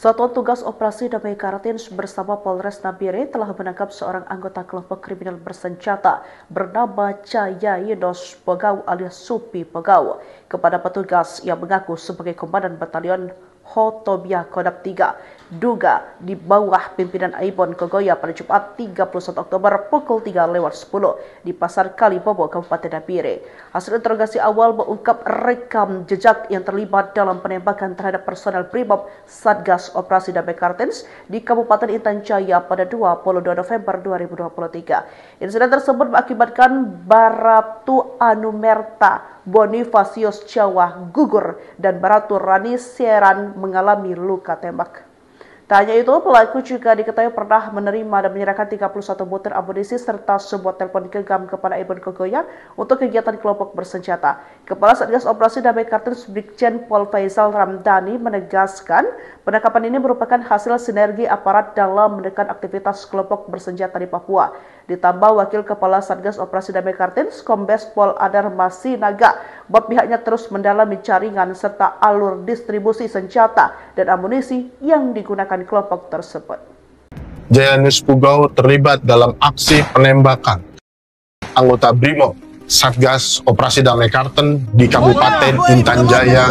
Satuan Tugas Operasi Damai Kartens bersama Polres Nabire telah menangkap seorang anggota kelompok kriminal bersenjata bernama Jayanus Pugau alias Supi Pugau kepada petugas yang mengaku sebagai Komandan Batalion Hetobia Kodap 3 Duga di bawah pimpinan Aibon Kogoya pada Jumat 31 Oktober pukul 3:10 di Pasar Kalibobo, Kabupaten Nabire. Hasil interogasi awal mengungkap rekam jejak yang terlibat dalam penembakan terhadap personel BRIMOB Satgas Operasi Damai Kartens di Kabupaten Intan Jaya pada 22 November 2023. Insiden tersebut mengakibatkan Baratu Anumerta Bonifasius Jawa gugur dan Baratu Rani Seran mengalami luka tembak. Tak hanya itu, pelaku juga diketahui pernah menerima dan menyerahkan 31 butir amunisi serta sebuah telepon genggam kepada Aibon Kogoya untuk kegiatan kelompok bersenjata. Kepala Satgas Operasi Damai Kartens Brigjen Pol Faizal Ramadhani menegaskan penangkapan ini merupakan hasil sinergi aparat dalam menekan aktivitas kelompok bersenjata di Papua. Ditambah Wakil Kepala Satgas Operasi Damai Kartens, Kombes Pol Adar Masinaga, bahwa pihaknya terus mendalami jaringan serta alur distribusi senjata dan amunisi yang digunakan kelompok tersebut. Jayanus Pugau terlibat dalam aksi penembakan anggota BRIMOB Satgas Operasi Damai Karten di Kabupaten Intan Jaya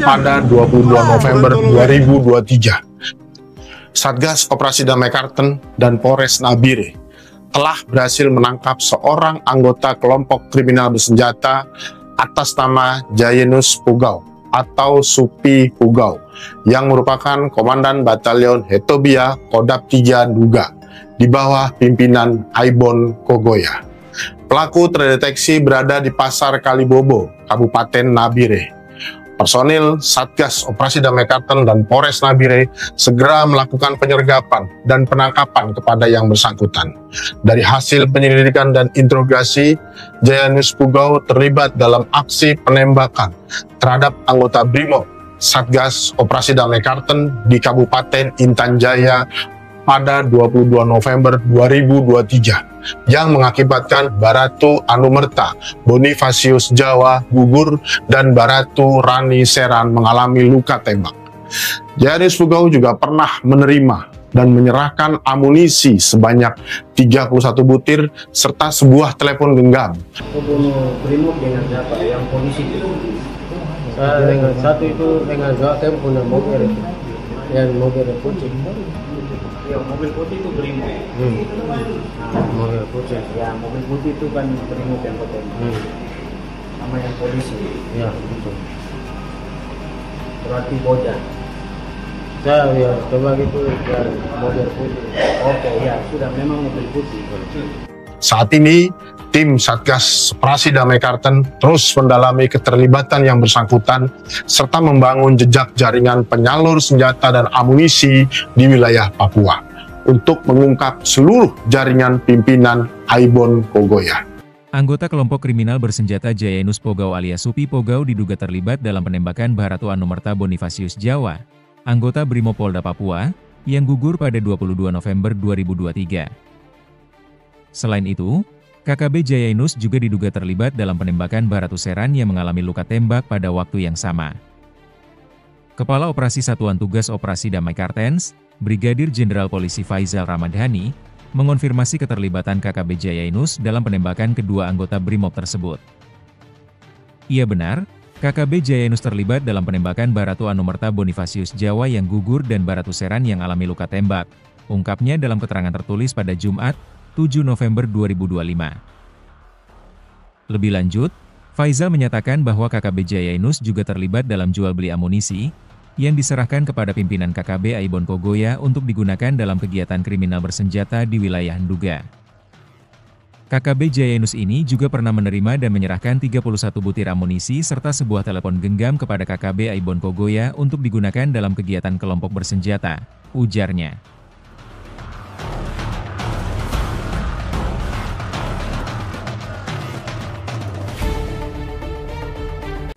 pada 22 November 2023. Satgas Operasi Damai Karten dan Polres Nabire telah berhasil menangkap seorang anggota kelompok kriminal bersenjata atas nama Jayenus Pugau atau Supi Pugau yang merupakan Komandan Batalion Hetobia Kodap 3 Duga di bawah pimpinan Aibon Kogoya. Pelaku terdeteksi berada di Pasar Kalibobo, Kabupaten Nabire. Personil Satgas Operasi Damai Karten dan Polres Nabire segera melakukan penyergapan dan penangkapan kepada yang bersangkutan. Dari hasil penyelidikan dan interogasi, Jayenus Pugau terlibat dalam aksi penembakan terhadap anggota BRIMOB Satgas Operasi Damai Karten di Kabupaten Intan Jaya pada 22 November 2023 yang mengakibatkan Baratu Anumerta Bonifasius Jawa gugur dan Baratu Rani Seran mengalami luka tembak. Jayenus Pugau juga pernah menerima dan menyerahkan amunisi sebanyak 31 butir serta sebuah telepon genggam. Pembunuh BRIMOB dengan siapa? Yang polisi itu. Saya dengan satu itu dengan gawat punya mobil itu, yang mobil putih. Ya, mobil putih itu BRIMOB. Mobil putih. Ya, mobil putih itu kan BRIMOB yang ketemu. Sama yang polisi. Ya, betul. Berarti Boja. Saya ya coba gitu ya mobil putih. Oke, ya sudah memang mobil putih. Saat ini, tim Satgas Operasi Damai Karten terus mendalami keterlibatan yang bersangkutan serta membangun jejak jaringan penyalur senjata dan amunisi di wilayah Papua untuk mengungkap seluruh jaringan pimpinan Aibon Kogoya. Anggota kelompok kriminal bersenjata Jayenus Pugau alias Supi Pugau diduga terlibat dalam penembakan Baratu Anumerta Bonifasius Jawa, anggota Brimopolda Papua, yang gugur pada 22 November 2023. Selain itu, KKB Jayenus juga diduga terlibat dalam penembakan Baratu Seran yang mengalami luka tembak pada waktu yang sama. Kepala Operasi Satuan Tugas Operasi Damai Kartens, Brigadir Jenderal Polisi Faizal Ramadhani, mengonfirmasi keterlibatan KKB Jayenus dalam penembakan kedua anggota BRIMOB tersebut. Ia benar, KKB Jayenus terlibat dalam penembakan Baratu Anumerta Bonifasius Jawa yang gugur dan Baratu Seran yang alami luka tembak, ungkapnya dalam keterangan tertulis pada Jumat, 7 November 2025. Lebih lanjut, Faizal menyatakan bahwa KKB Jayenus juga terlibat dalam jual beli amunisi yang diserahkan kepada pimpinan KKB Aibon Kogoya untuk digunakan dalam kegiatan kriminal bersenjata di wilayah Nduga. KKB Jayenus ini juga pernah menerima dan menyerahkan 31 butir amunisi serta sebuah telepon genggam kepada KKB Aibon Kogoya untuk digunakan dalam kegiatan kelompok bersenjata, ujarnya.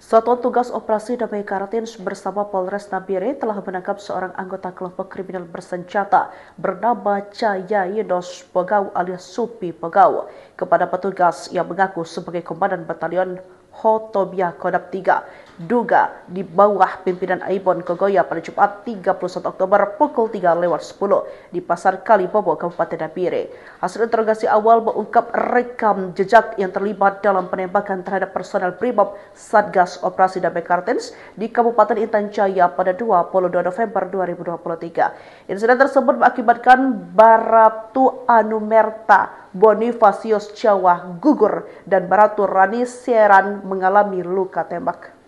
Satuan Tugas Operasi Damai Kartens bersama Polres Nabire telah menangkap seorang anggota kelompok kriminal bersenjata bernama Jayenus Pugau alias Supi Pugau kepada petugas yang mengaku sebagai Komandan Batalion Hetobia Kodap 3 Duga di bawah pimpinan Aibon Kogoya pada Jumat 31 Oktober pukul 3:10 di Pasar Kalibobo, Kabupaten Nabire. Hasil interogasi awal mengungkap rekam jejak yang terlibat dalam penembakan terhadap personel BRIMOB Satgas Operasi Damai Kartens di Kabupaten Intan Jaya pada 22 November 2023. Insiden tersebut mengakibatkan Baratu Anumerta Bonifasius Jawa gugur dan Baratu Rani Seran mengalami luka tembak.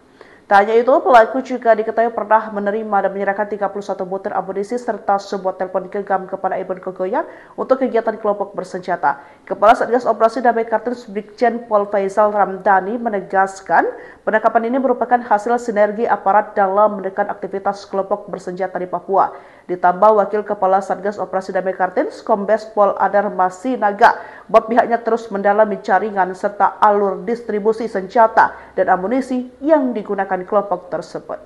Tak hanya itu, pelaku juga diketahui pernah menerima dan menyerahkan 31 butir amunisi serta sebuah telepon genggam kepada Aibon Kogoya untuk kegiatan kelompok bersenjata. Kepala Satgas Operasi Damai Kartens Brigjen Pol Faizal Ramadhani menegaskan penangkapan ini merupakan hasil sinergi aparat dalam menekan aktivitas kelompok bersenjata di Papua. Ditambah Wakil Kepala Satgas Operasi Damai Kartens Kombes Pol Adar Masinaga bahwa pihaknya terus mendalami jaringan serta alur distribusi senjata dan amunisi yang digunakan kelompok tersebut.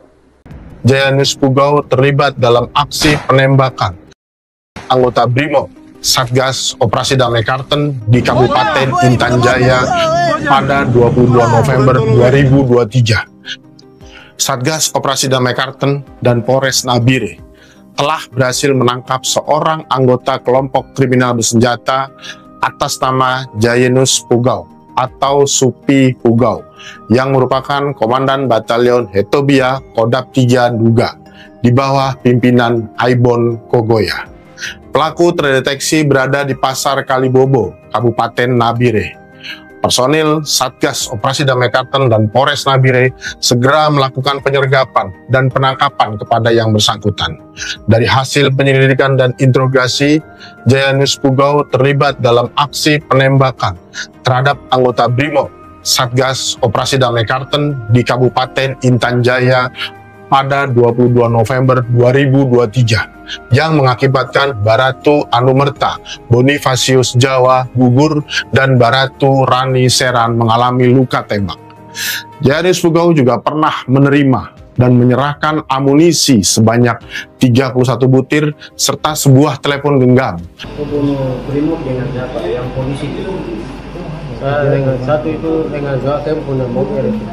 Jayenus Pugau terlibat dalam aksi penembakan anggota BRIMOB Satgas Operasi Damai Karten di Kabupaten Intan Jaya pada 22 November 2023. Satgas Operasi Damai Karten dan Polres Nabire telah berhasil menangkap seorang anggota kelompok kriminal bersenjata atas nama Jayenus Pugau atau Supi Pugau yang merupakan Komandan Batalion Hetobia Kodap 3 Duga di bawah pimpinan Aibon Kogoya. Pelaku terdeteksi berada di Pasar Kalibobo, Kabupaten Nabire. Personil Satgas Operasi Damai Karten dan Polres Nabire segera melakukan penyergapan dan penangkapan kepada yang bersangkutan. Dari hasil penyelidikan dan interogasi, Jayanus Pugau terlibat dalam aksi penembakan terhadap anggota BRIMOB Satgas Operasi Damai Karten di Kabupaten Intan Jaya pada 22 November 2023 yang mengakibatkan Baratu Anumerta Bonifasius Jawa gugur dan Baratu Rani Seran mengalami luka tembak. Jayanus Pugau juga pernah menerima dan menyerahkan amunisi sebanyak 31 butir serta sebuah telepon genggam. Bunuh BRIMOB dengan siapa? Yang polisi itu. Saya dengan satu itu dengan dua punya mobil itu.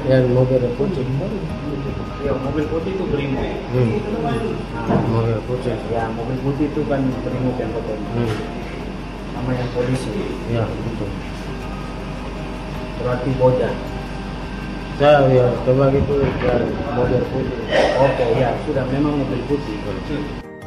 Yang mobil putih. Yang mobil putih itu BRIMOB. Mobil putih. Ya, mobil putih itu kan BRIMOB yang potong. Sama yang polisi. Ya, betul. Berarti Boja. Saya ya coba gitu dari mobil putih. Oke, ya sudah memang mobil putih.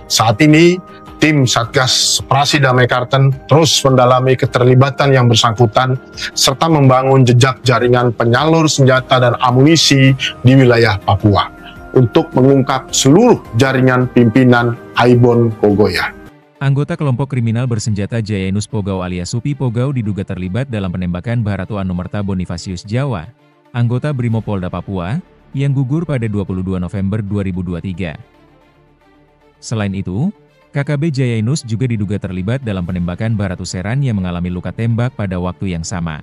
Saat ini, tim Satgas Operasi Damai Karten terus mendalami keterlibatan yang bersangkutan serta membangun jejak jaringan penyalur senjata dan amunisi di wilayah Papua untuk mengungkap seluruh jaringan pimpinan Aibon Kogoya. Anggota kelompok kriminal bersenjata Jayanus Pugau alias Supi Pugau diduga terlibat dalam penembakan Baratu Anumerta Bonifasius Jawa, anggota Brimopolda Papua, yang gugur pada 22 November 2023. Selain itu, KKB Jayanus juga diduga terlibat dalam penembakan Baratu Seran yang mengalami luka tembak pada waktu yang sama.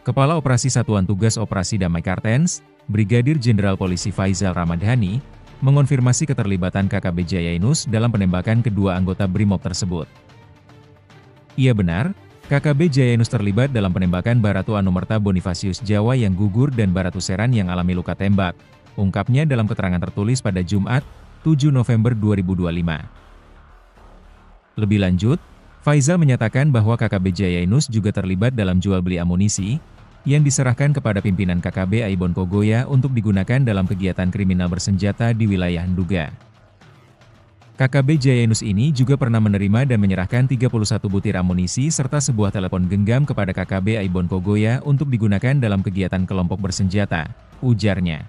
Kepala Operasi Satuan Tugas Operasi Damai Kartens, Brigadir Jenderal Polisi Faizal Ramadhani, mengonfirmasi keterlibatan KKB Jayanus dalam penembakan kedua anggota BRIMOB tersebut. Ia benar, KKB Jayanus terlibat dalam penembakan Baratu Anumerta Bonifasius Jawa yang gugur dan Baratu Seran yang alami luka tembak, ungkapnya dalam keterangan tertulis pada Jumat, 7 November 2025. Lebih lanjut, Faizal menyatakan bahwa KKB Jayanus juga terlibat dalam jual beli amunisi yang diserahkan kepada pimpinan KKB Aibon Kogoya untuk digunakan dalam kegiatan kriminal bersenjata di wilayah Nduga. KKB Jayanus ini juga pernah menerima dan menyerahkan 31 butir amunisi serta sebuah telepon genggam kepada KKB Aibon Kogoya untuk digunakan dalam kegiatan kelompok bersenjata, ujarnya.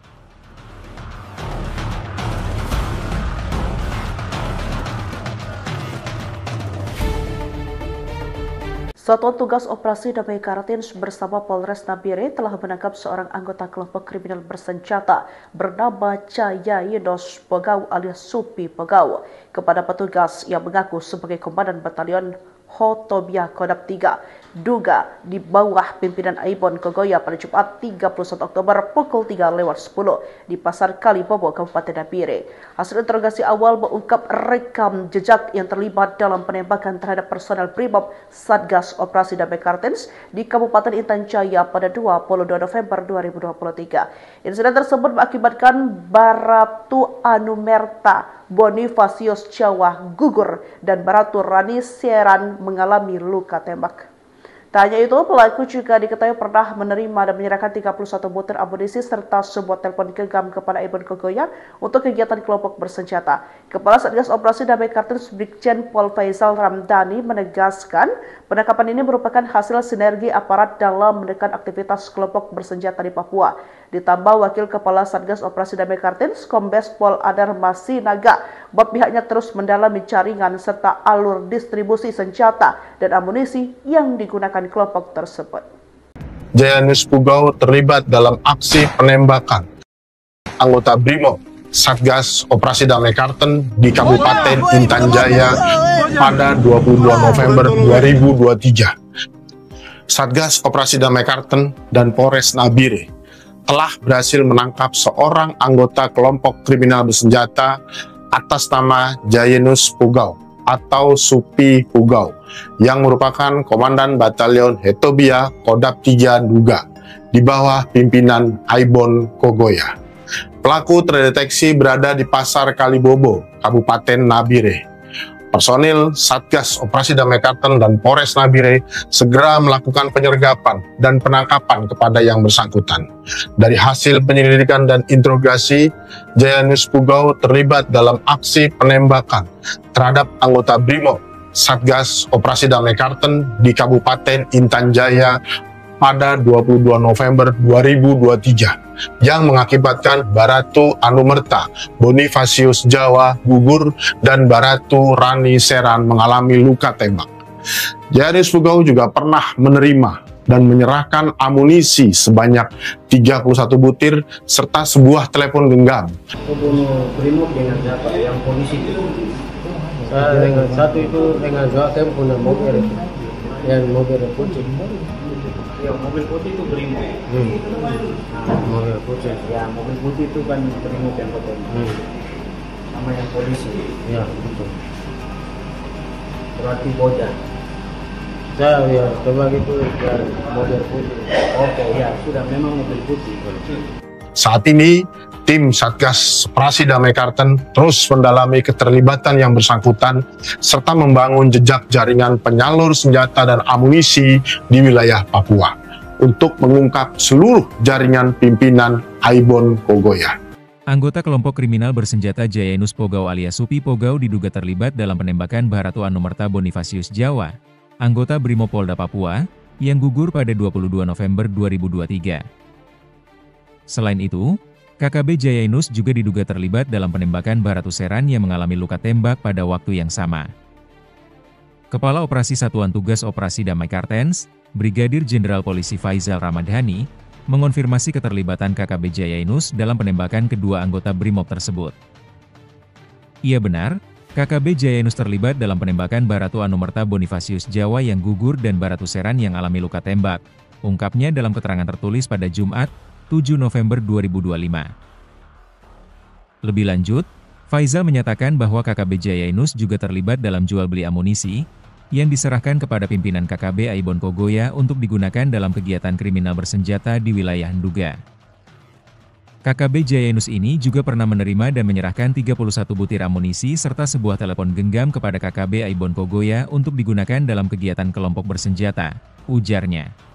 Satuan Tugas Operasi Damai Karten bersama Polres Nabire telah menangkap seorang anggota kelompok kriminal bersenjata bernama Jayanus Pugau alias Supi Pugau kepada petugas yang mengaku sebagai Komandan Batalion Hetobia Kodap 3 Duga di bawah pimpinan Aibon Kogoya pada Jumat 31 Oktober pukul 3:10 di Pasar Kalibobo, Kabupaten Nabire. Hasil interogasi awal mengungkap rekam jejak yang terlibat dalam penembakan terhadap personel BRIMOB Satgas Operasi Damai Karten di Kabupaten Intan Jaya pada 22 November 2023. Insiden tersebut mengakibatkan Baratu Anumerta Bonifasius Jawa gugur dan Baratu Rani Seran mengalami luka tembak. Tak hanya itu, pelaku juga diketahui pernah menerima dan menyerahkan 31 butir amunisi serta sebuah telepon genggam kepada Aibon Kogoya untuk kegiatan kelompok bersenjata. Kepala Satgas Operasi Damai Karten Brigjen Pol Faizal Ramadhani menegaskan penangkapan ini merupakan hasil sinergi aparat dalam menekan aktivitas kelompok bersenjata di Papua. Ditambah Wakil Kepala Satgas Operasi Damai Karten, Kombes Pol Adar Masinaga, bahwa pihaknya terus mendalami jaringan serta alur distribusi senjata dan amunisi yang digunakan kelompok tersebut. Jayanus Pugau terlibat dalam aksi penembakan anggota BRIMOB Satgas Operasi Damai Karten di Kabupaten Intan Jaya pada 22 November 2023. Satgas Operasi Damai Karten dan Polres Nabire telah berhasil menangkap seorang anggota kelompok kriminal bersenjata atas nama Jayanus Pugau atau Supi Pugau yang merupakan Komandan Batalion Hetobia Kodap 3 Duga di bawah pimpinan Aibon Kogoya. Pelaku terdeteksi berada di Pasar Kalibobo, Kabupaten Nabire. Personil Satgas Operasi Damai Karten dan Polres Nabire segera melakukan penyergapan dan penangkapan kepada yang bersangkutan. Dari hasil penyelidikan dan interogasi, Jayanus Pugau terlibat dalam aksi penembakan terhadap anggota BRIMOB Satgas Operasi Damai Karten di Kabupaten Intan Jaya pada 22 November 2023 yang mengakibatkan Baratu Anumerta Bonifasius Jawa gugur dan Baratu Rani Seran mengalami luka tembak. Jayanus Pugau juga pernah menerima dan menyerahkan amunisi sebanyak 31 butir serta sebuah telepon genggam. Pembunuh BRIMOB dengan siapa? Yang polisi itu. Saya dengan satu itu dengan gawat saya punya mobil itu. Yang mobil putih. Ya, mobil putih itu BRIMOB. Mobil putih. Ya, mobil putih itu kan BRIMOB yang ketemu. Sama yang polisi. Ya, betul. Berarti Boja. Saya ya coba gitu ya mobil putih. Oke, ya sudah memang mobil putih. Saat ini, tim Satgas Operasi Damai Karten terus mendalami keterlibatan yang bersangkutan serta membangun jejak jaringan penyalur senjata dan amunisi di wilayah Papua untuk mengungkap seluruh jaringan pimpinan Aibon Kogoya. Anggota kelompok kriminal bersenjata Jayanus Pugau alias Supi Pugau diduga terlibat dalam penembakan Baratu Anumerta Bonifasius Jawa, anggota Brimopolda Papua, yang gugur pada 22 November 2023. Selain itu, KKB Jayanus juga diduga terlibat dalam penembakan Baratu Seran yang mengalami luka tembak pada waktu yang sama. Kepala Operasi Satuan Tugas Operasi Damai Kartens, Brigadir Jenderal Polisi Faizal Ramadhani, mengonfirmasi keterlibatan KKB Jayanus dalam penembakan kedua anggota BRIMOB tersebut. Ia benar, KKB Jayanus terlibat dalam penembakan Baratu Anumerta Bonifasius Jawa yang gugur dan Baratu Seran yang alami luka tembak, ungkapnya dalam keterangan tertulis pada Jumat, 7 November 2025. Lebih lanjut, Faizal menyatakan bahwa KKB Jayanus juga terlibat dalam jual beli amunisi, yang diserahkan kepada pimpinan KKB Aibon Kogoya untuk digunakan dalam kegiatan kriminal bersenjata di wilayah Nduga. KKB Jayanus ini juga pernah menerima dan menyerahkan 31 butir amunisi serta sebuah telepon genggam kepada KKB Aibon Kogoya untuk digunakan dalam kegiatan kelompok bersenjata, ujarnya.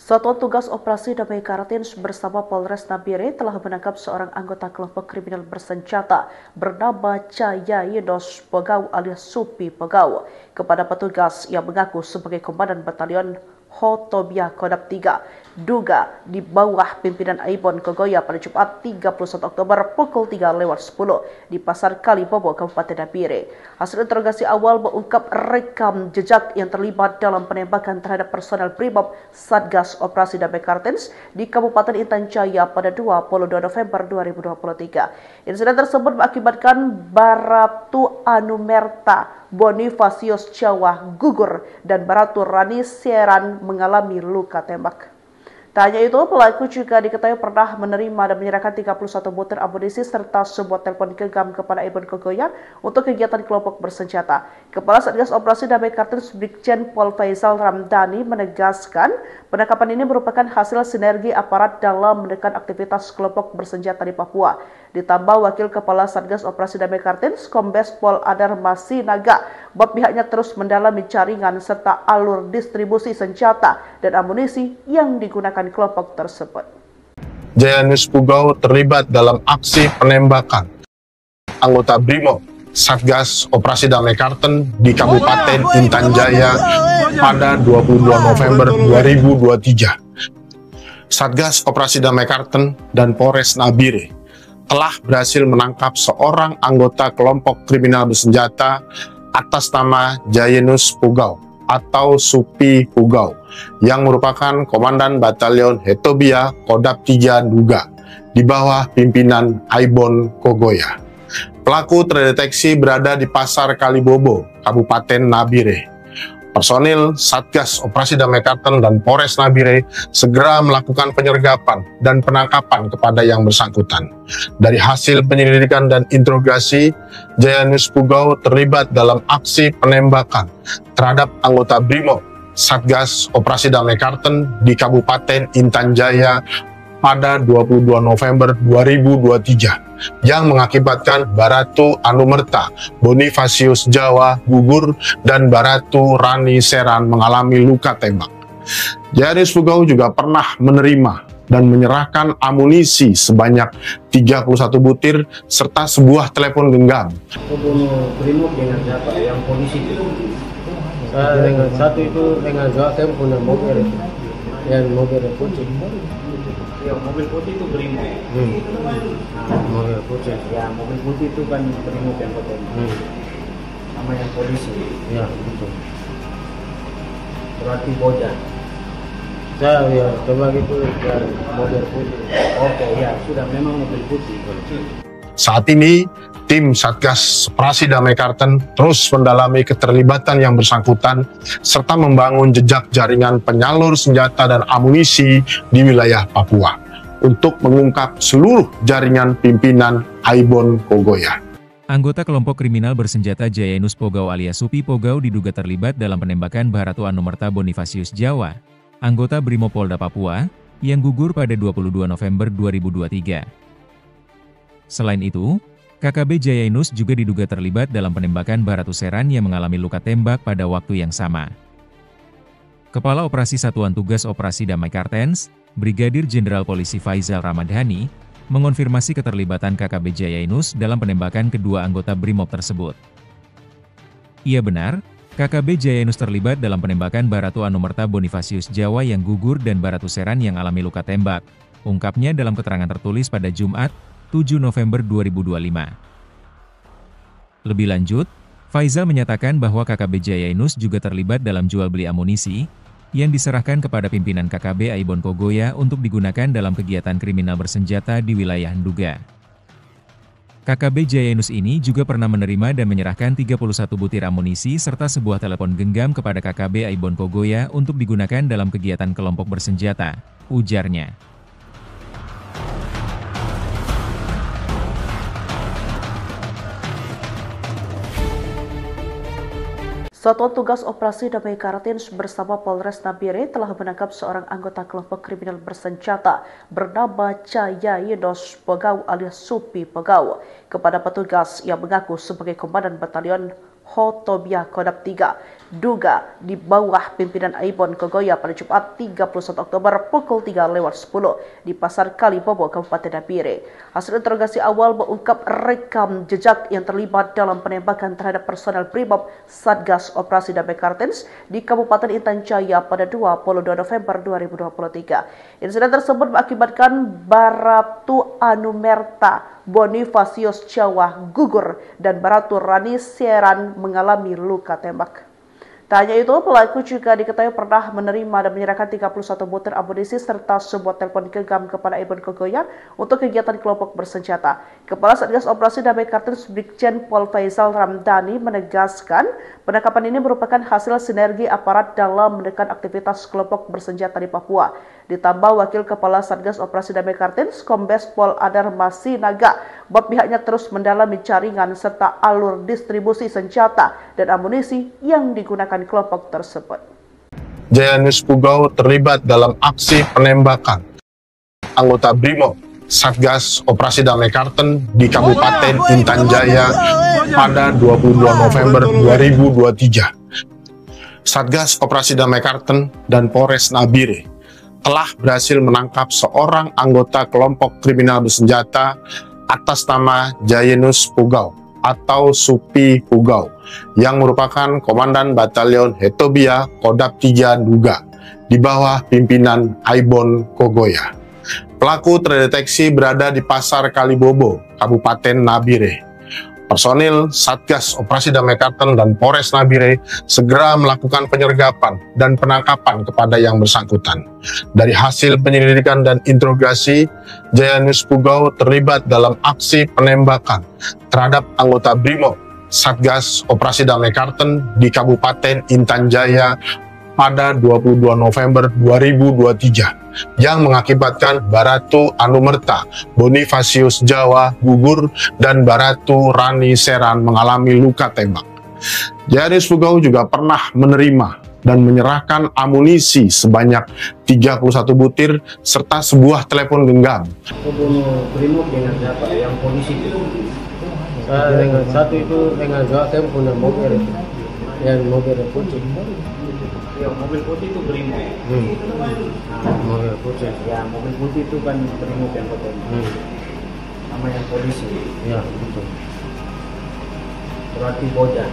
Satuan Tugas Operasi Damai Kartens bersama Polres Nabire telah menangkap seorang anggota kelompok kriminal bersenjata bernama Jayanus Pugau alias Supi Pugau kepada petugas yang mengaku sebagai Komandan Batalion Hotobia Kodam 3 Duga di bawah pimpinan Aibon Kogoya pada Jumat 31 Oktober pukul 3:10 di Pasar Kalibobo, Kabupaten Nabire. Hasil interogasi awal mengungkap rekam jejak yang terlibat dalam penembakan terhadap personel BRIMOB Satgas Operasi Damai Kartens di Kabupaten Intan Jaya pada 22 November 2023. Insiden tersebut mengakibatkan Baratu Anumerta Bonifasius Jawa gugur dan Baratu Rani Seran mengalami luka tembak. Tak hanya itu, pelaku juga diketahui pernah menerima dan menyerahkan 31 butir amunisi serta sebuah telepon genggam kepada Aibon Kogoya untuk kegiatan kelompok bersenjata. Kepala Satgas Operasi Damai Kartens Brigjen Pol Faizal Ramadhani menegaskan penangkapan ini merupakan hasil sinergi aparat dalam menekan aktivitas kelompok bersenjata di Papua. Ditambah Wakil Kepala Satgas Operasi Damai Kartens Kombes Pol Adar Masinaga bahwa pihaknya terus mendalami jaringan serta alur distribusi senjata dan amunisi yang digunakan kelompok tersebut. Jayanus Pugau terlibat dalam aksi penembakan anggota BRIMOB Satgas Operasi Damai Karten di Kabupaten Intan Jaya pada 22 November 2023. Satgas Operasi Damai Karten dan Polres Nabire telah berhasil menangkap seorang anggota kelompok kriminal bersenjata atas nama Jayanus Pugau atau Supi Pugau yang merupakan Komandan Batalion Hotobia Kodam 3 Nduga di bawah pimpinan Aibon Kogoya. Pelaku terdeteksi berada di Pasar Kalibobo, Kabupaten Nabire. Personil Satgas Operasi Damai Karten dan Polres Nabire segera melakukan penyergapan dan penangkapan kepada yang bersangkutan. Dari hasil penyelidikan dan interogasi, Jayanus Pugau terlibat dalam aksi penembakan terhadap anggota BRIMOB Satgas Operasi Damai Karten di Kabupaten Intan Jaya pada 22 November 2023 yang mengakibatkan Baratu Anumerta Bonifasius Jawa gugur dan Baratu Rani Seran mengalami luka tembak. Jayanus Pugau juga pernah menerima dan menyerahkan amunisi sebanyak 31 butir serta sebuah telepon genggam. Bunuh Brimob dengan siapa? Yang polisi itu. Saya dengan satu itu dengan gak saya punya mobil itu. Yang mobil putih. Ya, mobil putih itu Brimob. Mobil putih. Ya, mobil putih itu kan Brimob yang ketemu. Sama yang polisi. Ya, betul. Berarti Bojan. Saya ya coba gitu ya mobil putih. Oke, ya sudah memang mobil putih. Saat ini, tim Satgas Operasi Damai Karten terus mendalami keterlibatan yang bersangkutan serta membangun jejak jaringan penyalur senjata dan amunisi di wilayah Papua untuk mengungkap seluruh jaringan pimpinan Aibon Kogoya. Anggota kelompok kriminal bersenjata Jayanus Pugau alias Supi Pugau diduga terlibat dalam penembakan Baratu Anumerta Bonifasius Jawa, anggota Brimopolda Papua, yang gugur pada 22 November 2023. Selain itu, KKB Jayanus juga diduga terlibat dalam penembakan Baratu Seran yang mengalami luka tembak pada waktu yang sama. Kepala Operasi Satuan Tugas Operasi Damai Kartens, Brigadir Jenderal Polisi Faizal Ramadhani, mengonfirmasi keterlibatan KKB Jayanus dalam penembakan kedua anggota Brimob tersebut. Ia benar, KKB Jayanus terlibat dalam penembakan Baratu Anumerta Bonifasius Jawa yang gugur dan Baratu Seran yang alami luka tembak, ungkapnya dalam keterangan tertulis pada Jumat, 7 November 2025. Lebih lanjut, Faizal menyatakan bahwa KKB Jayanus juga terlibat dalam jual beli amunisi, yang diserahkan kepada pimpinan KKB Aibon Kogoya untuk digunakan dalam kegiatan kriminal bersenjata di wilayah Nduga. KKB Jayanus ini juga pernah menerima dan menyerahkan 31 butir amunisi serta sebuah telepon genggam kepada KKB Aibon Kogoya untuk digunakan dalam kegiatan kelompok bersenjata, ujarnya. Satuan Tugas Operasi Damai Kartens bersama Polres Nabire telah menangkap seorang anggota kelompok kriminal bersenjata bernama Jayanus Pugau alias Supi Pugau kepada petugas yang mengaku sebagai Komandan Batalion Hotobia Kodam 3 Duga di bawah pimpinan Aibon Kogoya pada Jumat 31 Oktober pukul 3:10 di Pasar Kalibobo, Kabupaten Nabire. Hasil interogasi awal mengungkap rekam jejak yang terlibat dalam penembakan terhadap personel Brimob Satgas Operasi Damai Kartens di Kabupaten Intan Jaya pada 22 November 2023. Insiden tersebut mengakibatkan Baratu Anumerta Bonifasius Jawa gugur dan Baratu Rani Seran mengalami luka tembak. Tak hanya itu, pelaku juga diketahui pernah menerima dan menyerahkan 31 butir amunisi serta sebuah telepon genggam kepada Aibon Kogoya untuk kegiatan kelompok bersenjata. Kepala Satgas Operasi Damai Kartens Brigjen Pol Faizal Ramadhani menegaskan penangkapan ini merupakan hasil sinergi aparat dalam menekan aktivitas kelompok bersenjata di Papua. Ditambah Wakil Kepala Satgas Operasi Damai Kartens Kombes Pol Adar Masinaga bahwa pihaknya terus mendalami jaringan serta alur distribusi senjata dan amunisi yang digunakan kelompok tersebut. Jayanus Pugau terlibat dalam aksi penembakan anggota Brimob Satgas Operasi Damai Karten di Kabupaten Intan Jaya pada 22 November 2023. Satgas Operasi Damai Karten dan Polres Nabire telah berhasil menangkap seorang anggota kelompok kriminal bersenjata atas nama Jayanus Pugau atau Supi Pugau yang merupakan Komandan Batalion Hotobia Kodam 3 Duga di bawah pimpinan Aibon Kogoya. Pelaku terdeteksi berada di Pasar Kalibobo, Kabupaten Nabire. Personil Satgas Operasi Damai Karten dan Polres Nabire segera melakukan penyergapan dan penangkapan kepada yang bersangkutan. Dari hasil penyelidikan dan interogasi, Jayanus Pugau terlibat dalam aksi penembakan terhadap anggota Brimob Satgas Operasi Damai Karten di Kabupaten Intan Jaya pada 22 November 2023 yang mengakibatkan Baratu Anumerta Bonifasius Jawa gugur dan Baratu Rani Seran mengalami luka tembak. Jayanus Pugau juga pernah menerima dan menyerahkan amunisi sebanyak 31 butir serta sebuah telepon genggam. Pembunuh Brimob dengan siapa? Yang polisi itu. Saya dengan satu itu dengan gawat saya punya mobil itu. Yang mobil putih. Ya, mobil putih itu Brimob. Mobil putih. Ya, mobil putih itu kan Brimob yang ketemu. Nama yang polisi. Ya, betul. Berarti Boja.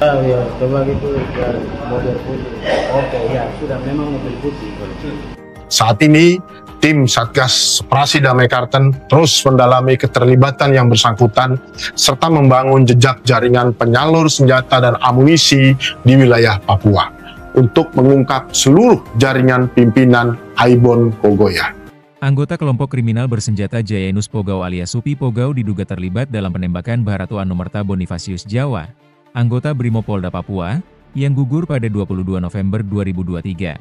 Ya, coba gitu ya, mobil putih. Oke, ya sudah memang mobil putih. Saat ini, tim Satgas Operasi Damai Karten terus mendalami keterlibatan yang bersangkutan serta membangun jejak jaringan penyalur senjata dan amunisi di wilayah Papua untuk mengungkap seluruh jaringan pimpinan Aibon Kogoya. Anggota kelompok kriminal bersenjata Jayanus Pogau alias Supi Pogau diduga terlibat dalam penembakan Baharatu Anumerta Bonifasius Jawa, anggota Brimopolda Papua, yang gugur pada 22 November 2023.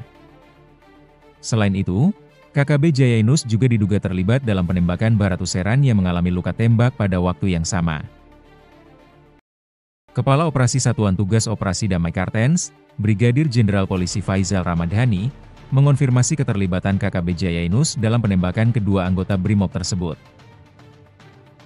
Selain itu, KKB Jayanus juga diduga terlibat dalam penembakan Baharatu Seran yang mengalami luka tembak pada waktu yang sama. Kepala Operasi Satuan Tugas Operasi Damai Kartens, Brigadir Jenderal Polisi Faizal Ramadhani, mengonfirmasi keterlibatan KKB Jayanus dalam penembakan kedua anggota Brimob tersebut.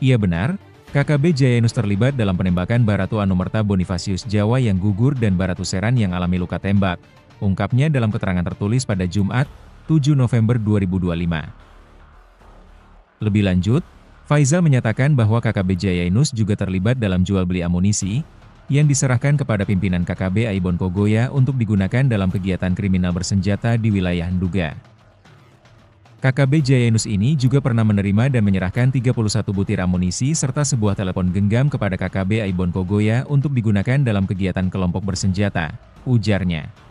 Ia benar, KKB Jayanus terlibat dalam penembakan Baharatu Anumerta Bonifasius Jawa yang gugur dan Baharatu Seran yang alami luka tembak, ungkapnya dalam keterangan tertulis pada Jumat, 7 November 2025. Lebih lanjut, Faizal menyatakan bahwa KKB Jayanus juga terlibat dalam jual beli amunisi, yang diserahkan kepada pimpinan KKB Aibon Kogoya untuk digunakan dalam kegiatan kriminal bersenjata di wilayah Nduga. KKB Jayanus ini juga pernah menerima dan menyerahkan 31 butir amunisi serta sebuah telepon genggam kepada KKB Aibon Kogoya untuk digunakan dalam kegiatan kelompok bersenjata, ujarnya.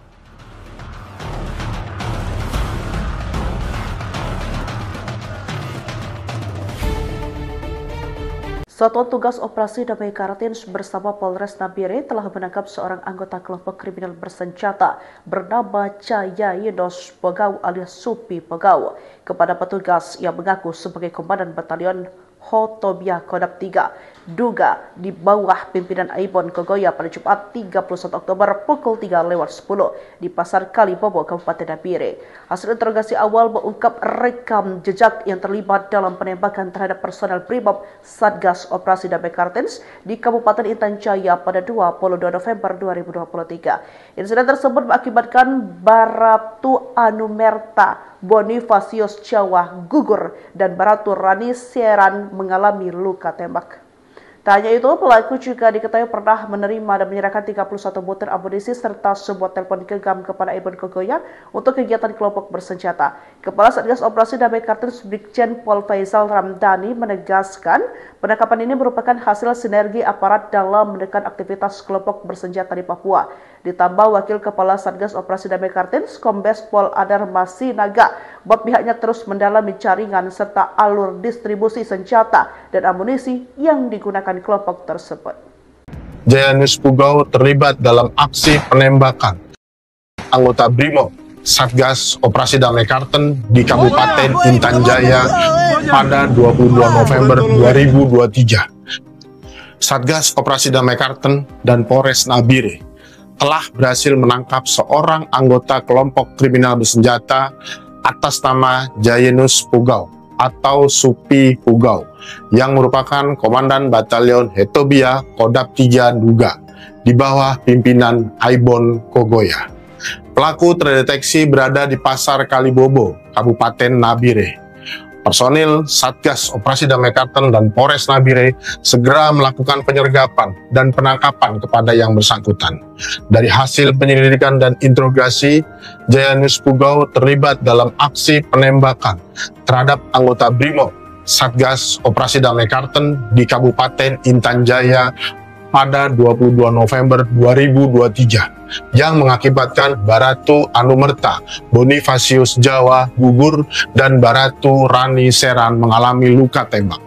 Satuan Tugas Operasi Damai Kartens bersama Polres Nabire telah menangkap seorang anggota kelompok kriminal bersenjata bernama Jayanus Pogau alias Supi Pogau kepada petugas yang mengaku sebagai Komandan Batalion Hotobia Kodam 3 Duga di bawah pimpinan Aibon Kogoya pada Jumat 31 Oktober pukul 3:10 di Pasar Kalibobo, Kabupaten Nabire. Hasil interogasi awal mengungkap rekam jejak yang terlibat dalam penembakan terhadap personel Brimob Satgas Operasi Damai Kartens di Kabupaten Intan Jaya pada 22 November 2023. Insiden tersebut mengakibatkan Baharatu Anumerta Bonifasius Jawa gugur dan Baharatu Rani Seran mengalami luka tembak. Tak hanya itu, pelaku juga diketahui pernah menerima dan menyerahkan 31 butir amunisi serta sebuah telepon genggam kepada Aibon Kogoya untuk kegiatan kelompok bersenjata. Kepala Satgas Operasi Damai Kartens Brigjen Pol Faizal Ramadhani menegaskan penangkapan ini merupakan hasil sinergi aparat dalam menekan aktivitas kelompok bersenjata di Papua. Ditambah Wakil Kepala Satgas Operasi Damai Kartens Kombes Pol Adar Masinaga bahwa pihaknya terus mendalami jaringan serta alur distribusi senjata dan amunisi yang digunakan kelompok tersebut. Jayanus Pogau terlibat dalam aksi penembakan anggota Brimob Satgas Operasi Damai Karten di Kabupaten Intan Jaya pada 22 November 2023. Satgas Operasi Damai Karten dan Polres Nabire telah berhasil menangkap seorang anggota kelompok kriminal bersenjata atas nama Jayanus Pogau atau Supi Pogau yang merupakan Komandan Batalion Hotobia Kodam 3 Nduga di bawah pimpinan Aibon Kogoya. Pelaku terdeteksi berada di Pasar Kalibobo, Kabupaten Nabire. Personil Satgas Operasi Damai Karten dan Polres Nabire segera melakukan penyergapan dan penangkapan kepada yang bersangkutan. Dari hasil penyelidikan dan interogasi, Jayanus Pogau terlibat dalam aksi penembakan terhadap anggota Brimob Satgas Operasi Damai Karten di Kabupaten Intan Jaya pada 22 November 2023 yang mengakibatkan Baharatu Anumerta Bonifasius Jawa gugur dan Baharatu Rani Seran mengalami luka tembak.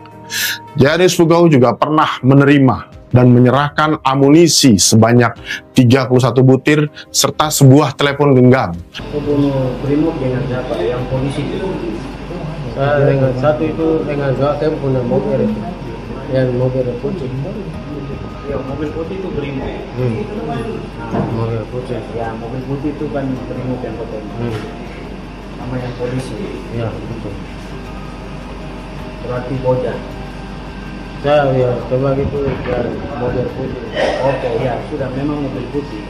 Jayanus Pogau juga pernah menerima dan menyerahkan amunisi sebanyak 31 butir serta sebuah telepon genggam. Pembunuh Brimob dengan siapa? Yang polisi itu. Saya dengan satu itu dengan gawat saya punya mobil itu. Yang mobil putih. Ya, mobil putih itu Brimo. Mobil putih. Ya, mobil putih itu kan Brimo yang fotonya. Sama yang polisi. Ya, betul. Berarti Boja. Saya ya coba gitu ya, mobil putih. Oke, ya sudah memang mobil putih.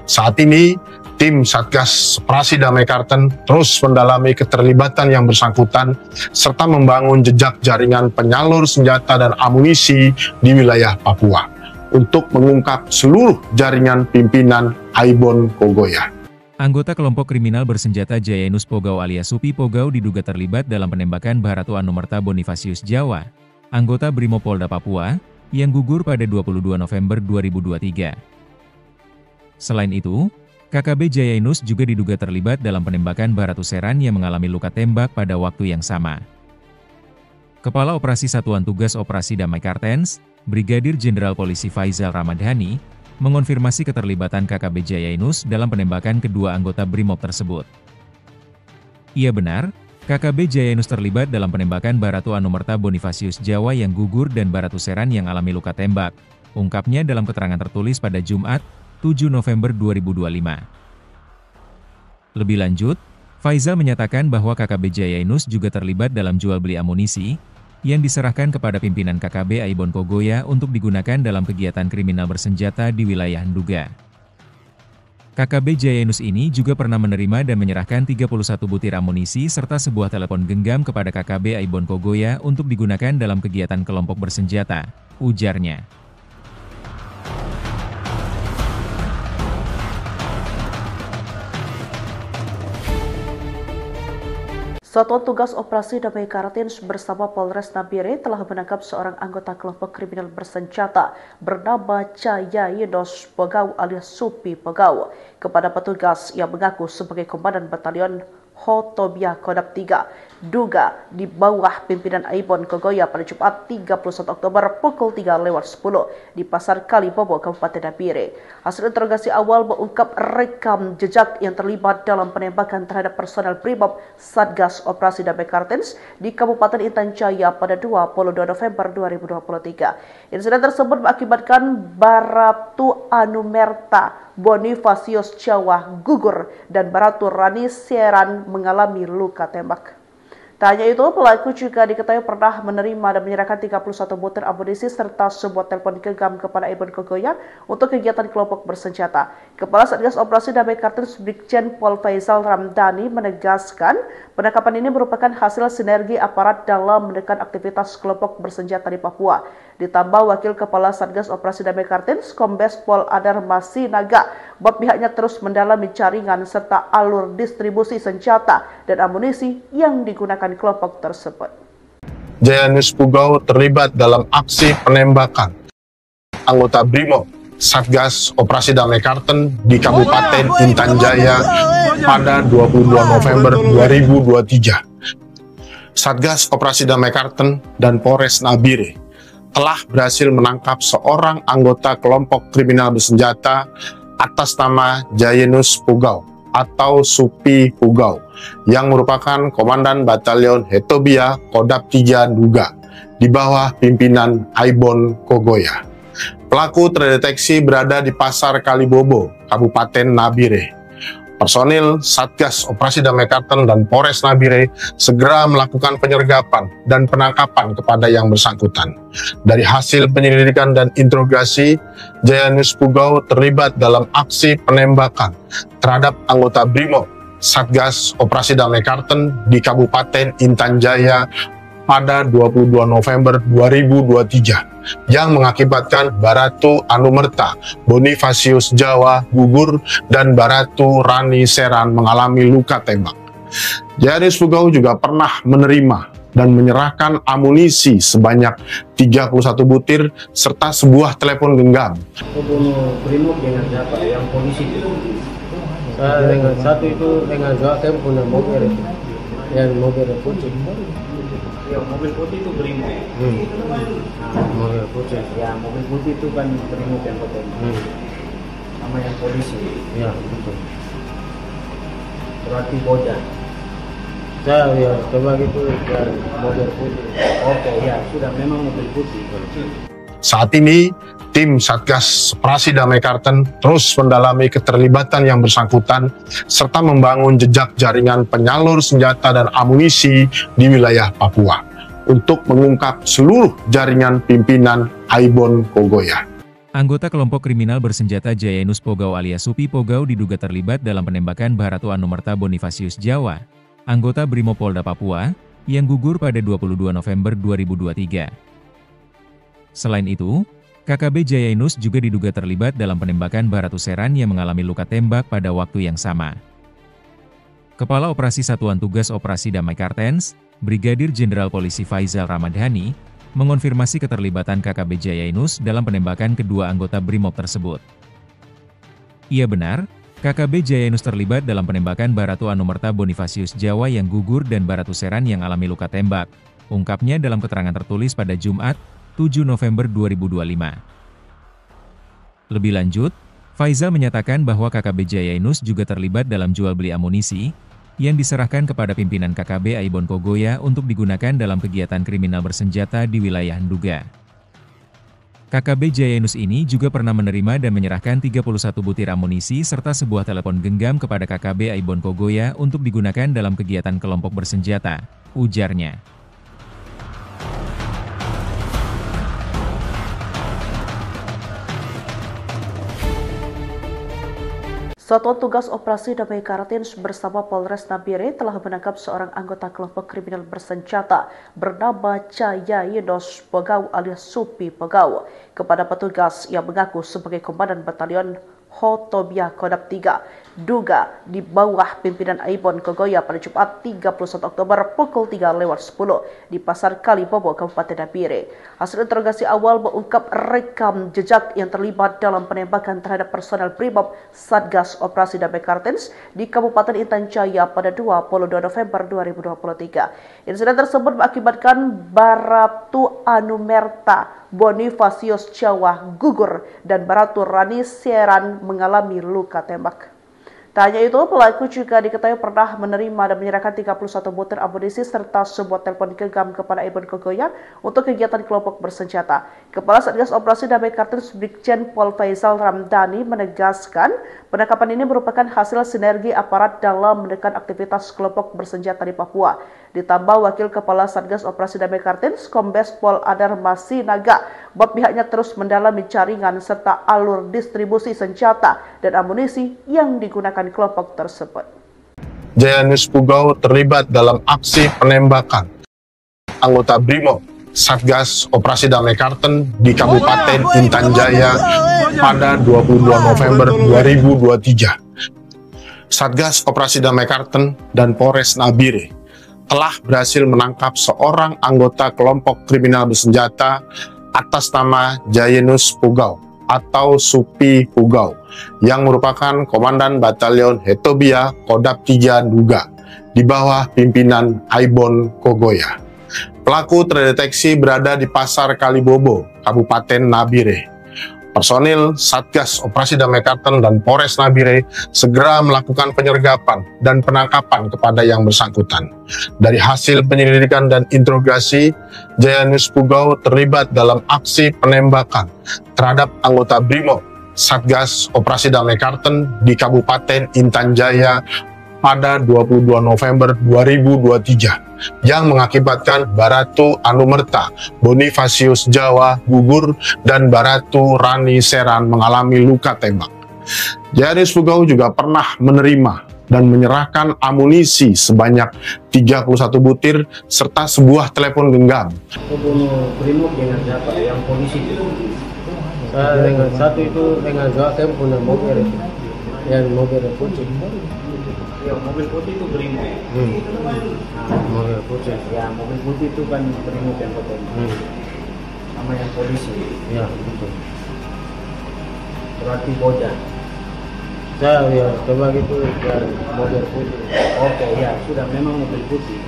Saat ini, tim Satgas Operasi Damai Karten terus mendalami keterlibatan yang bersangkutan serta membangun jejak jaringan penyalur senjata dan amunisi di wilayah Papua untuk mengungkap seluruh jaringan pimpinan Aibon Kogoya. Anggota kelompok kriminal bersenjata Jayanus Pogau alias Supi Pogau diduga terlibat dalam penembakan Baratu Anumerta Bonifasius Jawa, anggota Brimopolda Papua, yang gugur pada 22 November 2023. Selain itu, KKB Jayanus juga diduga terlibat dalam penembakan Baratu Seran yang mengalami luka tembak pada waktu yang sama. Kepala Operasi Satuan Tugas Operasi Damai Kartens, Brigadir Jenderal Polisi Faizal Ramadhani, mengonfirmasi keterlibatan KKB Jayanus dalam penembakan kedua anggota Brimob tersebut. Ia benar, KKB Jayanus terlibat dalam penembakan Baratu Anumerta Bonifasius Jawa yang gugur dan Baratu Seran yang alami luka tembak, ungkapnya dalam keterangan tertulis pada Jumat, 7 November 2025. Lebih lanjut, Faizal menyatakan bahwa KKB Jayanus juga terlibat dalam jual beli amunisi, yang diserahkan kepada pimpinan KKB Aibon Kogoya untuk digunakan dalam kegiatan kriminal bersenjata di wilayah Nduga. KKB Jayanus ini juga pernah menerima dan menyerahkan 31 butir amunisi serta sebuah telepon genggam kepada KKB Aibon Kogoya untuk digunakan dalam kegiatan kelompok bersenjata, ujarnya. Satuan Tugas Operasi Damai Karten bersama Polres Nabire telah menangkap seorang anggota kelompok kriminal bersenjata bernama Jayanus Pogau alias Supi Pogau kepada petugas yang mengaku sebagai Komandan Batalion Hotobia Kodam 3 Duga di bawah pimpinan Aibon Kogoya pada Jumat 31 Oktober pukul 3:10 di Pasar Kalibobo, Kabupaten Nabire. Hasil interogasi awal mengungkap rekam jejak yang terlibat dalam penembakan terhadap personel Brimob Satgas Operasi Damai Karten di Kabupaten Intan Jaya pada 22 November 2023. Insiden tersebut mengakibatkan Baratu Anumerta Bonifasius Jawa gugur dan Baratu Rani Seran mengalami luka tembak. Tak hanya itu, pelaku juga diketahui pernah menerima dan menyerahkan 31 butir amunisi serta sebuah telepon genggam kepada Aibon Kogoya untuk kegiatan kelompok bersenjata. Kepala Satgas Operasi Damai Karten Brigjen Pol Faizal Ramadhani menegaskan penangkapan ini merupakan hasil sinergi aparat dalam menekan aktivitas kelompok bersenjata di Papua. Ditambah Wakil Kepala Satgas Operasi Damai Karten Kombes Pol Adar Masinaga bahwa pihaknya terus mendalami jaringan serta alur distribusi senjata dan amunisi yang digunakan kelompok tersebut. Jayanus Pogau terlibat dalam aksi penembakan anggota Brimob Satgas Operasi Damai Karten di Kabupaten Intan Jaya pada 22 November 2023. Satgas Operasi Damai Karten dan Polres Nabire telah berhasil menangkap seorang anggota kelompok kriminal bersenjata atas nama Jayanus Pogau atau Supi Pogau yang merupakan Komandan Batalion Hotobia Kodam 3 Nduga di bawah pimpinan Aibon Kogoya. Pelaku terdeteksi berada di Pasar Kalibobo, Kabupaten Nabire. Personil Satgas Operasi Damai Karten dan Polres Nabire segera melakukan penyergapan dan penangkapan kepada yang bersangkutan. Dari hasil penyelidikan dan interogasi, Jayanus Pogau terlibat dalam aksi penembakan terhadap anggota Brimob Satgas Operasi Damai Karten di Kabupaten Intan Jaya pada 22 November 2023 yang mengakibatkan Baratu Anumerta Bonifasius Jawa gugur dan Baratu Rani Seran mengalami luka tembak. Jayanus Pogau juga pernah menerima dan menyerahkan amunisi sebanyak 31 butir serta sebuah telepon genggam. Pembunuh Brimob dengan siapa? Yang polisi itu? Dengan satu itu dengan Jawa Tempo dan mobil itu. Yang mobil putih. Ya, mobil putih itu Brimo. Mobil putih. Ya, mobil putih itu kan Brimo yang fotonya. Sama yang polisi. Ya, betul. Berarti Boja. Saya ya coba gitu ya, mobil putih. Oke, ya sudah memang mobil putih. Saat ini, tim Satgas Operasi Damai Karten terus mendalami keterlibatan yang bersangkutan serta membangun jejak jaringan penyalur senjata dan amunisi di wilayah Papua untuk mengungkap seluruh jaringan pimpinan Aibon Kogoya. Anggota kelompok kriminal bersenjata Jayanus Pogau alias Supi Pogau diduga terlibat dalam penembakan Baratu Anumerta Bonifasius Jawa, anggota Brimopolda Papua, yang gugur pada 22 November 2023. Selain itu, KKB Jayanus juga diduga terlibat dalam penembakan Baratu Seran yang mengalami luka tembak pada waktu yang sama. Kepala Operasi Satuan Tugas Operasi Damai Kartens, Brigadir Jenderal Polisi Faizal Ramadhani, mengonfirmasi keterlibatan KKB Jayanus dalam penembakan kedua anggota Brimob tersebut. Ia benar, KKB Jayanus terlibat dalam penembakan Baratu Anumerta Bonifasius Jawa yang gugur dan Baratu Seran yang alami luka tembak, ungkapnya dalam keterangan tertulis pada Jumat, 7 November 2025. Lebih lanjut, Faizal menyatakan bahwa KKB Jayanus juga terlibat dalam jual beli amunisi, yang diserahkan kepada pimpinan KKB Aibon Kogoya untuk digunakan dalam kegiatan kriminal bersenjata di wilayah Nduga. KKB Jayanus ini juga pernah menerima dan menyerahkan 31 butir amunisi serta sebuah telepon genggam kepada KKB Aibon Kogoya untuk digunakan dalam kegiatan kelompok bersenjata, ujarnya. Satuan Tugas Operasi Damai Kartens bersama Polres Nabire telah menangkap seorang anggota kelompok kriminal bersenjata bernama Jayanus Pogau alias Supi Pogau kepada petugas yang mengaku sebagai Komandan Batalion Hotobia Kodam 3 Duga di bawah pimpinan Aibon Kogoya pada Jumat 31 Oktober pukul 3:10 di Pasar Kalibobo, Kabupaten Nabire. Hasil interogasi awal mengungkap rekam jejak yang terlibat dalam penembakan terhadap personel Brimob Satgas Operasi Damai Kartens di Kabupaten Intan Jaya pada 22 November 2023. Insiden tersebut mengakibatkan Baratu Anumerta Bonifasius Jawa gugur dan Baratu Rani Seran mengalami luka tembak. Tak hanya itu, pelaku juga diketahui pernah menerima dan menyerahkan 31 butir amunisi serta sebuah telepon genggam kepada Aibon Kogoya untuk kegiatan kelompok bersenjata. Kepala Satgas Operasi Damai Kartens Brigjen Pol Faizal Ramadhani menegaskan penangkapan ini merupakan hasil sinergi aparat dalam menekan aktivitas kelompok bersenjata di Papua. Ditambah Wakil Kepala Satgas Operasi Damai Kartens Kombes Pol Adar Masinaga bahwa pihaknya terus mendalami jaringan serta alur distribusi senjata dan amunisi yang digunakan kelompok tersebut. Jayanus Pogau terlibat dalam aksi penembakan anggota Brimob Satgas Operasi Damai Karten di Kabupaten Intan Jaya pada 22 November 2023. Satgas Operasi Damai Karten dan Polres Nabire telah berhasil menangkap seorang anggota kelompok kriminal bersenjata atas nama Jayanus Pogau atau Supi Pogau yang merupakan Komandan Batalion Hotobia Kodam 3 Nduga di bawah pimpinan Aibon Kogoya. Pelaku terdeteksi berada di Pasar Kalibobo, Kabupaten Nabire. Personil Satgas Operasi Damai Karten dan Polres Nabire segera melakukan penyergapan dan penangkapan kepada yang bersangkutan. Dari hasil penyelidikan dan interogasi, Jayanus Pogau terlibat dalam aksi penembakan terhadap anggota Brimob Satgas Operasi Damai Karten di Kabupaten Intan Jaya pada 22 November 2023 yang mengakibatkan Baratu Anumerta Bonifasius Jawa gugur dan Baratu Rani Seran mengalami luka tembak. Jayanus Pogau juga pernah menerima dan menyerahkan amunisi sebanyak 31 butir serta sebuah telepon genggam. Membunuh Brimob dengan siapa? Yang polisi itu. Dengan satu itu dengan Gakem punya mobil itu. Yang mobil putih. Ya, mobil putih itu Brimob. Mobil putih. Ya, mobil putih itu kan Brimob yang pertama. Sama yang polisi. Ya, betul. Berarti Boja. Saya ya coba gitu ya mobil putih. Oke, ya sudah memang mobil putih.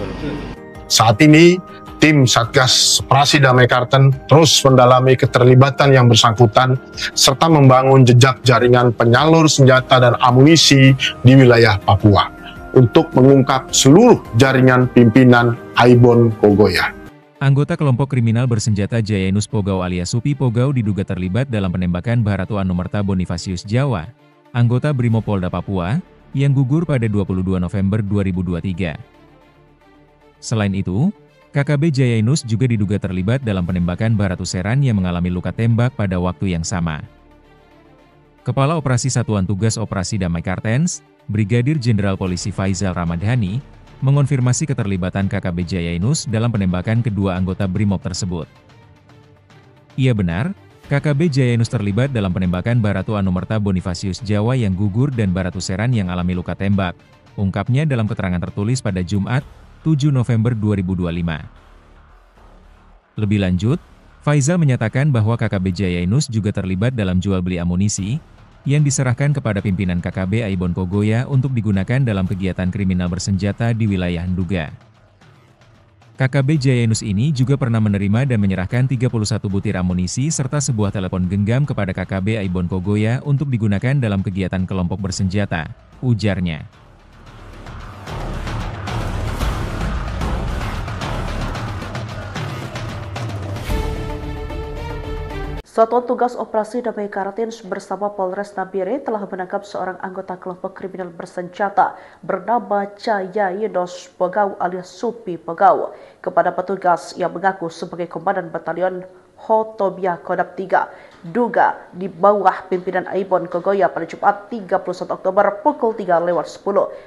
Saat ini, tim Satgas Operasi Damai Karten terus mendalami keterlibatan yang bersangkutan serta membangun jejak jaringan penyalur senjata dan amunisi di wilayah Papua untuk mengungkap seluruh jaringan pimpinan Aibon Kogoya. Anggota kelompok kriminal bersenjata Jayanus Pogau alias Supi Pogau diduga terlibat dalam penembakan Baratu Anumerta Bonifasius Jawa, anggota Brimopolda Papua, yang gugur pada 22 November 2023. Selain itu, KKB Jayanus juga diduga terlibat dalam penembakan Baratu Seran yang mengalami luka tembak pada waktu yang sama. Kepala Operasi Satuan Tugas Operasi Damai Kartens, Brigadir Jenderal Polisi Faizal Ramadhani, mengonfirmasi keterlibatan KKB Jayanus dalam penembakan kedua anggota Brimob tersebut. Ia benar, KKB Jayanus terlibat dalam penembakan Baratu Anumerta Bonifasius Jawa yang gugur dan Baratu Seran yang alami luka tembak, ungkapnya dalam keterangan tertulis pada Jumat, 7 November 2025. Lebih lanjut, Faizal menyatakan bahwa KKB Jayanus juga terlibat dalam jual beli amunisi, yang diserahkan kepada pimpinan KKB Aibon Kogoya untuk digunakan dalam kegiatan kriminal bersenjata di wilayah Nduga. KKB Jayanus ini juga pernah menerima dan menyerahkan 31 butir amunisi serta sebuah telepon genggam kepada KKB Aibon Kogoya untuk digunakan dalam kegiatan kelompok bersenjata, ujarnya. Satuan Tugas Operasi Damai Kartens bersama Polres Nabire telah menangkap seorang anggota kelompok kriminal bersenjata bernama Jayanus Pogau alias Supi Pogau kepada petugas yang mengaku sebagai Komandan Batalion Hotobia Kodam 3 Duga di bawah pimpinan Aibon Kogoya pada Jumat 31 Oktober pukul 3:10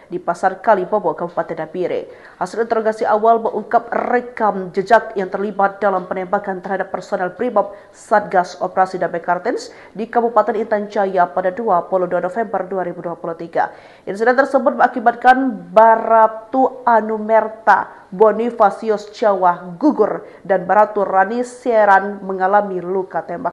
di Pasar Kalibobo, Kabupaten Nabire. Hasil interogasi awal mengungkap rekam jejak yang terlibat dalam penembakan terhadap personel Brimob Satgas Operasi Damai Kartens di Kabupaten Intan Jaya pada 22 November 2023. Insiden tersebut mengakibatkan Baratu Anumerta Bonifasius Jawa gugur dan Baratu Rani Seran mengalami luka tembak.